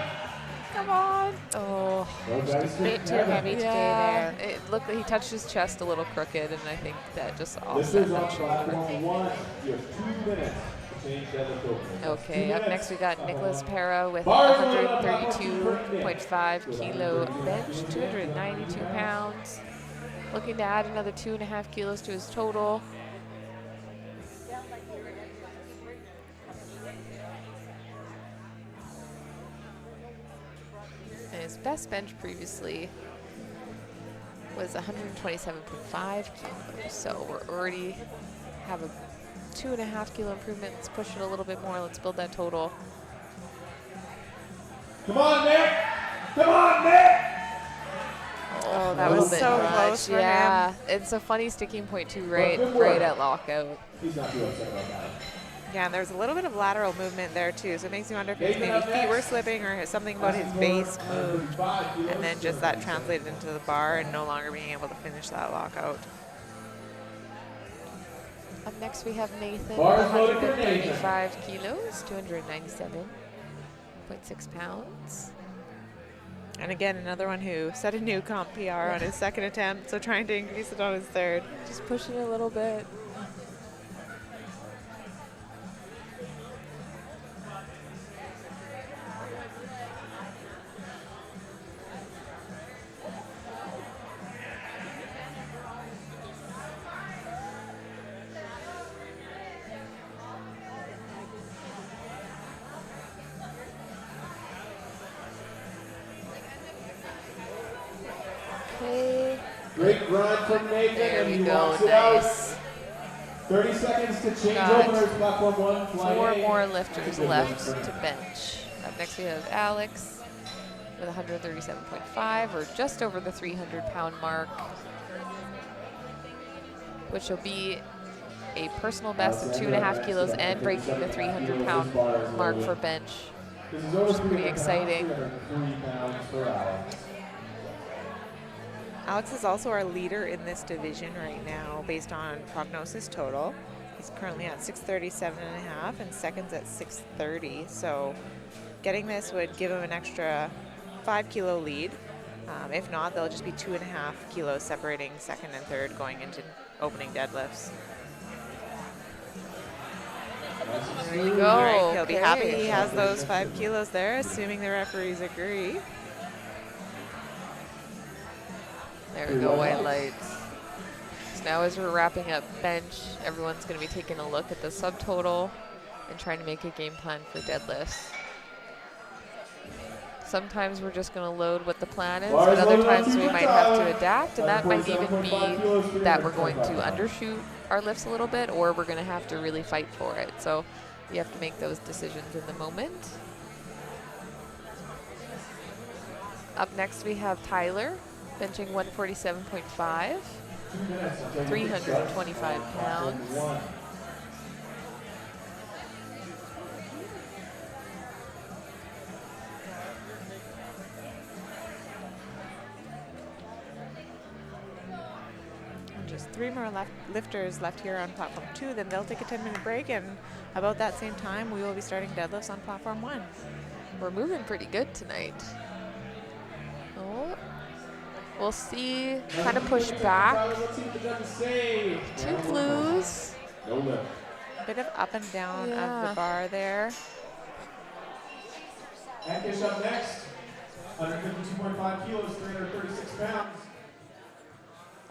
Come on. Oh. A bit too heavy today there. It looked like he touched his chest a little crooked, and I think that just This offset is on that shoulder. platform 1. You have 2 minutes to change deadlift openers. Okay, up next we got Nicholas Para with Bars 132.5 kilo bench, 292 pounds. Looking to add another 2.5 kilos to his total. And his best bench previously was 127.5 kilos. So we're already have a 2.5 kilo improvement. Let's push it a little bit more. Let's build that total. Come on, Nick. Come on, Nick. Oh, that was so close for him. It's a funny sticking point too, right at lockout. He's not too upset about that. Yeah, and there's a little bit of lateral movement there too, so it makes me wonder if his maybe feet were slipping or something about his base moved, and then just that translated into the bar and no longer being able to finish that lockout. Up next we have Nathan, Bars loaded for 135 kilos, 297.6 pounds. And again, another one who set a new comp PR on his second attempt, so trying to increase it on his third. Just pushing it a little bit. Great run from Nathan, There and we he go, walks it out. nice. 30 seconds to change Got openers, platform 1, fly 4 A. more lifters left to bench. Up next we have Alex with 137.5, or just over the 300-pound mark, which will be a personal best of 2.5 kilos and breaking the 300-pound mark for bench, This is which is pretty exciting. 303 pounds per hour. Alex is also our leader in this division right now based on prognosis total. He's currently at 637.5 and second's at 630. So getting this would give him an extra 5 kilo lead. If not, there'll just be 2.5 kilos separating second and third going into opening deadlifts. There you go. All right, he'll be happy Okay. he has those 5 kilos there, assuming the referees agree. There we go, white lights. So now as we're wrapping up bench, everyone's going to be taking a look at the subtotal and trying to make a game plan for deadlifts. Sometimes we're just going to load what the plan is, but other times we might have to adapt, and that might even be that we're going to undershoot our lifts a little bit, or we're going to have to really fight for it. So you have to make those decisions in the moment. Up next we have Tyler, benching 147.5, 325 pounds. Just 3 more lifters left here on platform 2, then they'll take a 10-minute break, and about that same time we will be starting deadlifts on platform 1. We're moving pretty good tonight. Oh, we'll see, kind of push back. 2 glues. No lift. bit of up and down of the bar there. Ankish up next. 152.5 kilos, 336 pounds.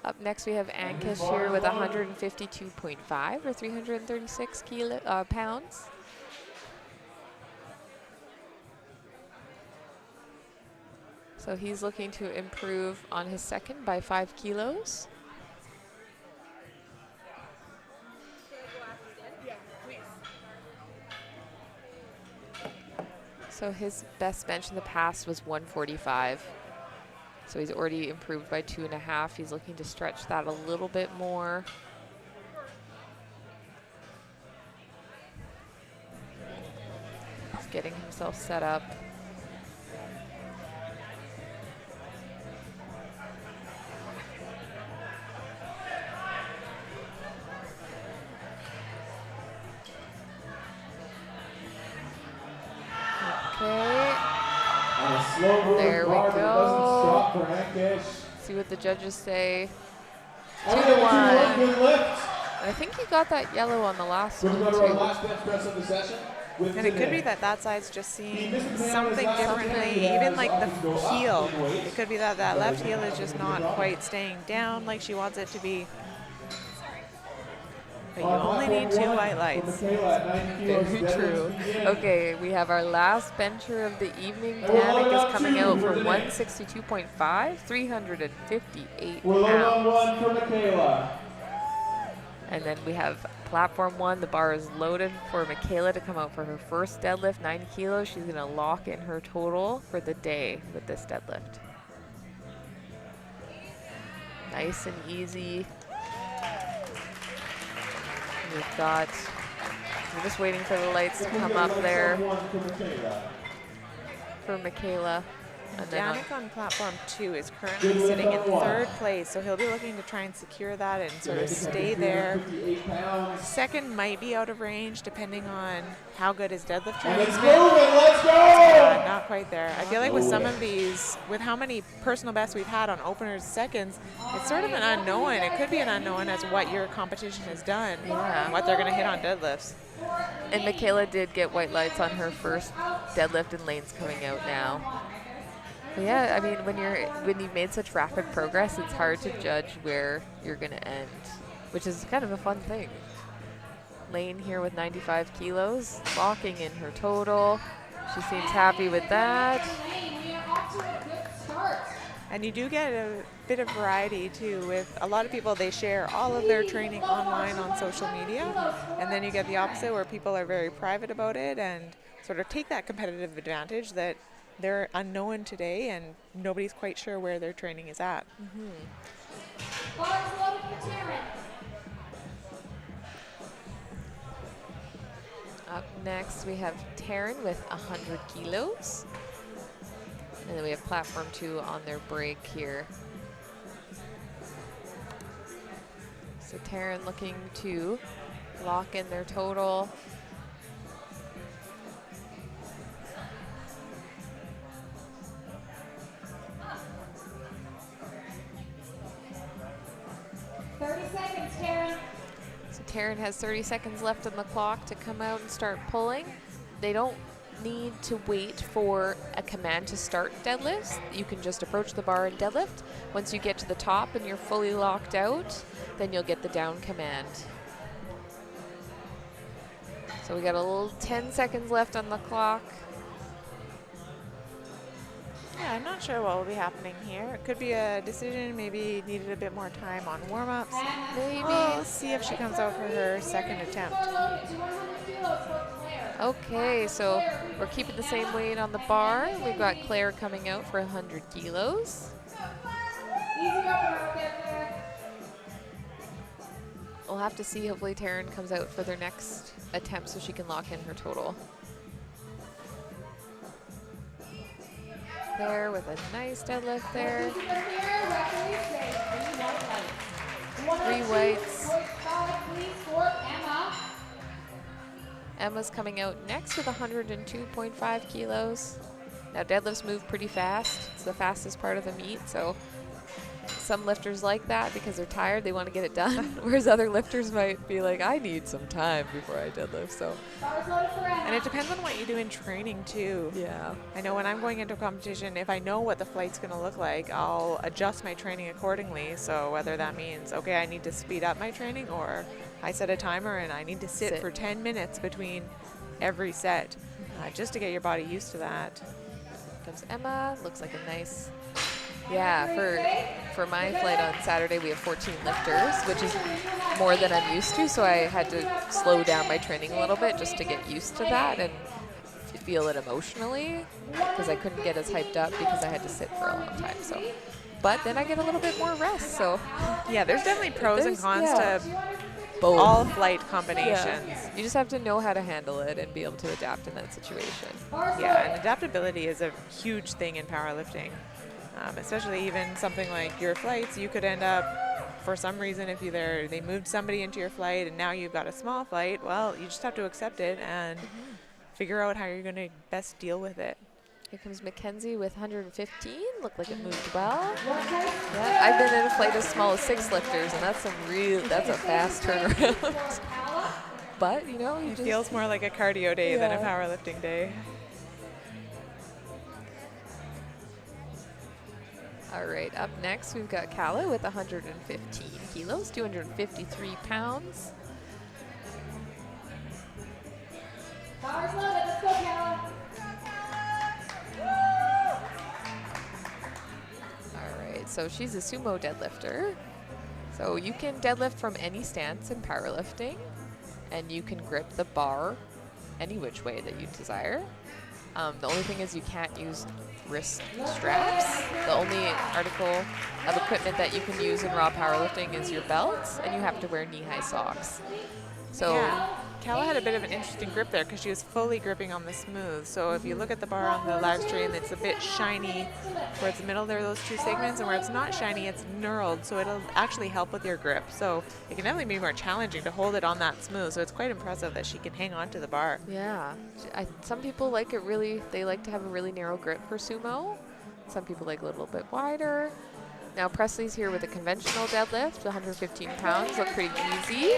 Up next, we have Ankish here with 152.5 or 336 pounds. So he's looking to improve on his second by 5 kilos. So his best bench in the past was 145. So he's already improved by 2.5. He's looking to stretch that a little bit more. He's getting himself set up. Okay. There we go. See what the judges say. 2 to 1. I think he got that yellow on the last one too. And it could be that side's just seeing something differently, even like the heel. It could be that left heel is just not quite staying down like she wants it to be. But you only need 2 white lights. Very true. Okay, we have our last bencher of the evening. Danik is coming out for 162.5, 358 pounds. And then we have platform 1. The bar is loaded for Michaela to come out for her first deadlift, 90 kilos. She's going to lock in her total for the day with this deadlift. Nice and easy. We're just waiting for the lights to come up there for Michaela. And Danik on platform 2 is currently sitting in 3rd place, so he'll be looking to try and secure that and sort of stay there. Second might be out of range depending on how good his deadlift training's been. Not quite there. I feel like with some of these, with how many personal bests we've had on openers seconds, it's sort of an unknown. It could be an unknown as what your competition has done, and what they're going to hit on deadlifts. And Michaela did get white lights on her first deadlift, and Lane's coming out now. But yeah, I mean, when you've made such rapid progress, it's hard to judge where you're going to end, which is kind of a fun thing. Lane here with 95 kilos, locking in her total. She seems happy with that. And you do get a bit of variety too with a lot of people. They share all of their training online on social media, and then you get the opposite where people are very private about it and sort of take that competitive advantage that they're unknown today and nobody's quite sure where their training is at. Up next we have Taryn with 100 kilos. And then we have platform 2 on their break here. So Taryn looking to lock in their total. Taryn has 30 seconds left on the clock to come out and start pulling. They don't need to wait for a command to start deadlifts. You can just approach the bar and deadlift. Once you get to the top and you're fully locked out, then you'll get the down command. So we got a little 10 seconds left on the clock. Yeah, I'm not sure what will be happening here. It could be a decision, maybe needed a bit more time on warm-ups. Maybe. We'll see if she comes out for her second attempt. Okay, so we're keeping the same weight on the bar. We've got Claire coming out for 100 kilos. We'll have to see. Hopefully Taryn comes out for their next attempt so she can lock in her total. There with a nice deadlift there. 3 whites. Emma's coming out next with 102.5 kilos. Now deadlifts move pretty fast. It's the fastest part of the meet, so some lifters like that because they're tired, they want to get it done, whereas other lifters might be like, I need some time before I deadlift. So, and it depends on what you do in training too. yeah. I know when I'm going into a competition, if I know what the flight's going to look like, I'll adjust my training accordingly. So whether that means, okay, I need to speed up my training, or I set a timer and I need to sit for 10 minutes between every set, just to get your body used to that. Comes Emma, looks like a nice, yeah, for my flight on Saturday, we have 14 lifters, which is more than I'm used to, so I had to slow down my training a little bit just to get used to that and feel it emotionally, because I couldn't get as hyped up because I had to sit for a long time. So, but then I get a little bit more rest, so. Yeah, there's definitely pros and cons to both. All flight combinations. Yeah. You just have to know how to handle it and be able to adapt in that situation. Yeah, and adaptability is a huge thing in powerlifting. Especially even something like your flights, you could end up, for some reason, if either they moved somebody into your flight and now you've got a small flight, well, you just have to accept it and figure out how you're going to best deal with it. Here comes Mackenzie with 115. Looked like it moved well. Yeah, I've been in a flight as small as 6 lifters, and that's that's a fast turnaround. But, you know, it feels more like a cardio day than a powerlifting day. All right, up next we've got Kala with 115 kilos, 253 pounds. Power's loaded, let's go, Kala. All right, so she's a sumo deadlifter. So you can deadlift from any stance in powerlifting, and you can grip the bar any which way that you desire. The only thing is you can't use wrist straps. The only article of equipment that you can use in raw powerlifting is your belts, and you have to wear knee-high socks. So yeah. Kala had a bit of an interesting grip there because she was fully gripping on the smooth. So if you look at the bar on the live stream, it's a bit shiny. Where it's the middle, there are those 2 segments, and where it's not shiny, it's knurled. So it'll actually help with your grip. So it can definitely be more challenging to hold it on that smooth. So it's quite impressive that she can hang on to the bar. yeah, some people like it really, they like to have a really narrow grip for sumo. Some people like a little bit wider. Now Presley's here with a conventional deadlift, 115 pounds, look pretty easy.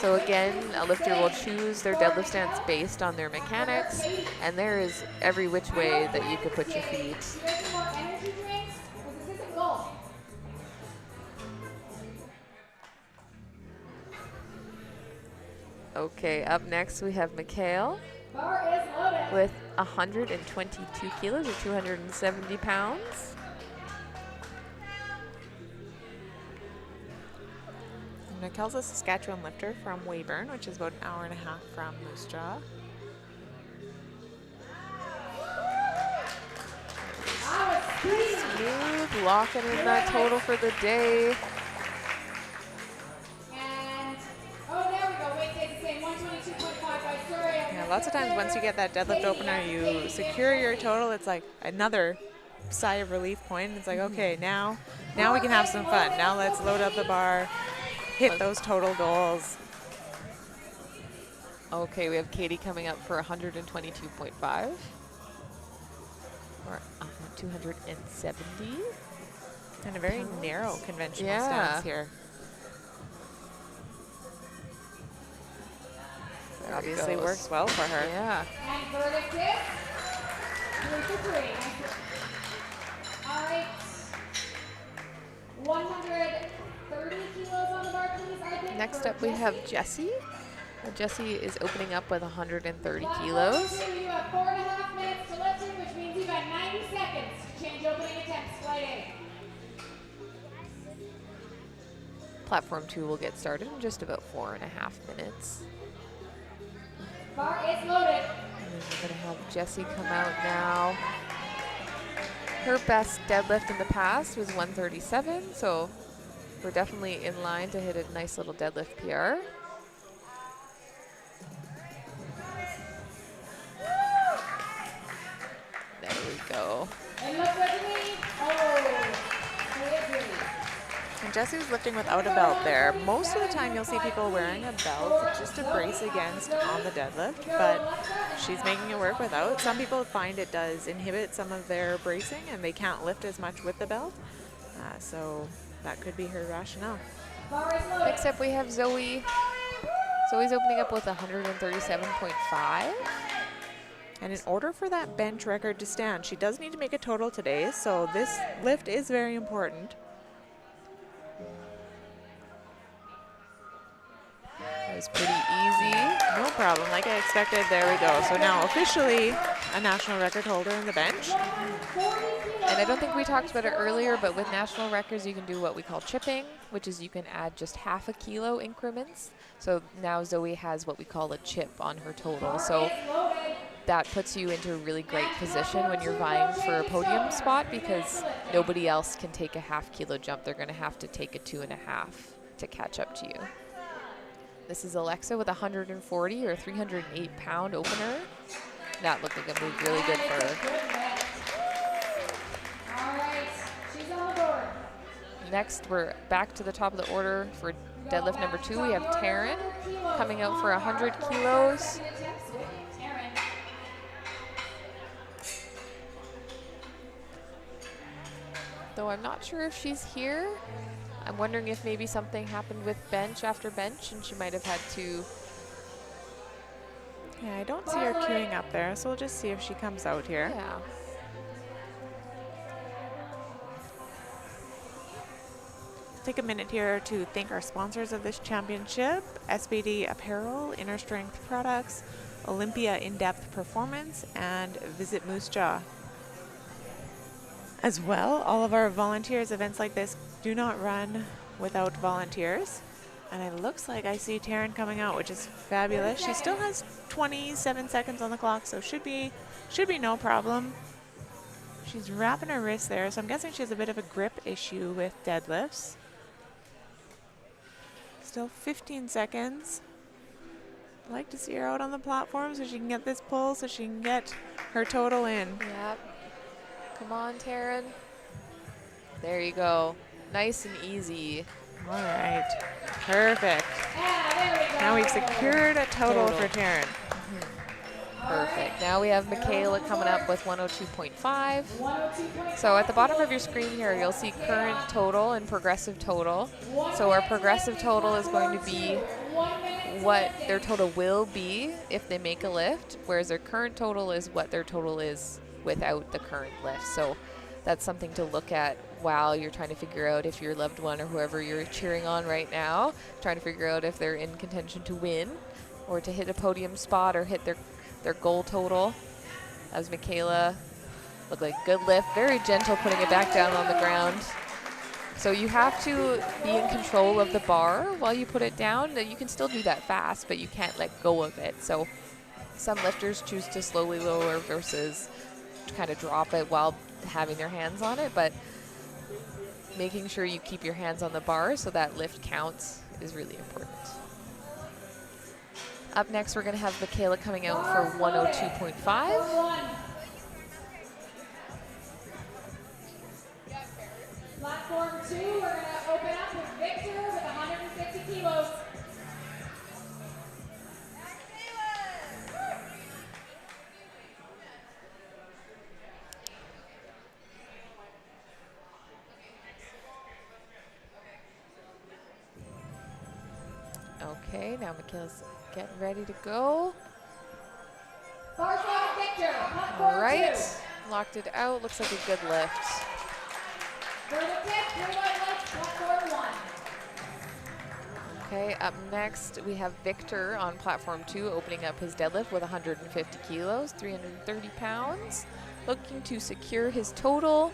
So again, a lifter will choose their deadlift stance based on their mechanics, and there is every which way that you could put your feet. Okay, up next we have Mikhail with 122 kilos or 270 pounds. Mikhail's a Saskatchewan lifter from Weyburn, which is about an hour and a half from Moose Jaw. Smooth, locking in that total for the day. Yeah, lots of times once you get that deadlift opener, you secure your total, it's like another sigh of relief point. It's like, okay, now we can have some fun. Now let's load up the bar, hit those total goals. Okay, we have Katie coming up for 122.5 or 270. And a very narrow conventional Yeah. stance here. There Obviously it goes. works well for her. Yeah. And verdict is 3-3. All right. 130 kilos on the bar, please. I think Next for up we Jessie. have Jessie. Jessie is opening up with 130 kilos. You have 4.5 minutes to lifting, which means you've got 90 seconds to change opening attempts. Flight A. Platform 2 will get started in just about 4.5 minutes. Bar is loaded. And then we're gonna have Jessie come out now. Her best deadlift in the past was 137, so we're definitely in line to hit a nice little deadlift PR. There we go. And look with me. Oh, 3-3. And Jessie's lifting without a belt there. Most of the time you'll see people wearing a belt just to brace against on the deadlift, but she's making it work without. Some people find it does inhibit some of their bracing and they can't lift as much with the belt. So that could be her rationale. Next up we have Zoe. Zoe's opening up with 137.5. And in order for that bench record to stand, she does need to make a total today, so this lift is very important. That was pretty easy. No problem, like I expected. There we go. So now officially a national record holder in the bench. And I don't think we talked about it earlier, but with national records you can do what we call chipping, which is you can add just half a kilo increments. So now Zoe has what we call a chip on her total. So that puts you into a really great position when you're vying for a podium spot because nobody else can take a half kilo jump. They're going to have to take a 2.5 to catch up to you. This is Alexa with 140 or 308 pound opener. That looked like a move really good for her. All right, she's on the board. Next, we're back to the top of the order for deadlift number 2. We have Taryn coming out for 100 kilos. Though I'm not sure if she's here. I'm wondering if maybe something happened with bench after bench and she might have had to. Yeah, I don't see her queuing up there, so we'll just see if she comes out here. Yeah. Take a minute here to thank our sponsors of this championship: SBD Apparel, Inner Strength Products, Olympia In-Depth Performance, and Visit Moose Jaw. As well, all of our volunteers, events like this do not run without volunteers. And it looks like I see Taryn coming out, which is fabulous. She still has 27 seconds on the clock, so should be no problem. She's wrapping her wrist there, so I'm guessing she has a bit of a grip issue with deadlifts. Still 15 seconds. I'd like to see her out on the platform so she can get this pull, so she can get her total in. Yep. Come on, Taryn. There you go. Nice and easy. All right. Perfect. Now we've secured a total for Taryn. Perfect. Now we have Michaela coming up with 102.5. So at the bottom of your screen here, you'll see current total and progressive total. So our progressive total is going to be what their total will be if they make a lift, whereas their current total is what their total is without the current lift. So that's something to look at while you're trying to figure out if your loved one or whoever you're cheering on right now, trying to figure out if they're in contention to win or to hit a podium spot or hit their goal total. As Michaela, looked like good lift, very gentle putting it back down on the ground. So you have to be in control of the bar while you put it down. You can still do that fast, but you can't let go of it. So some lifters choose to slowly lower versus kind of drop it while having their hands on it, but making sure you keep your hands on the bar so that lift counts is really important. Up next, we're going to have Michaela coming out for 102.5. Platform 2, we're going to open up with Victor with 150 kilos. Okay, now Michaela's getting ready to go. Bar squat, Victor, platform All right, 2. locked it out. Looks like a good lift. Vertical tip, 3 wide lifts, platform 1. Okay, up next we have Victor on platform 2 opening up his deadlift with 150 kilos, 330 pounds, looking to secure his total.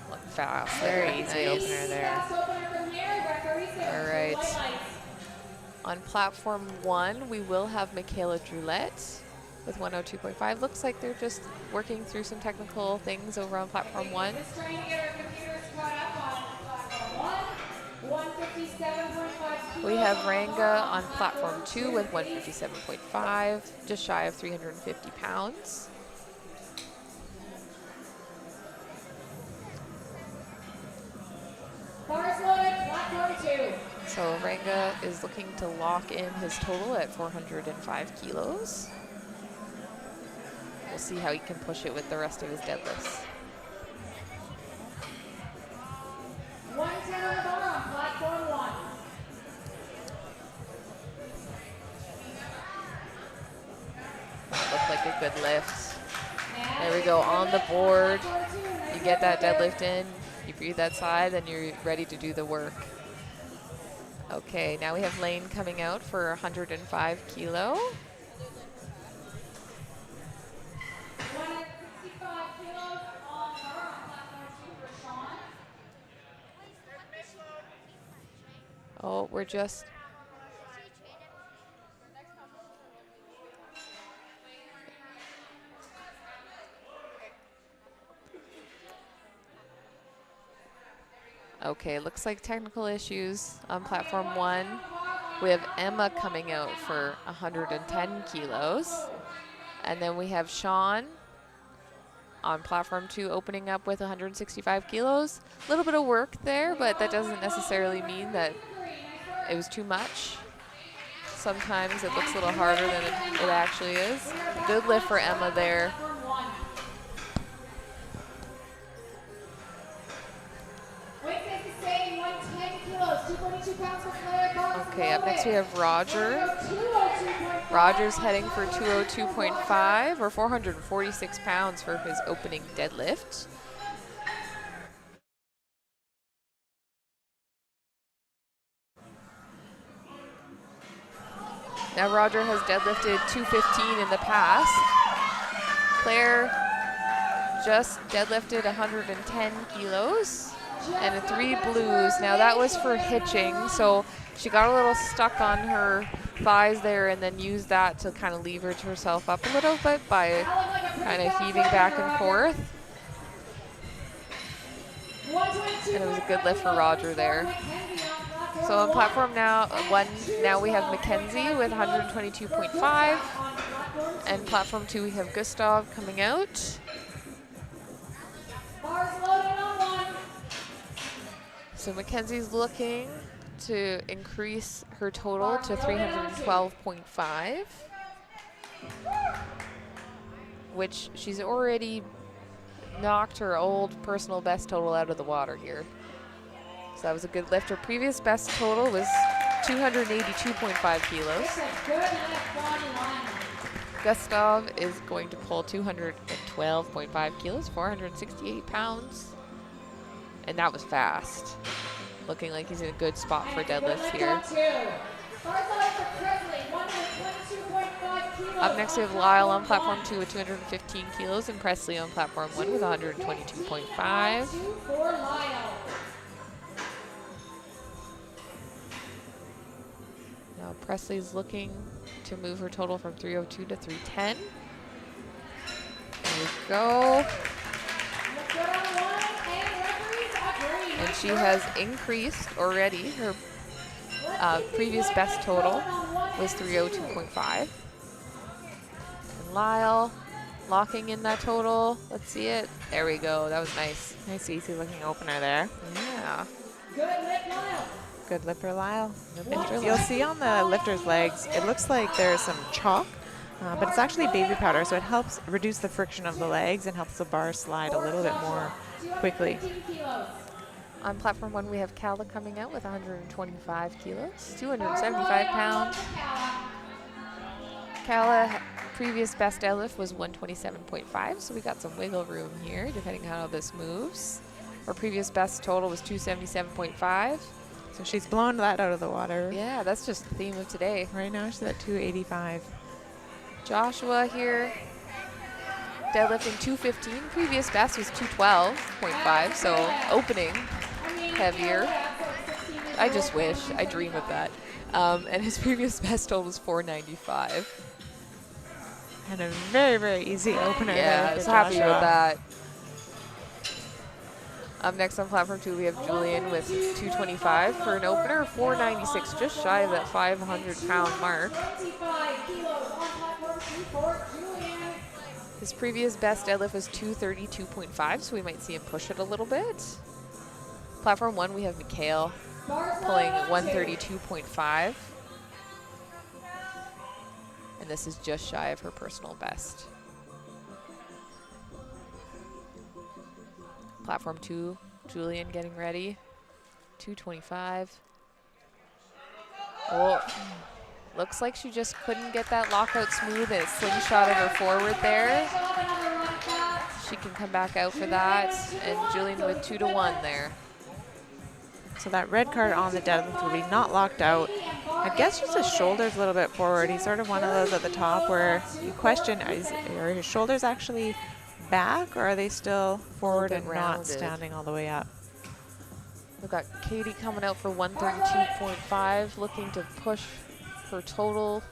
Look fast, Very easy nice. opener there. Fast opener from here, referee says All 3 right. white lights. On platform 1, we will have Michaela Droulette with 102.5. Looks like they're just working through some technical things over on platform 1. Just trying to get our computers caught up on platform 1, 157.5 kilos. We have Ranga on platform 2 with 157.5, just shy of 350 pounds. So Ranga is looking to lock in his total at 405 kilos. We'll see how he can push it with the rest of his deadlifts. 110 on the bar on platform 1. That looked like a good lift. There we go, on the board. You get that deadlift in, you breathe that side, and you're ready to do the work. Okay, now we have Lane coming out for 105 kilo. 165 kilos on bar on platform 2 for Sean. Oh, we're just... Okay, looks like technical issues on platform 1. We have Emma coming out for 110 kilos. And then we have Sean on platform 2 opening up with 165 kilos. A little bit of work there, but that doesn't necessarily mean that it was too much. Sometimes it looks a little harder than it actually is. Good lift for Emma there. Okay, up next we have Roger. Roger's heading for 202.5 or 446 pounds for his opening deadlift. Now Roger has deadlifted 215 in the past. Claire just deadlifted 110 kilos and 3 blues. Now that was for hitching, so she got a little stuck on her thighs there and then used that to kind of leverage herself up a little bit by kind of heaving back and forth. And it was a good lift for Roger there. So on platform now, 1, now we have Mackenzie with 122.5. And platform 2, we have Gustav coming out. So Mackenzie's looking to increase her total to 312.5, which she's already knocked her old personal best total out of the water here. So that was a good lift. Her previous best total was 282.5 kilos. Gustav is going to pull 212.5 kilos, 468 pounds. And that was fast. Looking like he's in a good spot for deadlifts here. Up next we have Lyle on platform 2 with 215 kilos and Presley on platform 1 with 122.5. Now Presley's looking to move her total from 302 to 310. There we go. And she has increased already. Her previous best total was 302.5. And Lyle locking in that total. Let's see it. There we go. That was nice. Nice easy looking opener there. Yeah. Good lift for Lyle. Lyle. You'll see on the lifter's legs, it looks like there's some chalk, but it's actually baby powder, so it helps reduce the friction of the legs and helps the bar slide a little bit more quickly. On platform 1, we have Kala coming out with 125 kilos, 275 pounds. Kala, previous best deadlift was 127.5, so we got some wiggle room here, depending on how this moves. Our previous best total was 277.5. So she's blown that out of the water. Yeah, that's just the theme of today. Right now she's at 285. Joshua here, deadlifting 215. Previous best was 212.5, so opening heavier. I just wish. I dream of that. And his previous best total was 495. And a very, very easy opener. Yeah, I was happy with that. Up next on platform 2, we have Julian with 225 for an opener, 496, just shy of that 500-pound mark. His previous best deadlift was 232.5, so we might see him push it a little bit. Platform 1, we have Mikhail pulling 132.5. And this is just shy of her personal best. Platform 2, Julian getting ready. 225. Oh, looks like she just couldn't get that lockout smooth and it slingshotted her forward there. She can come back out for that. And Julian with 2-1 there. So that red card on the deadlift will be not locked out. I guess just his shoulders a little bit forward. He's sort of one of those at the top where you question, are his shoulders actually back or are they still forward and not standing all the way up? We've got Katie coming out for 132.5, looking to push her total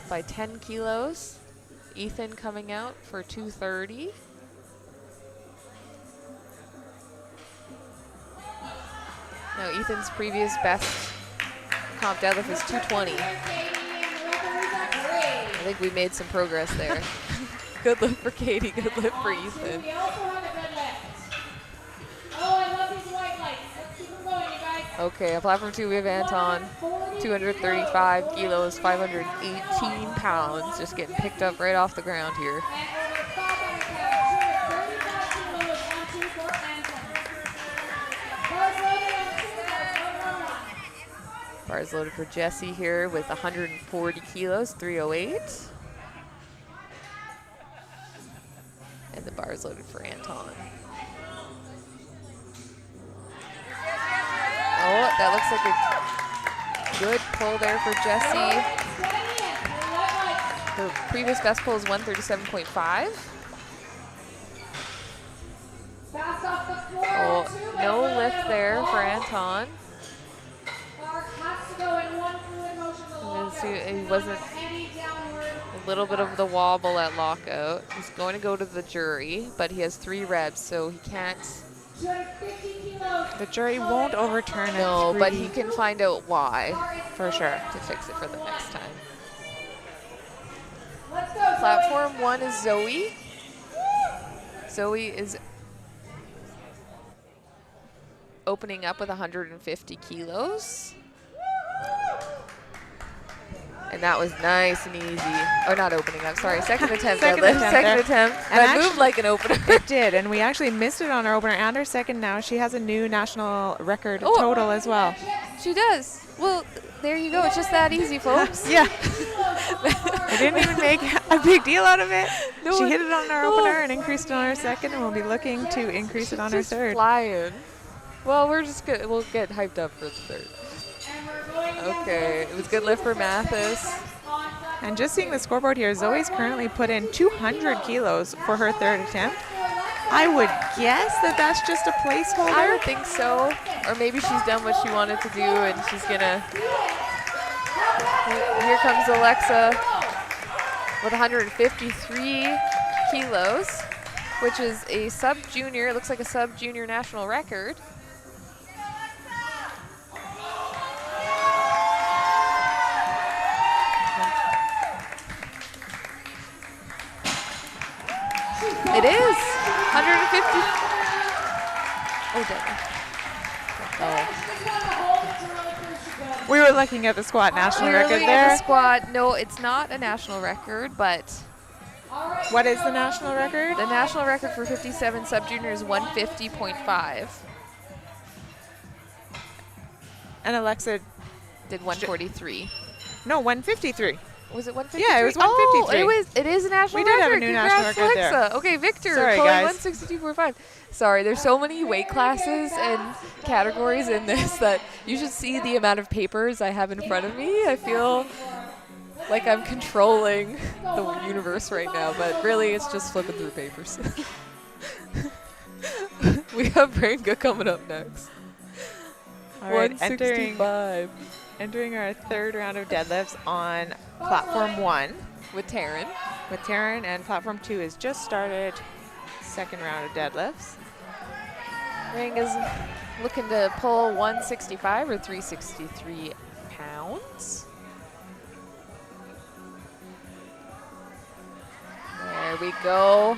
by 10 kilos. Ethan coming out for 230. Now Ethan's previous best comp deadlift is 220. I think we made some progress there. Good lift for Katie, good lift for Ethan. Okay, on platform 2 we have Anton, 235 kilos, 518 pounds, just getting picked up right off the ground here. Bars loaded for Jesse here with 140 kilos, 308. And the bars loaded for Anton. Oh, that looks like a good pull there for Jessie. Her previous best pull is 137.5. Oh, no lift there for Anton. He wasn't a little bit of the wobble at lockout. He's going to go to the jury, but he has 3 reps, so he can't. The jury won't overturn it. No, but he can find out why. For sure. To fix it for the next time. Platform 1 is Zoe. Zoe is opening up with 150 kilos. And that was nice and easy. Or not opening up, sorry. Second attempt. Second attempt. That moved like an opener. It did, and we actually missed it on our opener and our second now. She has a new national record total as well. She does. Well, there you go. It's just that easy, folks. Yeah. We didn't even make a big deal out of it. No, she hit it on our opener and increased it on our second, and we'll be looking to increase it on our third. Flying. Well, we're just good. We'll get hyped up for the third. Okay, it was good lift for Mathis. And just seeing the scoreboard here, Zoe's currently put in 200 kilos for her third attempt. I would guess that that's just a placeholder. I would think so. Or maybe she's done what she wanted to do and she's gonna. Here comes Alexa with 153 kilos, which is a sub-junior, it looks like a sub-junior national record. It is 150. Oh, we were looking at the squat national record there. At the squat. No, it's not a national record, but. What is the national record? The national record for 57 sub-junior is 150.5. And Alexa did 143. No, 153. Was it 153? Yeah, it was 153. Oh, it is a national record. We did have a new national record Alexa. there. Okay, Victor, sorry, pulling guys. 162.5. Sorry, there's so many weight classes and categories in this that you should see the amount of papers I have in front of me. I feel like I'm controlling the universe right now, but really it's just flipping through papers. We have Branka coming up next. All right, 165. Entering our third round of deadlifts on platform 1 with Taryn. And platform 2 has just started. Second round of deadlifts. Ring is looking to pull 165 or 363 pounds. There we go.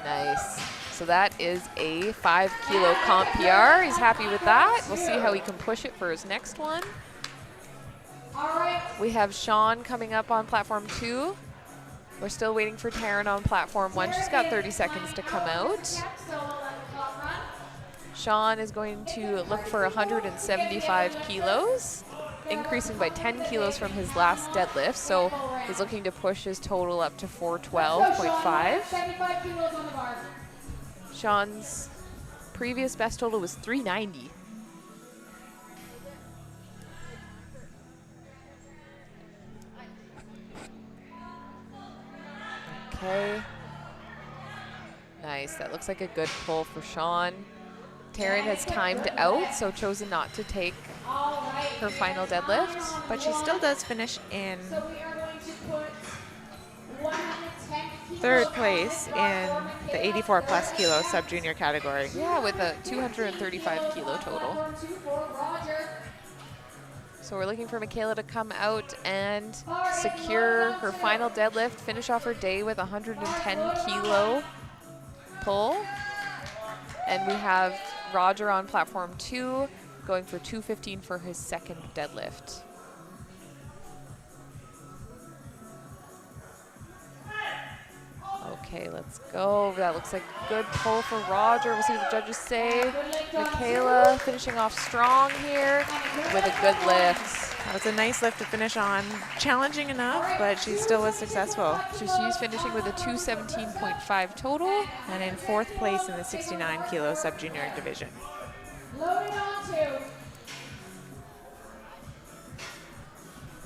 Nice. So that is a 5 kilo comp PR. He's happy with that. We'll see how he can push it for his next one. We have Sean coming up on platform 2. We're still waiting for Taryn on platform 1. She's got 30 seconds to come out. Sean is going to look for 175 kilos, increasing by 10 kilos from his last deadlift. So he's looking to push his total up to 412.5. Sean's previous best total was 390. Okay. Nice. That looks like a good pull for Sean. Taryn has timed out, so chosen not to take her final deadlift. But she still does finish in third place in the 84 plus kilo sub-junior category. Yeah, with a 235 kilo total. So we're looking for Michaela to come out and secure her final deadlift, finish off her day with 110 kilo pull. And we have Roger on platform 2 going for 215 for his second deadlift. Okay, let's go. That looks like a good pull for Roger. We'll see what the judges say. Michaela finishing off strong here with a good lift. That was a nice lift to finish on. Challenging enough, but she still was successful. So she's finishing with a 217.5 total. And in fourth place in the 69 kilo sub-junior division. Loaded on 2.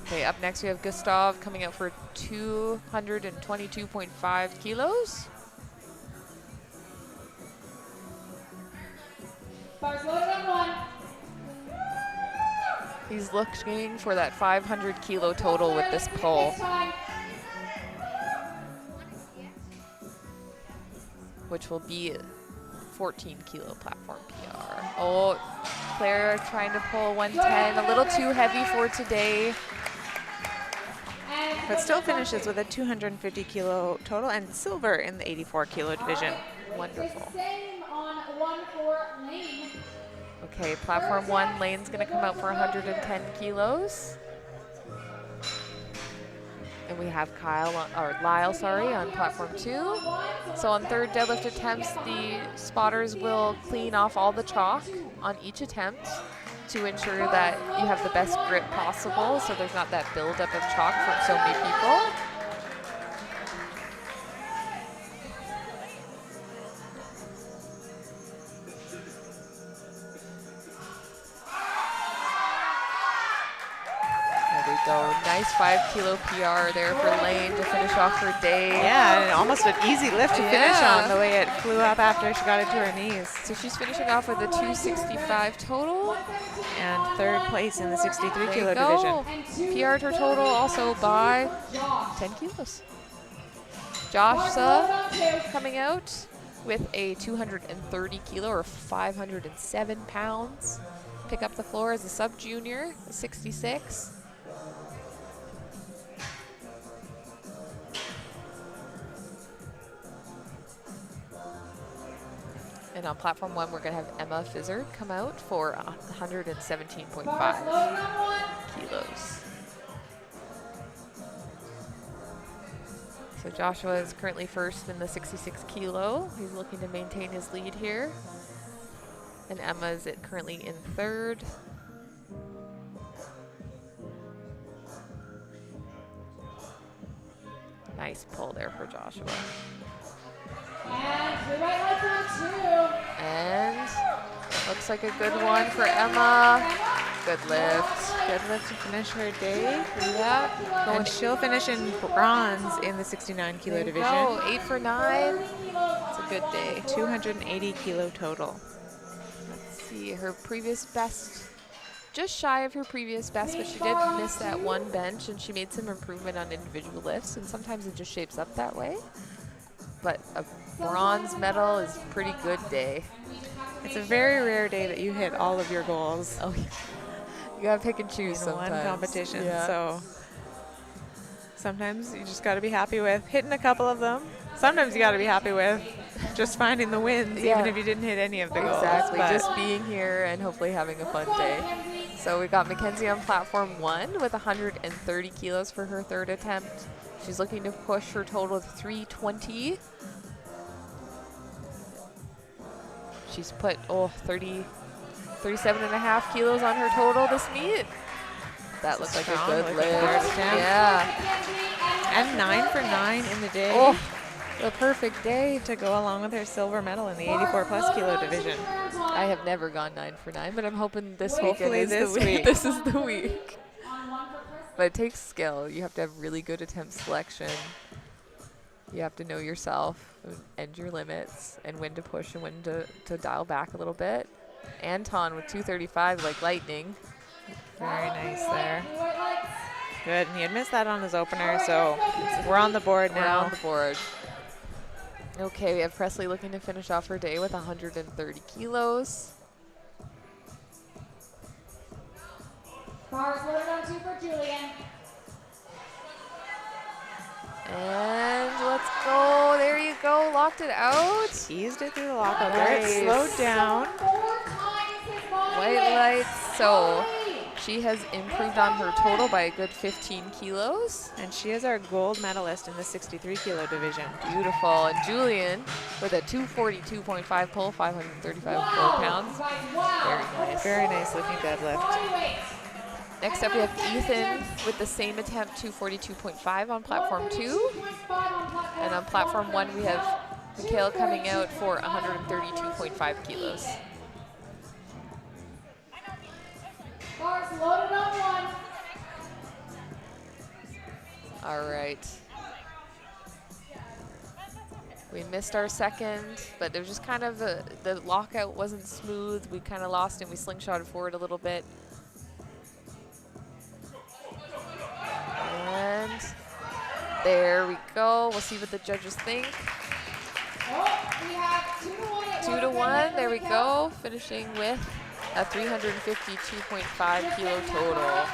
Okay, up next we have Gustav coming out for 222.5 kilos. Bars loaded on 1. He's looking for that 500 kilo total with this pull, which will be 14 kilo platform PR. Oh, Claire trying to pull 110, a little too heavy for today. But still finishes with a 250 kilo total and silver in the 84 kilo division. Wonderful. Same on 1 for Lane. Okay, platform 1, Lane's gonna come out for 110 kilos. And we have Lyle, on platform 2. So on third deadlift attempts, the spotters will clean off all the chalk on each attempt to ensure that you have the best grip possible, so there's not that buildup of chalk from so many people. There we go. Nice 5 kilo PR there for Lane to finish off her day. Yeah, and almost an easy lift to finish on, the way it flew up after she got it to her knees. So she's finishing off with a 265 total. And third place in the 63 There kilo you go. division. PR'd her total also by 10 kilos. Josh coming out with a 230 kilo or 507 pounds. Pick up the floor as a sub-junior, 66. And on platform 1, we're going to have Emma Fizzard come out for 117.5 kilos. So Joshua is currently first in the 66 kilo. He's looking to maintain his lead here. And Emma is currently in third. Nice pull there for Joshua. And the right lights on 2. And looks like a good one for Emma. Good lift. Good lift to finish her day. Yeah. And she'll finish in bronze in the 69 kilo division. Go, 8 for 9. It's a good day. 280 kilo total. Let's see, her previous best, just shy of her previous best, but she did miss that one bench, and she made some improvement on individual lifts, and sometimes it just shapes up that way. But a bronze medal is a pretty good day. It's a very rare day that you hit all of your goals. Oh, yeah. You gotta pick and choose in sometimes. one competition. Yeah. So sometimes you just gotta be happy with hitting a couple of them. Sometimes you gotta be happy with just finding the wins, even if you didn't hit any of the goals. Exactly, just being here and hopefully having a fun day. So we got Mackenzie on platform 1 with 130 kilos for her third attempt. She's looking to push her total of 320. She's put 37.5 kilos on her total this meet. That looks like a good lift. Yeah. And 9 for 9 in the day. Oh, the perfect day to go along with her silver medal in the 84 plus kilo division. I have never gone 9 for 9, but I'm hoping this Hopefully weekend is this week. This is the week. But it takes skill. You have to have really good attempt selection. You have to know yourself and your limits and when to push and when to dial back a little bit. Anton with 235 like lightning. Very nice there. Good, and he had missed that on his opener, so we're on the board now. We're on the board. Okay, we have Presley looking to finish off her day with 130 kilos. Bars loaded on 2 for Julian. And let's go. There you go. Locked it out. Eased it through the lockout there. It slowed down. White lights. So she has improved on her total by a good 15 kilos. And she is our gold medalist in the 63 kilo division. Beautiful. And Julian with a 242.5 pull, 535 pounds. Very nice. Very nice looking deadlift. Next up, we have Ethan with the same attempt, 242.5 on platform 2. And on platform 1, we have Michaela coming out for 132.5 kilos. Bars loaded on 1. All right. We missed our second, but it was just kind of the lockout wasn't smooth. We kind of lost and we slingshotted forward a little bit. And there we go. We'll see what the judges think. We have 2 to 1. 2 to 1. There we go. Finishing with a 352.5 kilo total.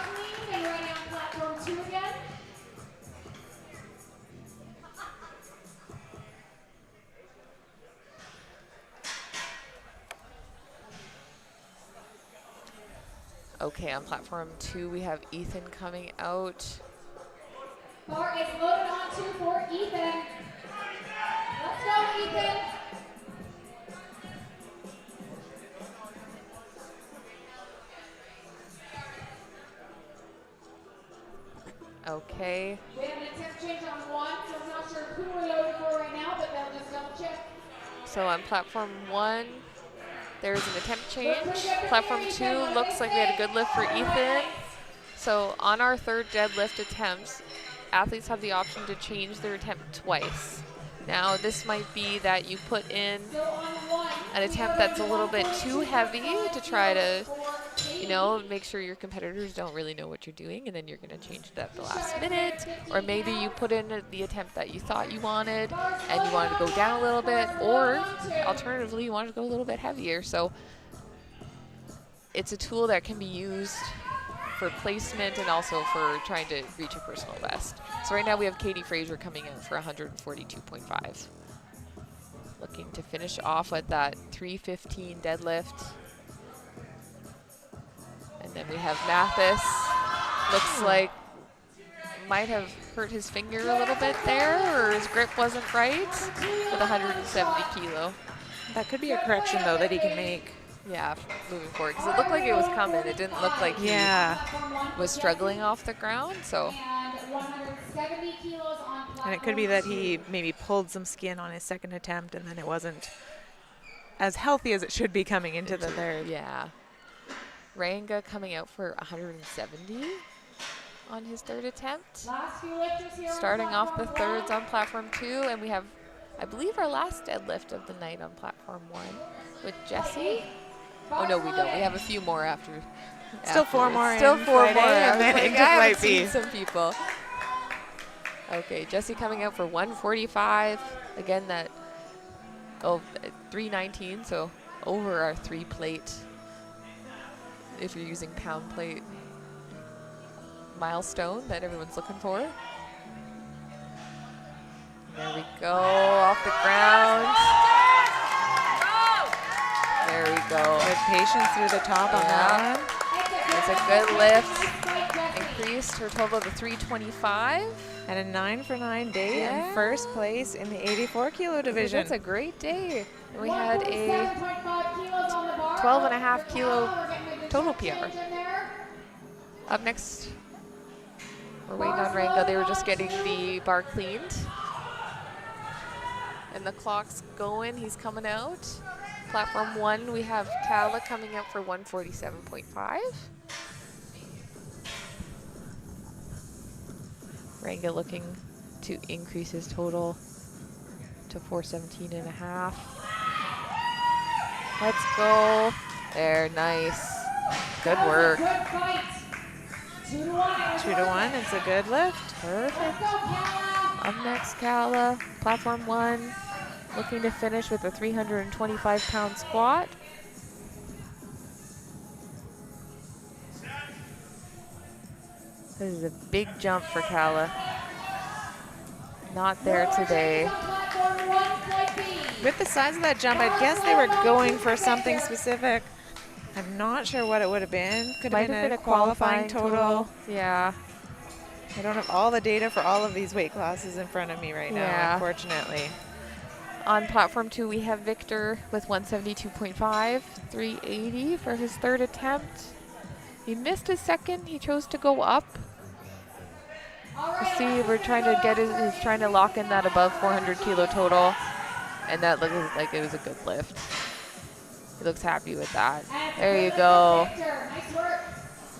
Okay, on platform 2, we have Ethan coming out. Bar is loaded on 2 for Ethan. Let's go, Ethan. Okay. We have an attempt change on 1, so I'm not sure who we're loaded for right now, but they'll just double check. So on platform 1, there's an attempt change. Platform 2 looks like we had a good lift for Ethan. So on our third deadlift attempts, athletes have the option to change their attempt twice. Now this might be that you put in an attempt that's a little bit too heavy to try to, you know, make sure your competitors don't really know what you're doing, and then you're going to change it at the last minute. Or maybe you put in the attempt that you thought you wanted and you wanted to go down a little bit, or alternatively you wanted to go a little bit heavier. So it's a tool that can be used for placement and also for trying to reach a personal best. So right now we have Katie Fraser coming in for 142.5. Looking to finish off with that 315 deadlift. And then we have Mathis. Looks like might have hurt his finger a little bit there, or his grip wasn't right, with 170 kilo. That could be a correction, though, that he can make. Yeah, moving forward, because it looked like it was coming. It didn't look like he was struggling off the ground, so. And it could be that he maybe pulled some skin on his second attempt, and then it wasn't as healthy as it should be coming into the third. Yeah. Ranga coming out for 170 on his third attempt. Starting off the thirds on platform 2, and we have, I believe, our last deadlift of the night on platform 1 with Jessie. Oh no, we don't. We have a few more after. Still 4 more. Still 4 more. And then it just might be some people. Okay, Jessie coming out for 145. Again, that 319. So over our 3 plate. If you're using pound plate milestone that everyone's looking for. There we go, off the ground. go. With patience through the top on that one. It's a good lift. Increased her total to 325. And a 9 for 9 day in first place in the 84 kilo division. That's a great day. And we had a 12.5 kilo total PR. Up next, we're waiting on Rango. They were just getting the bar cleaned. And the clock's going. He's coming out. Platform 1, we have Kala coming out for 147.5. Rango looking to increase his total to 417.5. Let's go. There, nice. Good work. 2 to 1, it's a good lift. Perfect. Up next, Kala, platform 1, looking to finish with a 325-pound squat. This is a big jump for Kala. Not there today. With the size of that jump, I guess they were going for something specific. I'm not sure what it would have been. Could have been a qualifying total. Yeah. I don't have all the data for all of these weight classes in front of me right now, unfortunately. On platform 2, we have Victor with 172.5, 380 for his third attempt. He missed his second. He chose to go up. You see, we're trying to get he's trying to lock in that above 400 kilo total, and that looks like it was a good lift. He looks happy with that. There you go.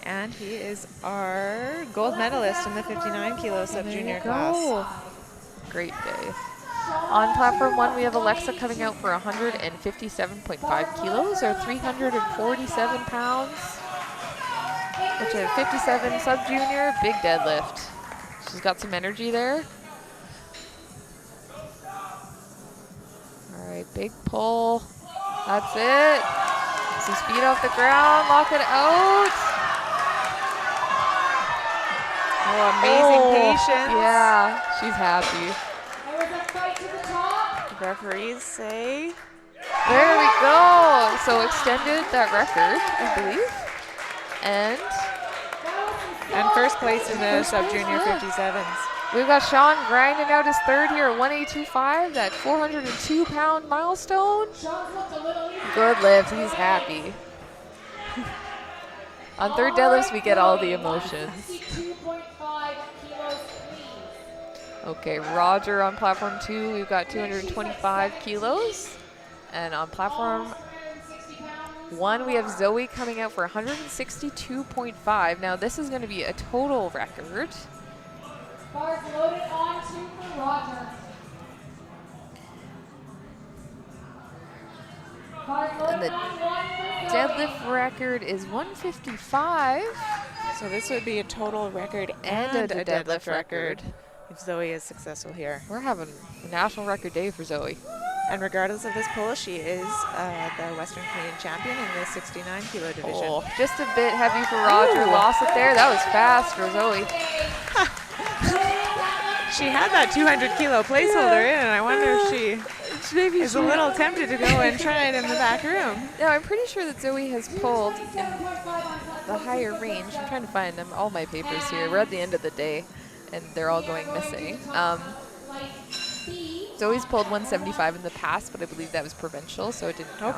And he is our gold medalist in the 59 kilo sub-junior class. Great day. On platform 1, we have Alexa coming out for 157.5 kilos, or 347 pounds, which is 57 sub-junior, big deadlift. She's got some energy there. All right, big pull. That's it. Some speed off the ground, lock it out. Oh, amazing patience. Yeah, she's happy. The referees say. There we go. So extended that record, I believe. And first place in the sub-junior 57s. We've got Sean grinding out his third here at 182.5, that 402-pound milestone. Good lift, he's happy. On third deadlifts, we get all the emotions. Okay, Roger on platform 2, we've got 225 kilos. And on platform 1, we have Zoe coming out for 162.5. Now, this is going to be a total record. Bars loaded on 2 for Roger. And the deadlift record is 155. So this would be a total record and a deadlift record if Zoe is successful here. We're having a national record day for Zoe. And regardless of this pull, she is the Western Canadian champion in the 69 kilo division. Oh, just a bit heavy for Roger. Ooh. Lost it there. That was fast for Zoe. She had that 200 kilo placeholder in, and I wonder if she maybe is a little tempted to go and try it in the back room. No, I'm pretty sure that Zoe has pulled in the higher range. I'm trying to find them, all my papers here. We're at the end of the day, and they're all going missing. Zoe's pulled 175 in the past, but I believe that was provincial, so it didn't count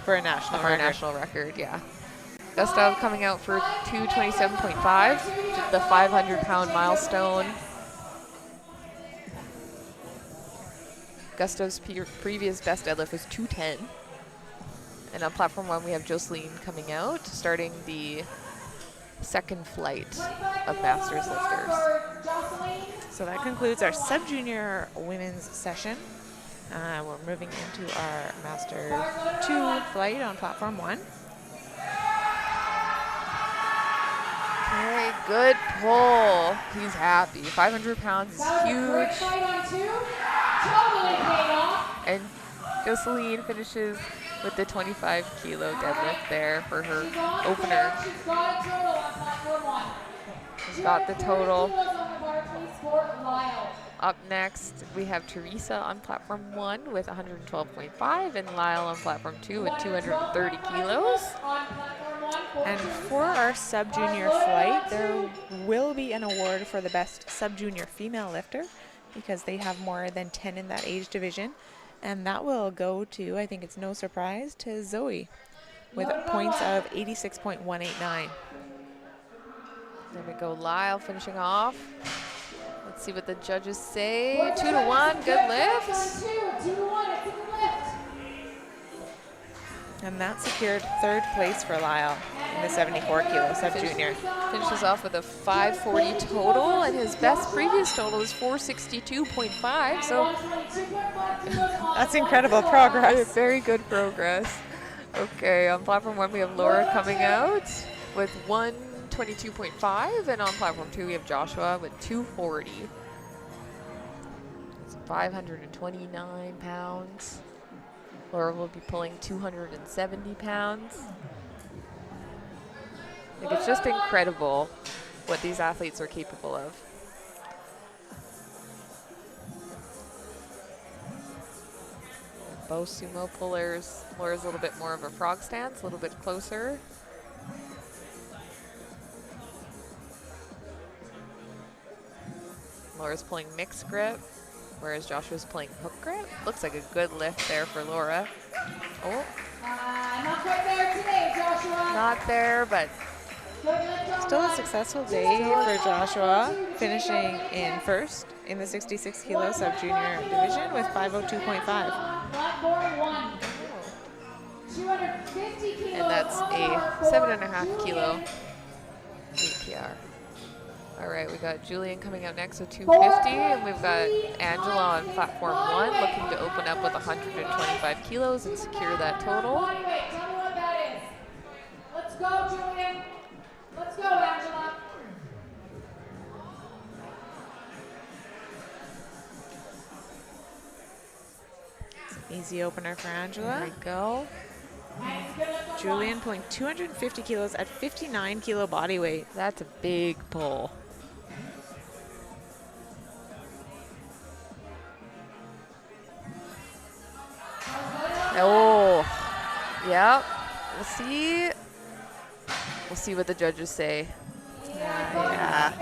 for a national record. National record, yeah. Gustav coming out for 227.5, the 500-pound milestone. Gustav's previous best deadlift was 210. And on platform 1, we have Jocelyn coming out, starting the second flight of Masters lifters. So that concludes our sub-junior women's session. We're moving into our Master 2 flight on platform 1. Okay, good pull. He's happy. 500 pounds is huge. And Jocelyn finishes with the 25 kilo deadlift there for her opener. She's got the total. Up next, we have Teresa on platform 1 with 112.5 and Lyle on platform 2 with 230 kilos. And for our sub-junior flight, there will be an award for the best sub-junior female lifter because they have more than 10 in that age division. And that will go to, I think it's no surprise, to Zoe with points of 86.189. There we go, Lyle finishing off. Let's see what the judges say. 2 to 1, good lift. And that secured 3rd place for Lyle in the 74 kilo sub-junior. Finishes off with a 540 total, and his best previous total is 462.5, so that's incredible progress. Very good progress. Okay, on platform 1 we have Laura coming out with 122.5, and on platform 2 we have Joshua with 240. It's 529 pounds. Laura will be pulling 270 pounds. I think it's just incredible what these athletes are capable of. Both sumo pullers. Laura's a little bit more of a frog stance, a little bit closer. Laura's pulling mixed grip, whereas Joshua's playing hook grip. Looks like a good lift there for Laura. Oh. Not quite there today, Joshua. Not there, but still a successful day for Joshua, finishing in 1st in the 66 kilo sub-junior division with 502.5. Platform 1. 250 kilos. and that's a 7.5 kilo APR. All right, we got Julian coming out next with 250, and we've got Angela on platform 1 looking to open up with 125 kilos and secure that total. Tell me what that is. Let's go, Julian. Let's go, Angela. Easy opener for Angela. There we go. Julian pulling 250 kilos at 59 kilo body weight. That's a big pull. Oh, yep. We'll see. We'll see what the judges say. Yeah.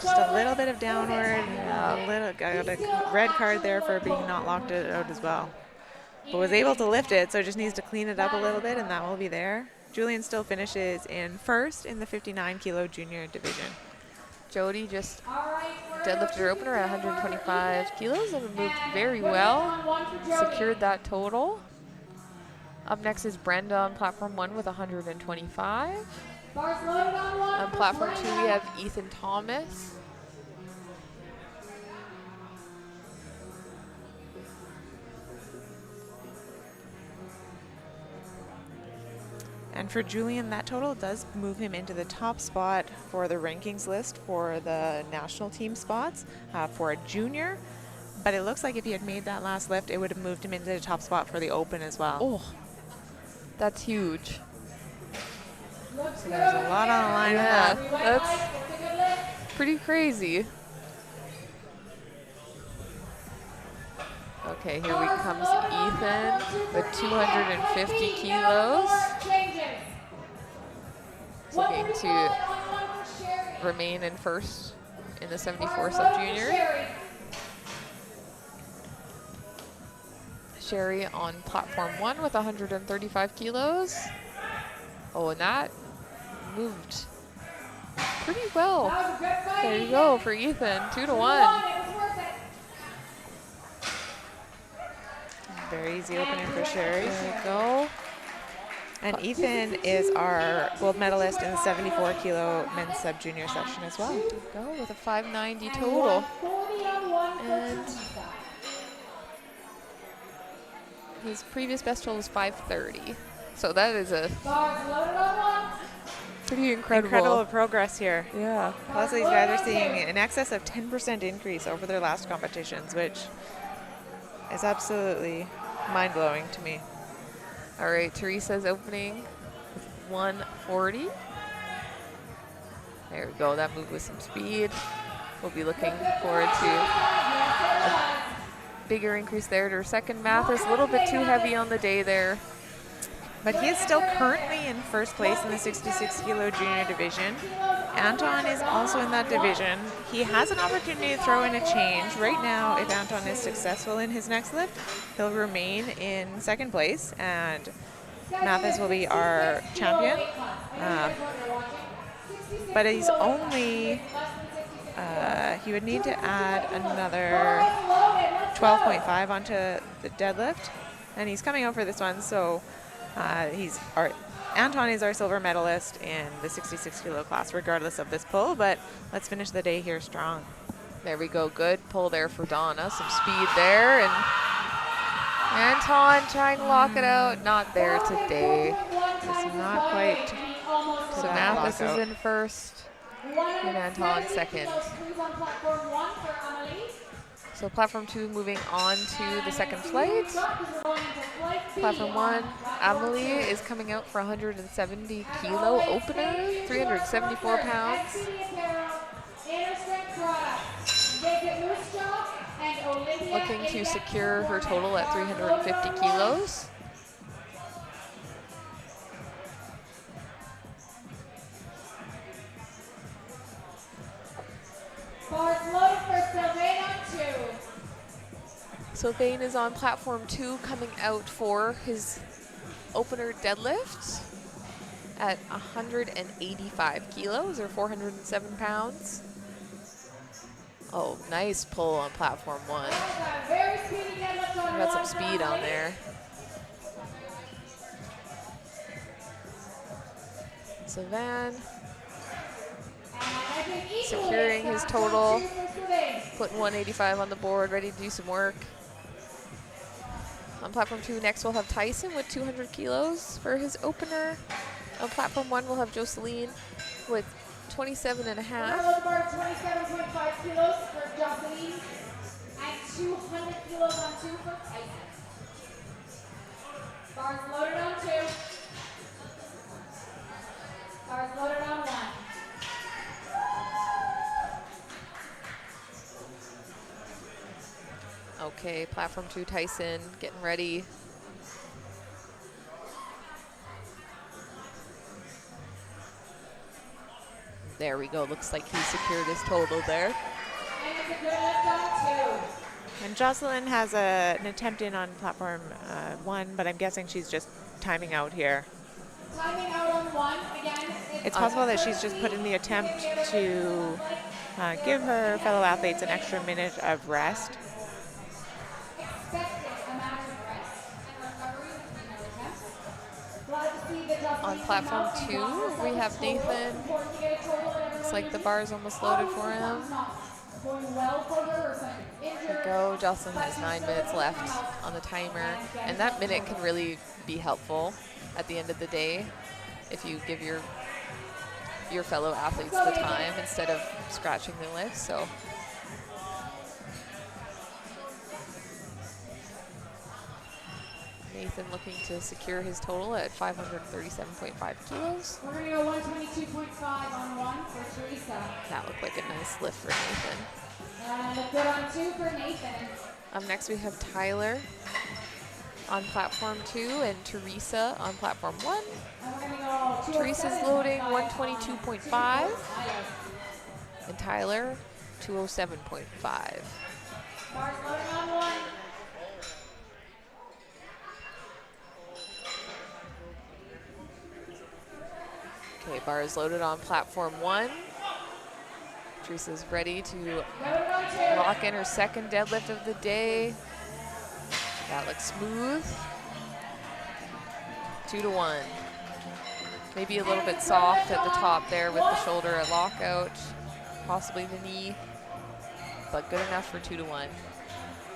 Just a little bit of downward. A little, got a red card there for being not locked it out as well. But was able to lift it, so just needs to clean it up a little bit, and that will be there. Julian still finishes in 1st in the 59 kilo junior division. Jody just deadlifted her opener at 125 kilos and moved very well. Secured that total. Up next is Brenda on platform 1 with 125. On platform 2 we have Ethan Thomas. And for Julian, that total does move him into the top spot for the rankings list for the national team spots for a junior. But it looks like if he had made that last lift, it would have moved him into the top spot for the open as well. Oh, that's huge. So there's a lot on the line. Yeah, that's pretty crazy. Okay, here we comes Ethan with 250 kilos. Looking to remain in 1st in the 74 sub-junior. Sherry on platform 1 with 135 kilos. Oh, and that moved pretty well. There you go for Ethan, 2 to 1. Very easy opening for Sherry. There we go. And Ethan is our gold medalist in the 74 kilo men's sub-junior section as well. There you go with a 590 total. And his previous best total was 530. So that is a pretty incredible progress here. Yeah. Plus these guys are seeing in excess of 10% increase over their last competitions, which is absolutely mind-blowing to me. All right, Teresa's opening with 140. There we go, that moved with some speed. We'll be looking forward to a bigger increase there to her second. Mathis, a little bit too heavy on the day there. But he is still currently in first place in the 66 kilo junior division. Anton is also in that division. He has an opportunity to throw in a change. Right now, if Anton is successful in his next lift, he'll remain in second place, and Mathis will be our champion. But he's only, he would need to add another 12.5 onto the deadlift, and he's coming out for this one, so Anton is our silver medalist in the 66 kilo class, regardless of this pull, but let's finish the day here strong. There we go, good pull there for Donna, some speed there, and Anton trying to lock it out, not there today. It's not quite. So Mathis is in first, and Anton second. So platform 2 moving on to the second flight. Platform 1, Amelie is coming out for 170 kilo opener, 374 pounds. Looking to secure her total at 350 kilos. Sylvain is on platform 2, coming out for his opener deadlift at 185 kilos, or 407 pounds. Oh, nice pull on platform 1. Got some speed on there. Sylvain securing his total, putting 185 on the board, ready to do some work. On platform 2, next we'll have Tyson with 200 kilos for his opener. On platform 1, we'll have Jocelyn with 27 and a half. 27.5 kilos for Jocelyn and 200 kilos on 2 for Tyson. Bars loaded on 2. Bars loaded on 1. Okay, platform 2, Tyson getting ready. There we go. Looks like he secured his total there. And it's a good lift on 2. And Jocelyn has an attempt in on platform 1, but I'm guessing she's just timing out here. Timing out on 1. Again, It's possible that she's just put in the attempt to give her fellow athletes an extra minute of rest. On platform 2, we have Nathan. Looks like the bar is almost loaded for him. There we go. Jocelyn has 9 minutes left on the timer, and that minute can really be helpful at the end of the day if you give your fellow athletes the time instead of scratching the lift. So Nathan looking to secure his total at 537.5 kilos. We're going to go 122.5 on 1 for Teresa. That looked like a nice lift for Nathan. And a good on 2 for Nathan. Up next we have Tyler on platform 2 and Teresa on platform 1. And we're going to go Teresa's loading 122.5 and Tyler 207.5. Bars loaded on 1. Okay, bar is loaded on platform 1. Teresa's ready to lock in her second deadlift of the day. That looks smooth. 2 to 1. Maybe a little bit soft at the top there with the shoulder at lockout, possibly the knee, but good enough for 2 to 1.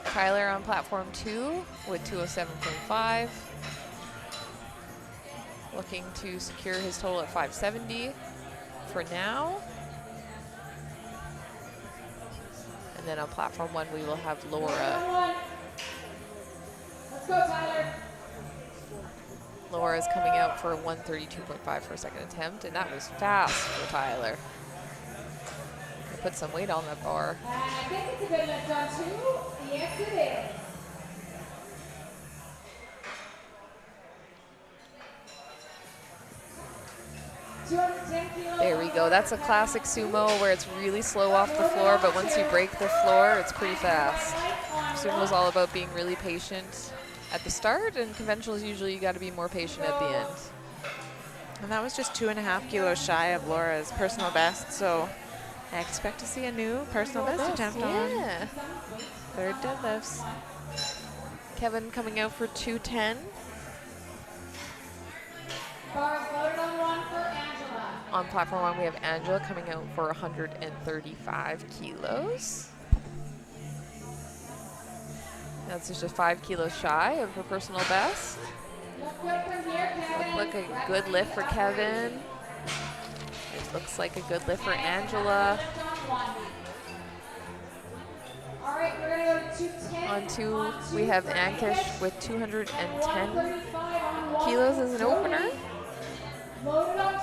Tyler on platform 2 with 207.5. Looking to secure his total at 570 for now. And then on platform 1, we will have Laura. Let's go, Tyler. Laura is coming out for 132.5 for a second attempt, and that was fast for Tyler. put some weight on that bar. I think it's a deadlift on 2. Yes, it is. There we go. That's a classic sumo where it's really slow off the floor, but once you break the floor, it's pretty fast. Sumo is all about being really patient at the start, and conventional is usually you got to be more patient at the end. And that was just 2.5 kilos shy of Laura's personal best, so I expect to see a new personal best attempt on third deadlifts. Kevin coming out for 210. Bar loaded on 1 for Angela. On platform 1, we have Angela coming out for 135 kilos. That's just 5 kilos shy of her personal best. Look good from here, Kevin. Look like a good lift for Kevin. It looks like a good lift for Angela. All right, we're going to go to 210. On 2, we have Ankish with 210 kilos as an opener. Loaded on 2.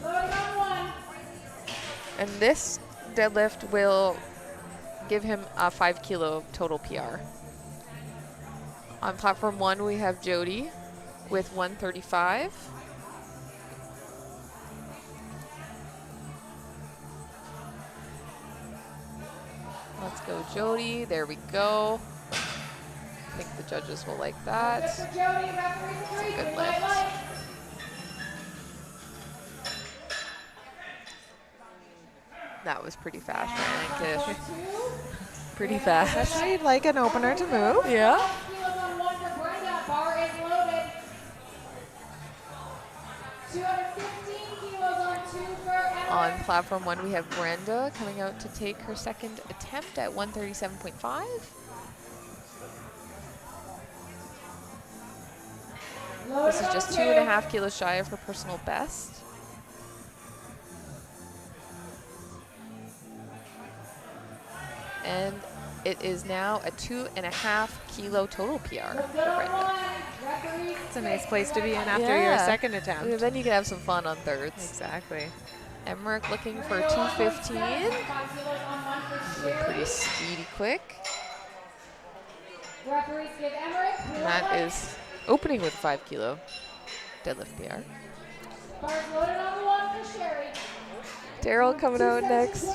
Loaded on 1. And this deadlift will give him a 5 kilo total PR. On platform 1, we have Jody with 135. Let's go, Jody. There we go. I think the judges will like that. It's a good lift. That was pretty fast for Ankish. Pretty fast. That's how you'd like an opener to move. Yeah. Bar is loaded. 215 kilos on 2 for Emma. On platform 1, we have Brenda coming out to take her second attempt at 137.5. This is just 2.5 kilos shy of her personal best. And it is now a 2.5 kilo total PR for Brenda. It's a nice place to be in after your second attempt. Then you can have some fun on thirds. Exactly. Emmerich looking for 215. Pretty speedy quick. And that is opening with 5 kilo deadlift PR. Daryl coming out next.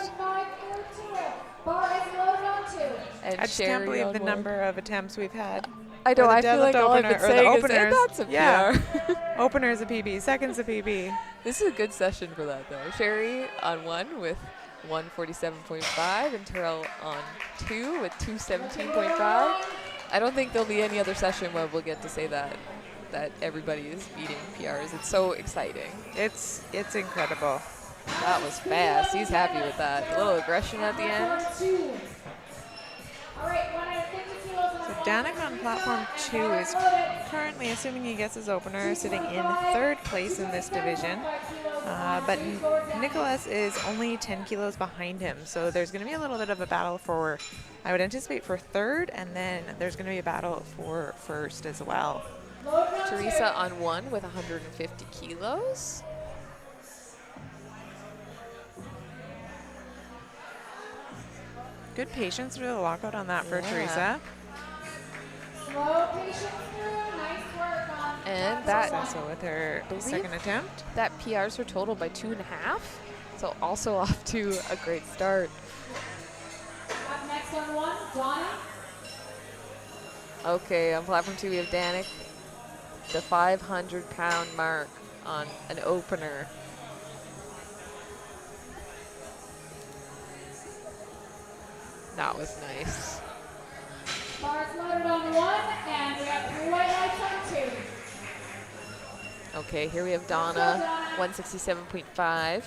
And I just can't believe the number of attempts we've had. I know, Or the I feel like deadlift all I've been opener- or the saying is, openers. and that's a PR. Yeah. Opener's a PB, second's a PB. This is a good session for that, though. Sherry on 1 with 147.5, and Terrell on 2 with 217.5. I don't think there'll be any other session where we'll get to say that everybody is beating PRs. It's so exciting. It's incredible. That was fast. He's happy with that. A little aggression at the end. So Danik on platform 2 is currently, assuming he gets his opener, sitting in third place in this division. But Nicholas is only 10 kilos behind him, so there's going to be a little bit of a battle for, I would anticipate, for third, and then there's going to be a battle for first as well. Teresa on 1 with 150 kilos. Good patience through the lockout on that for Teresa. And that Successful with her second attempt. That PRs her total by 2.5. So also off to a great start. Up next on 1, Donna. Okay, on platform 2 we have Danik, the 500-pound mark on an opener. That was nice. Bars loaded on 1, and we have 3 white lights on 2. Okay, here we have Donna, 167.5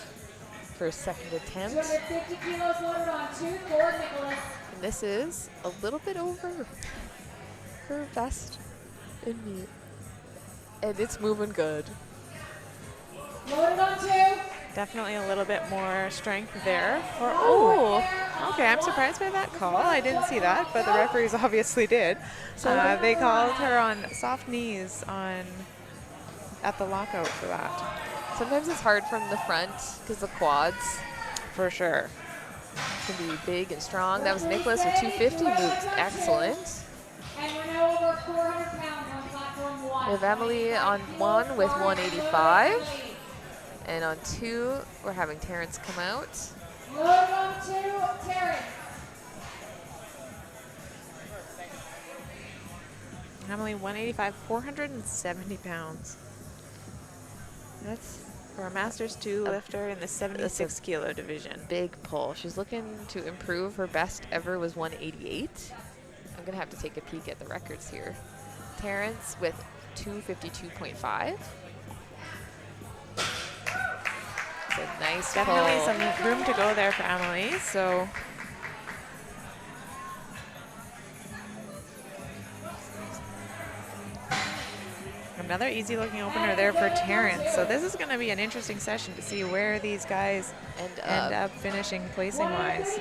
for a second attempt. 250 kilos loaded on 2 for Nicholas. And this is a little bit over her best in meet. And it's moving good. Loaded on 2. Definitely a little bit more strength there. Okay, I'm surprised by that call. I didn't see that, but the referees obviously did. They called her on soft knees at the lockout for that. Sometimes it's hard from the front because the quads For sure. Can be big and strong. That was Nicholas with 250, moved excellent. And we're now over 400 pounds on platform 1. We have Emily on 1 with 185. And on 2, we're having Terrence come out. Load on 2, Terrence. Emily, 185, 470 pounds. That's for a Masters 2 lifter in the 76 kilo division. Big pull. She's looking to improve. Her best ever was 188. I'm going to have to take a peek at the records here. Terrence with 252.5. It's a nice Definitely pull. some room to go there for Emily. So another easy looking opener there for Terrence. So this is going to be an interesting session to see where these guys end up finishing placing wise.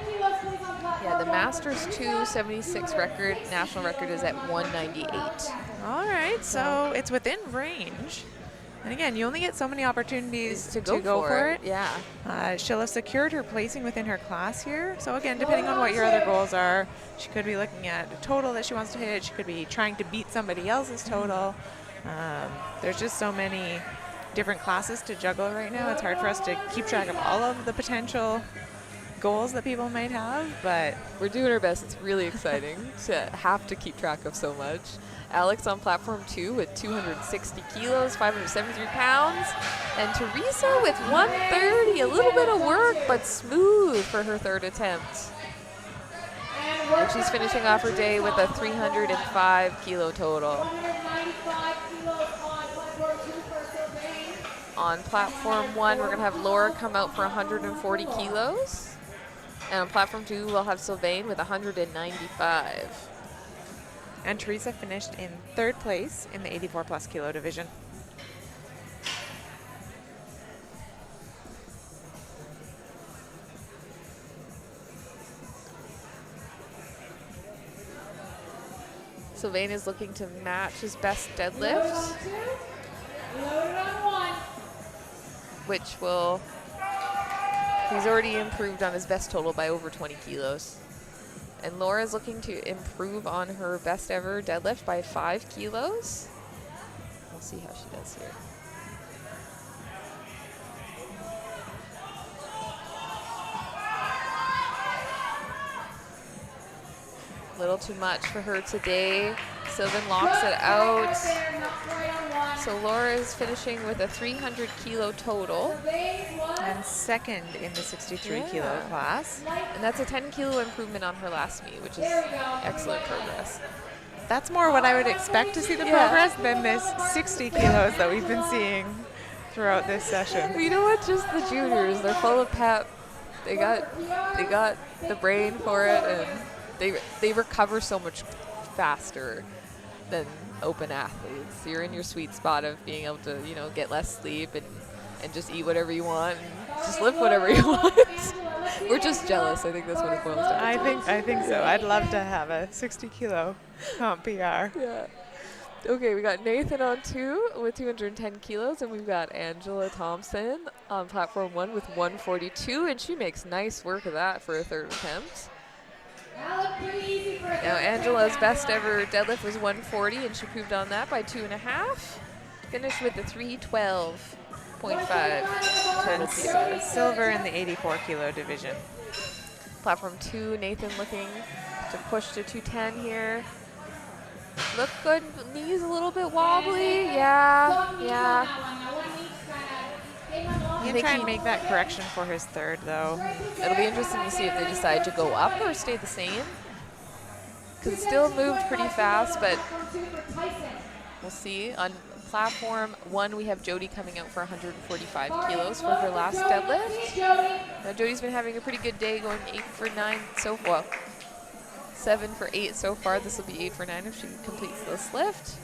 Yeah, the Masters 276 record, national record is at 198. All right, so it's within range. And again, you only get so many opportunities to go for it. Yeah. She'll have secured her placing within her class here. So again, depending on what your other goals are, she could be looking at a total that she wants to hit. She could be trying to beat somebody else's total. There's just so many different classes to juggle right now. It's hard for us to keep track of all of the potential goals that people might have, but we're doing our best. It's really exciting to have to keep track of so much. Alex on platform 2 with 260 kilos, 573 pounds. And Teresa with 130, a little bit of work, but smooth for her third attempt. And she's finishing off her day with a 305 kilo total. On platform 1, we're going to have Laura come out for 140 kilos. And on platform 2, we'll have Sylvain with 195. And Teresa finished in 3rd place in the 84 plus kilo division. Sylvain is looking to match his best deadlift, which will, he's already improved on his best total by over 20 kilos. And Laura is looking to improve on her best ever deadlift by 5 kilos. We'll see how she does here. A little too much for her today. Sylvain locks it out. So Laura is finishing with a 300 kilo total. And 2nd in the 63 kilo class. And that's a 10 kilo improvement on her last meet, which is excellent progress. That's more what I would expect to see the progress than this 60 kilos that we've been seeing throughout this session. Well, you know what? Just the juniors, they're full of pep. They got the brain for it, and they recover so much faster than open athletes. You're in your sweet spot of being able to, you know, get less sleep and just eat whatever you want and just lift whatever you want. We're just jealous. I think that's what it boils down to. I think so. I'd love to have a 60 kilo comp PR. Yeah. Okay, we got Nathan on 2 with 210 kilos, and we've got Angela Thompson on platform 1 with 142, and she makes nice work of that for a 3rd attempt. Now Angela's best ever deadlift was 140, and she improved on that by 2.5. Finished with a 312.5. Silver in the 84 kilo division. Platform 2, Nathan looking to push to 210 here. Look good, knees a little bit wobbly. Yeah. He can try and make that correction for his 3rd, though. It'll be interesting to see if they decide to go up or stay the same. Because it still moved pretty fast, but we'll see. On platform 1, we have Jody coming out for 145 kilos for her last deadlift. Now Jody's been having a pretty good day, going 8 for 9 so far. 7 for 8 so far. This will be 8 for 9 if she completes this lift.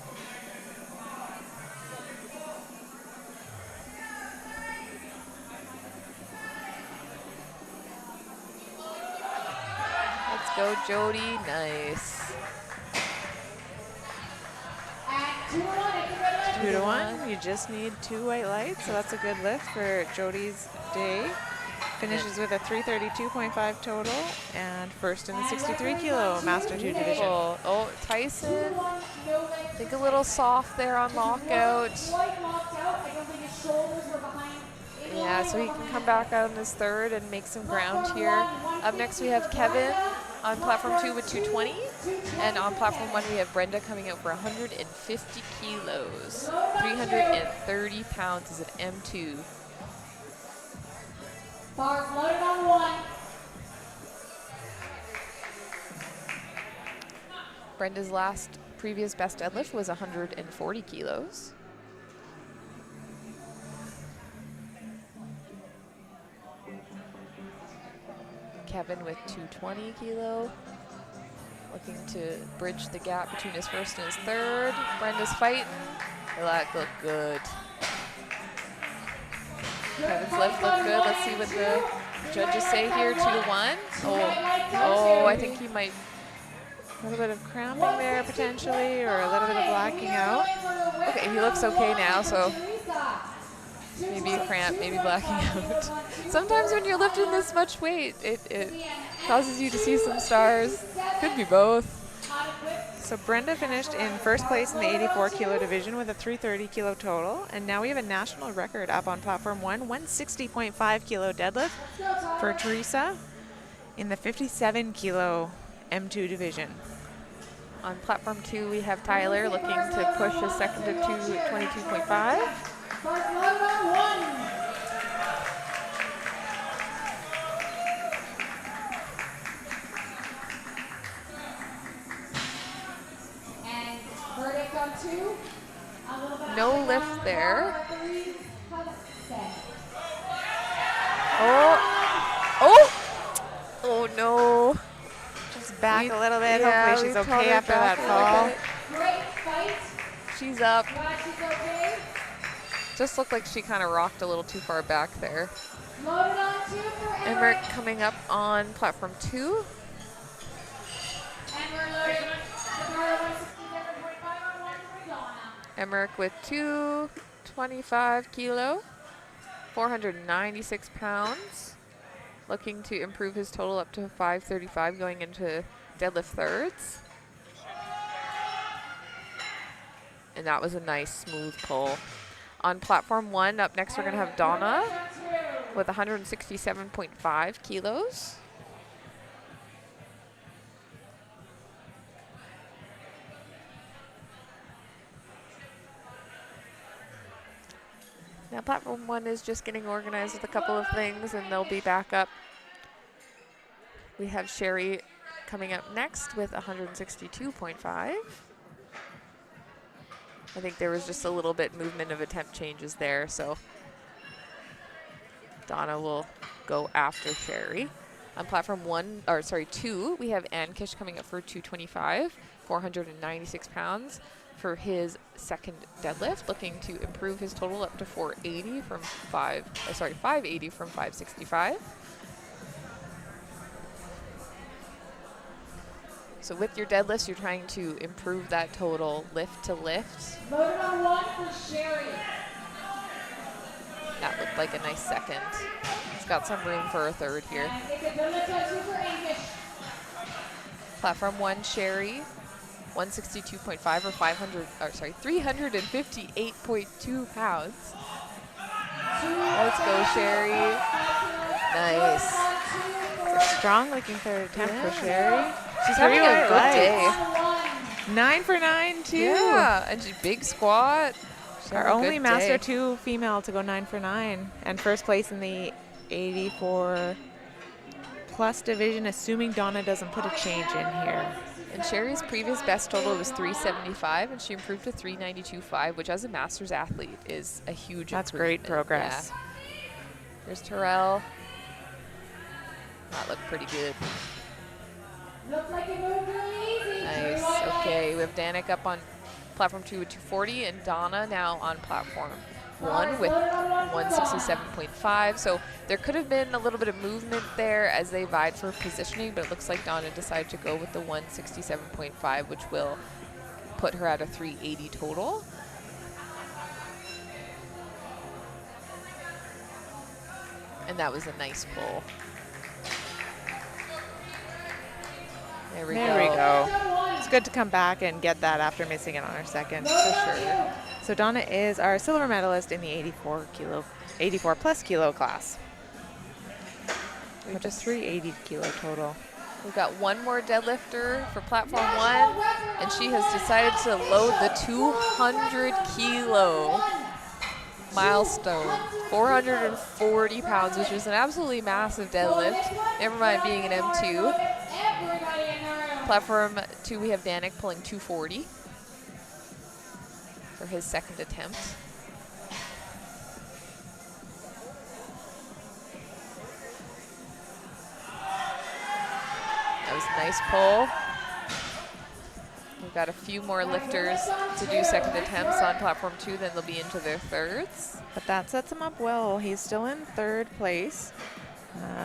Let's go, Jody. Nice. 2 to 1. You just need 2 white lights, so that's a good lift for Jody's day. Finishes with a 332.5 total and first in the 63 kilo Master 2 division. Oh, Tyson, I think a little soft there on lockout. Yeah, so he can come back out in his third and make some ground here. Up next we have Kevin on platform 2 with 220. And on platform 1 we have Brenda coming out for 150 kilos. 330 pounds is an M2. Bars loaded on 1. Brenda's previous best deadlift was 140 kilos. Kevin with 220 kilo. Looking to bridge the gap between his first and his third. Brenda's fighting. That looked good. Kevin's lift looked good. Let's see what the judges say here. 2-1. Oh, I think he might. A little bit of cramping there potentially, or a little bit of blacking out. Okay, he looks okay now, so maybe a cramp, maybe blacking out. Sometimes when you're lifting this much weight, it causes you to see some stars. Could be both. So Brenda finished in first place in the 84 kilo division with a 330 kilo total. And now we have a national record up on platform 1, 160.5 kilo deadlift for Teresa in the 57 kilo M2 division. On platform 2, we have Tyler looking to push his second to 22.5. And verdict on 2. No lift there. Oh no. Just back a little bit. Hopefully she's okay after that fall. Great fight. She's up. Glad she's okay. Just looked like she kind of rocked a little too far back there. Loaded on 2 for Emmerich coming up on platform 2. And we're loading the bar 167.5 on 1 for Donna. Emmerich with 225 kilo, 496 pounds. Looking to improve his total up to 535 going into deadlift thirds. And that was a nice smooth pull. On platform 1, up next we're going to have Donna with 167.5 kilos. Now platform 1 is just getting organized with a couple of things and they'll be back up. We have Sherry coming up next with 162.5. I think there was just a little bit movement of attempt changes there, so Donna will go after Sherry. On platform 2, we have Ankish coming up for 225, 496 pounds for his second deadlift, looking to improve his total up to 580 from 565. So with your deadlifts, you're trying to improve that total lift to lift. Loaded on 1 for Sherry. That looked like a nice second. It's got some room for a third here. And take a deadlift on 2 for Ankish. Platform 1, Sherry, 162.5 or 358.2 pounds. Let's go, Sherry. Nice. It's a strong looking third attempt for Sherry. She's having a good day. 9 for 9 too. Yeah, and she big squat. Our only Master 2 female to go 9 for 9 and first place in the 84 plus division, assuming Donna doesn't put a change in here. And Sherry's previous best total was 375, and she improved to 392.5, which as a Masters athlete is a huge That's great progress. Yeah. There's Terrell. That looked pretty good. Looked like it moved really easy. Nice. Okay, we have Danik up on platform 2 with 240, and Donna now on platform 1 with 167.5. So there could have been a little bit of movement there as they vied for positioning, but it looks like Donna decided to go with the 167.5, which will put her at a 380 total. And that was a nice pull. There we go. It's good to come back and get that after missing it on our second, for sure. So Donna is our silver medalist in the 84 plus kilo class. Which is 380 kilo total. We've got one more deadlifter for platform 1, and she has decided to load the 200 kilo milestone. 440 pounds, which is an absolutely massive deadlift. Never mind being an M2. Platform 2, we have Danik pulling 240 for his second attempt. That was a nice pull. We've got a few more lifters to do second attempts on platform 2, then they'll be into their thirds. But that sets him up well. He's still in third place.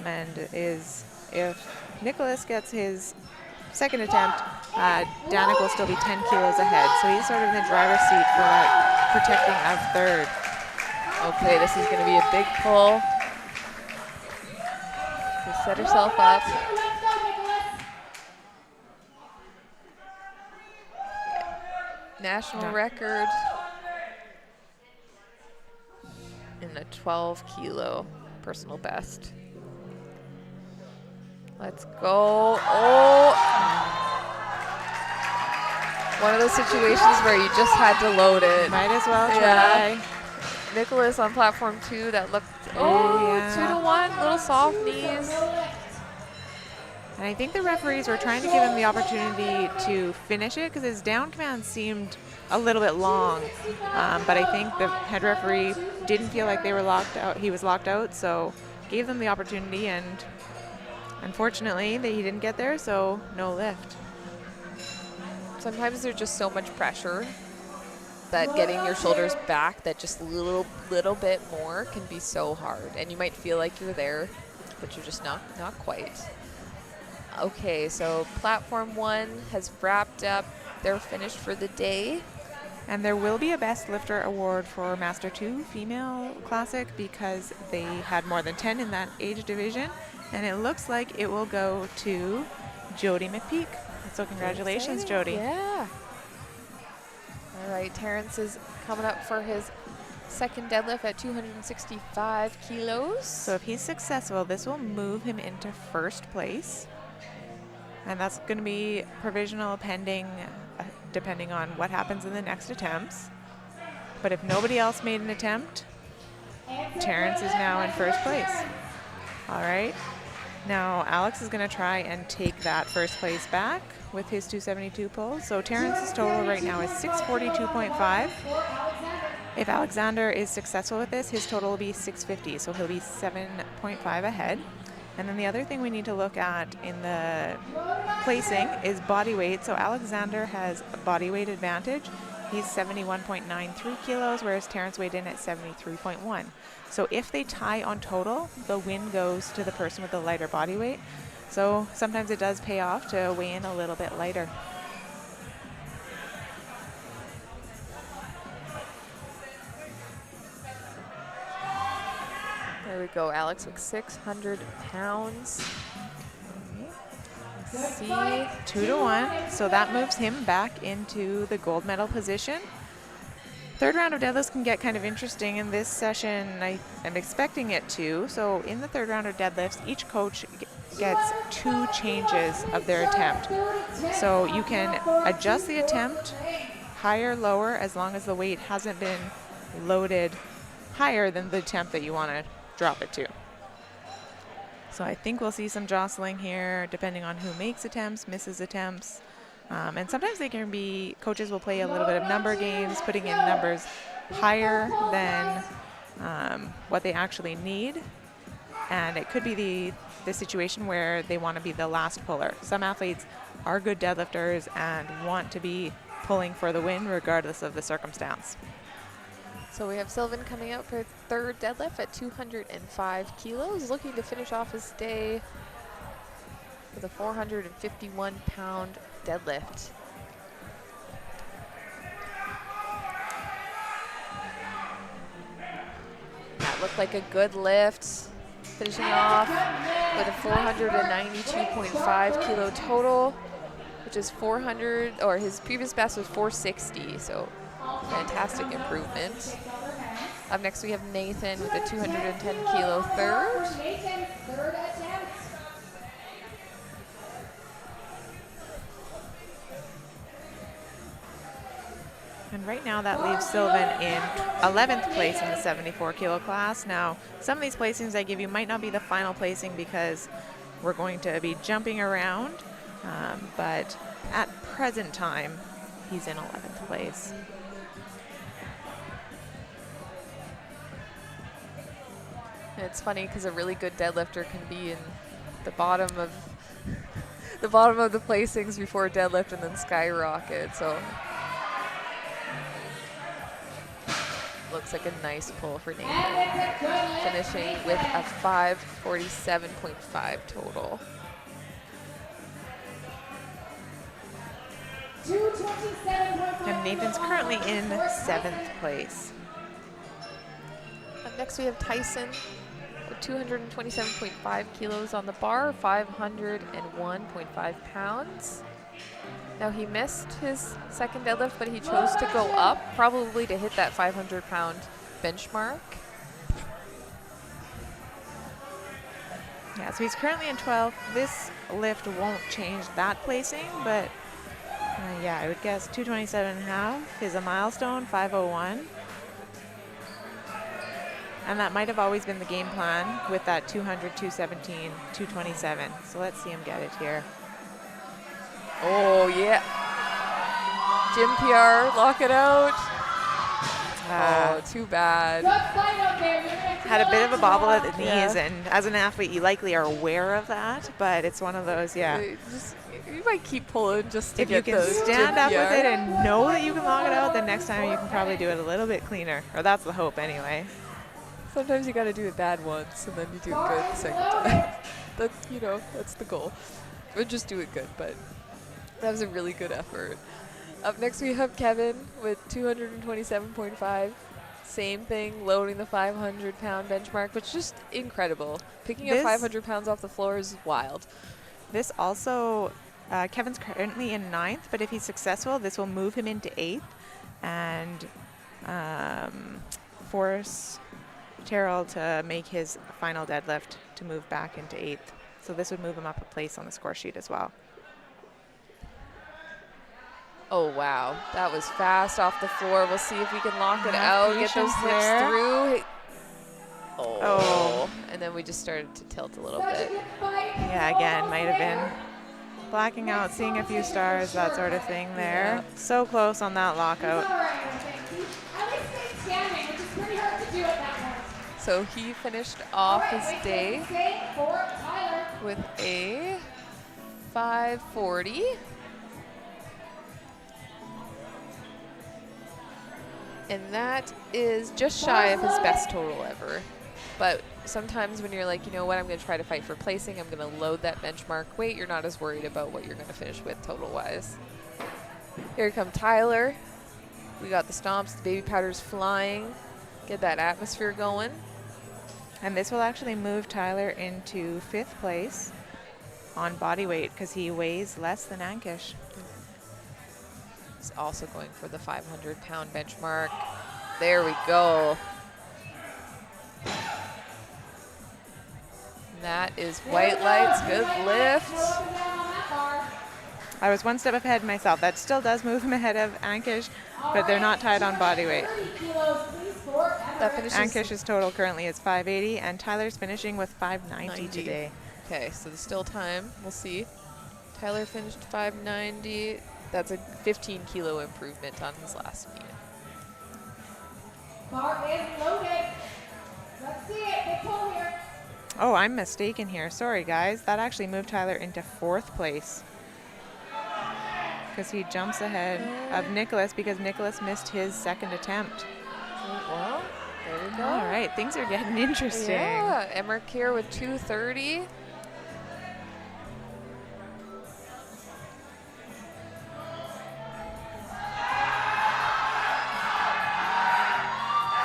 And if Nicholas gets his second attempt, Danik will still be 10 kilos ahead. So he's sort of in the driver's seat for that protecting of third. Okay, this is going to be a big pull. To set herself up. National record in a 12 kilo personal best. Let's go. Oh! One of those situations where you just had to load it. Might as well try. Yeah. Nicholas on platform 2, that looked, 2-1, little soft knees. And I think the referees were trying to give him the opportunity to finish it because his down command seemed a little bit long. But I think the head referee didn't feel like they were locked out. He was locked out, so gave them the opportunity, and unfortunately he didn't get there, so no lift. Sometimes there's just so much pressure that getting your shoulders back that just little bit more can be so hard. And you might feel like you're there, but you're just not quite. Okay, so platform 1 has wrapped up. They're finished for the day. And there will be a Best Lifter award for Master 2 Female Classic because they had more than 10 in that age division. And it looks like it will go to Jody McPeak. So congratulations, Jody. Yeah. All right, Terrence is coming up for his second deadlift at 265 kilos. So if he's successful, this will move him into first place. And that's going to be provisional pending, depending on what happens in the next attempts. But if nobody else made an attempt, Terrence is now in first place. All right. Now Alex is going to try and take that first place back with his 272 pull. So Terrence's total right now is 642.5. If Alexander is successful with this, his total will be 650. So he'll be 7.5 ahead. And then the other thing we need to look at in the placing is body weight. So Alexander has a body weight advantage. He's 71.93 kilos, whereas Terrence weighed in at 73.1. So if they tie on total, the win goes to the person with the lighter body weight. So sometimes it does pay off to weigh in a little bit lighter. There we go, Alex with 600 pounds. Let's see. 2-1, so that moves him back into the gold medal position. Third round of deadlifts can get kind of interesting in this session. I am expecting it to. So in the third round of deadlifts, each coach gets 2 changes of their attempt. So you can adjust the attempt higher, lower, as long as the weight hasn't been loaded higher than the attempt that you want to drop it to. So I think we'll see some jostling here depending on who makes attempts, misses attempts. And sometimes they can be, coaches will play a little bit of number games, putting in numbers higher than what they actually need. And it could be the situation where they want to be the last puller. Some athletes are good deadlifters and want to be pulling for the win regardless of the circumstance. So we have Sylvan coming out for third deadlift at 205 kilos, looking to finish off his day with a 451-pound deadlift. That looked like a good lift. finishing off with a 492.5 kilo total, which is 400, or his previous best was 460, so fantastic improvement. Up next we have Nathan with a 210 kilo third. And right now that leaves Sylvan in 11th place in the 74 kilo class. Now, some of these placings I give you might not be the final placing because we're going to be jumping around, but at present time, he's in 11th place. And it's funny because a really good deadlifter can be in the bottom of the placings before deadlift and then skyrocket. So looks like a nice pull for Nathan, finishing with a 547.5 total. And Nathan's currently in 7th place. Up next we have Tyson with 227.5 kilos on the bar, 501.5 pounds. Now he missed his second deadlift, but he chose to go up, probably to hit that 500-pound benchmark. Yeah, so he's currently in 12th. This lift won't change that placing, but yeah, I would guess 227.5 is a milestone, 501. And that might have always been the game plan with that 200, 217, 227. So let's see him get it here. Oh, yeah. Gym PR, lock it out. Oh, too bad. Had a bit of a bobble at the knees, and as an athlete, you likely are aware of that, but it's one of those, yeah. You might keep pulling just to if get you can those stand gym up with PR. it and know that you can lock it out, then next time you can probably do it a little bit cleaner, or that's the hope anyway. Sometimes you got to do it bad once, and then you do it good the second time. That's the goal. Or just do it good, but that was a really good effort. Up next we have Kevin with 227.5. Same thing, loading the 500-pound benchmark, but just incredible. Picking up 500 pounds off the floor is wild. This also, Kevin's currently in 9th, but if he's successful, this will move him into 8th and force Terrell to make his final deadlift to move back into 8th. So this would move him up a place on the score sheet as well. Oh, wow. That was fast off the floor. We'll see if we can lock it out, get those hips through. Oh. And then we just started to tilt a little bit. Yeah, again, might have been blacking out, seeing a few stars, that sort of thing there. Yeah. So close on that lockout. So he finished off his day with a 540. And that is just shy of his best total ever. But sometimes when you're like, you know what, I'm going to try to fight for placing, I'm going to load that benchmark weight, you're not as worried about what you're going to finish with total-wise. Here comes Tyler. We got the stomps, the baby powders flying. Get that atmosphere going. And this will actually move Tyler into 5th place on body weight because he weighs less than Ankish. He's also going for the 500-pound benchmark. There we go. That is white lights, good lift. I was one step ahead myself. That still does move him ahead of Ankish, but they're not tied on body weight. Ankish's total currently is 580, and Tyler's finishing with 590 today. Okay, so there's still time. We'll see. Tyler finished 590. That's a 15-kilo improvement on his last meet. Bar is loaded. Let's see it. Big pull here. Oh, I'm mistaken here. Sorry, guys. That actually moved Tyler into 4th place because he jumps ahead of Nicholas because Nicholas missed his second attempt. Well, there we go. All right, things are getting interesting. Yeah, Emmerich here with 230.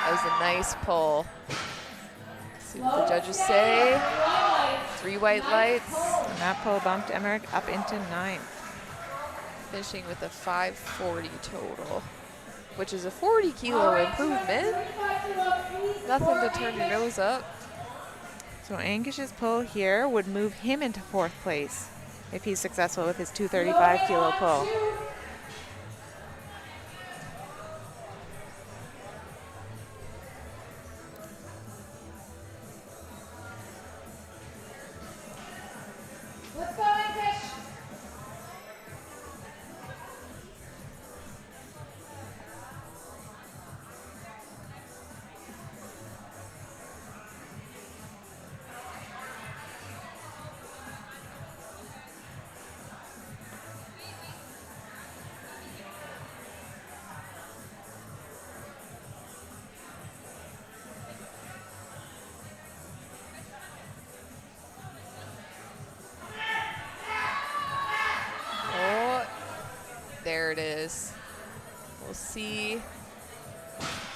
That was a nice pull. See what the judges say. 3 white lights. And that pull bumped Emmerich up into 9th. Finishing with a 540 total, which is a 40 kilo improvement. Nothing to turn your nose up. So Angish's pull here would move him into 4th place if he's successful with his 235 kilo pull. Let's go, Ankish. There it is. We'll see.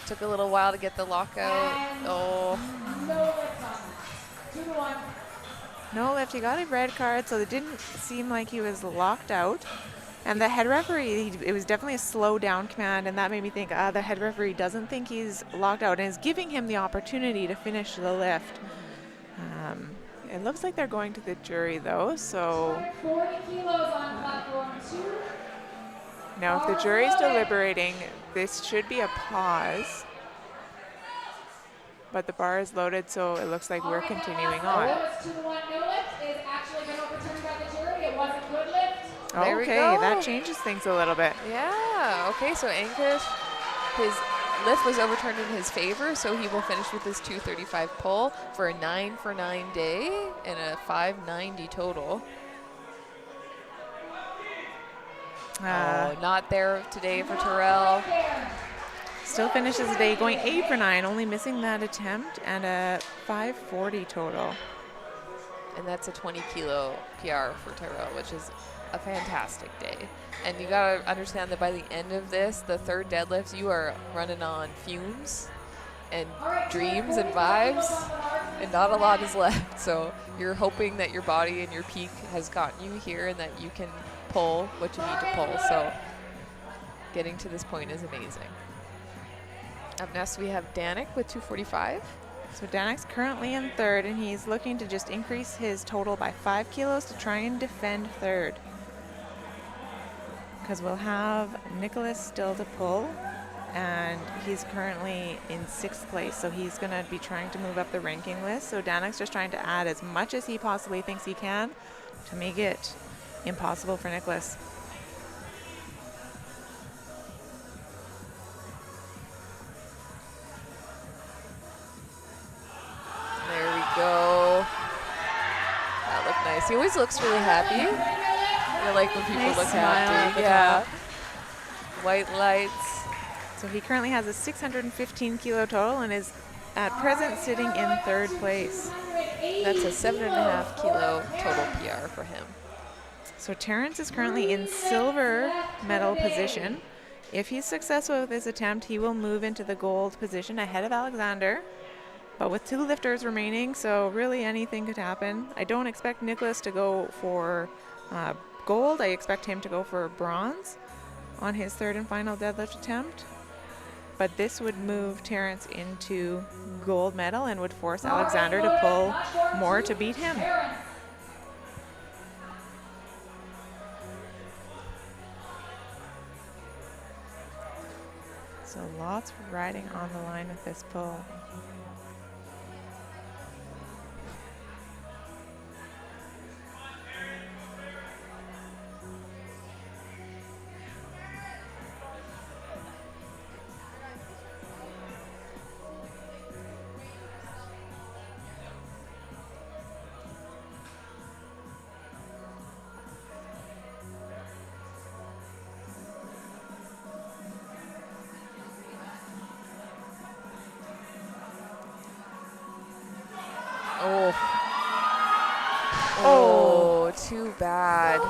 Took a little while to get the lockout. Oh. No lift on. 2-1. No lift. He got a red card, so it didn't seem like he was locked out. And the head referee, it was definitely a slow down command, and that made me think, the head referee doesn't think he's locked out and is giving him the opportunity to finish the lift. It looks like they're going to the jury, though, so 40 kilos on platform 2. now if the jury's deliberating, this should be a pause. But the bar is loaded, so it looks like we're continuing on. It's 2-1 no lift is actually been overturned by the jury. It was a good lift. There we Okay, go. that changes things a little bit. Yeah, okay, so Ankish, his lift was overturned in his favor, so he will finish with his 235 pull for a 9 for 9 day and a 590 total. Not there today for Terrell. Still finishes the day going 8 for 9, only missing that attempt, and a 540 total. And that's a 20 kilo PR for Terrell, which is a fantastic day. And you gotta understand that by the end of this, the third deadlift, you are running on fumes and dreams and vibes, and not a lot is left. So you're hoping that your body and your peak has gotten you here and that you can pull what you need to pull. So getting to this point is amazing. Up next we have Danik with 245. So Danik's currently in 3rd, and he's looking to just increase his total by 5 kilos to try and defend 3rd. Because we'll have Nicholas still to pull, and he's currently in 6th place, so he's going to be trying to move up the ranking list. So Danik's just trying to add as much as he possibly thinks he can to make it impossible for Nicholas. There we go. That looked nice. He always looks really happy. I like when people Nice look smile at happy. the Yeah. top. White lights. So he currently has a 615 kilo total and is at present sitting in 3rd place. That's a 7.5 kilo total PR for him. So Terrence is currently in silver medal position. If he's successful with this attempt, he will move into the gold position ahead of Alexander. But with 2 lifters remaining, so really anything could happen. I don't expect Nicholas to go for gold. I expect him to go for bronze on his 3rd and final deadlift attempt. But this would move Terrence into gold medal and would force Alexander to pull more to beat him. So lots riding on the line with this pull. Oh, too bad.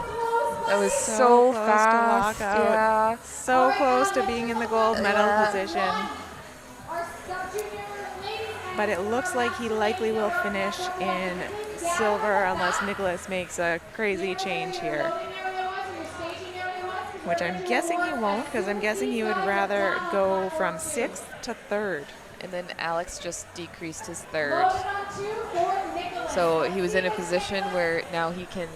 That was so close fast. to lockout. Yeah. So close to being in the gold medal position. Our sub-junior ladies but it looks like he likely will finish in silver unless Nicholas makes a crazy change here. Which I'm guessing he won't, because I'm guessing he would rather go from 6th to 3rd. And then Alex just decreased his 3rd. So he was in a position where now he can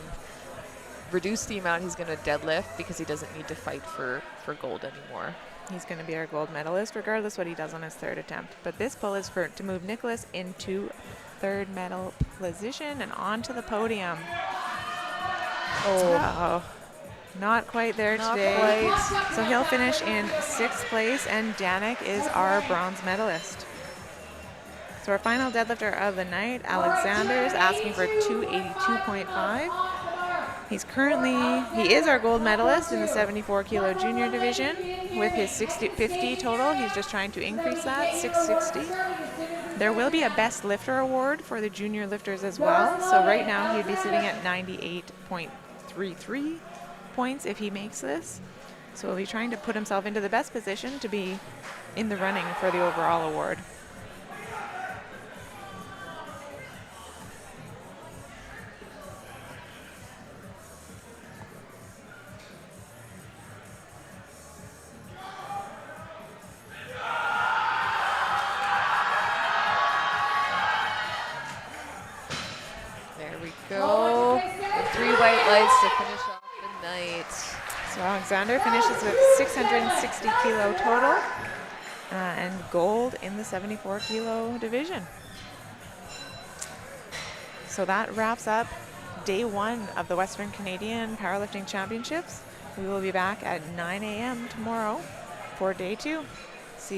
reduce the amount he's going to deadlift because he doesn't need to fight for gold anymore. He's going to be our gold medalist regardless what he does on his 3rd attempt. But this pull is to move Nicholas into 3rd medal position and onto the podium. Oh. Not quite there today. Quite. So he'll finish in 6th place, and Danik is our bronze medalist. So our final deadlifter of the night, Alexander, is asking for 282.5. He is our gold medalist in the 74 kilo junior division. With his 50 total, he's just trying to increase that, 660. There will be a best lifter award for the junior lifters as well. So right now he'd be sitting at 98.33 points if he makes this. So he'll be trying to put himself into the best position to be in the running for the overall award. There we go. And 3 white lights to finish off the night. So Alexander finishes with 660 kilo total and gold in the 74 kilo division. So that wraps up day 1 of the Western Canadian Powerlifting Championships. We will be back at 9 a.m. tomorrow for day 2.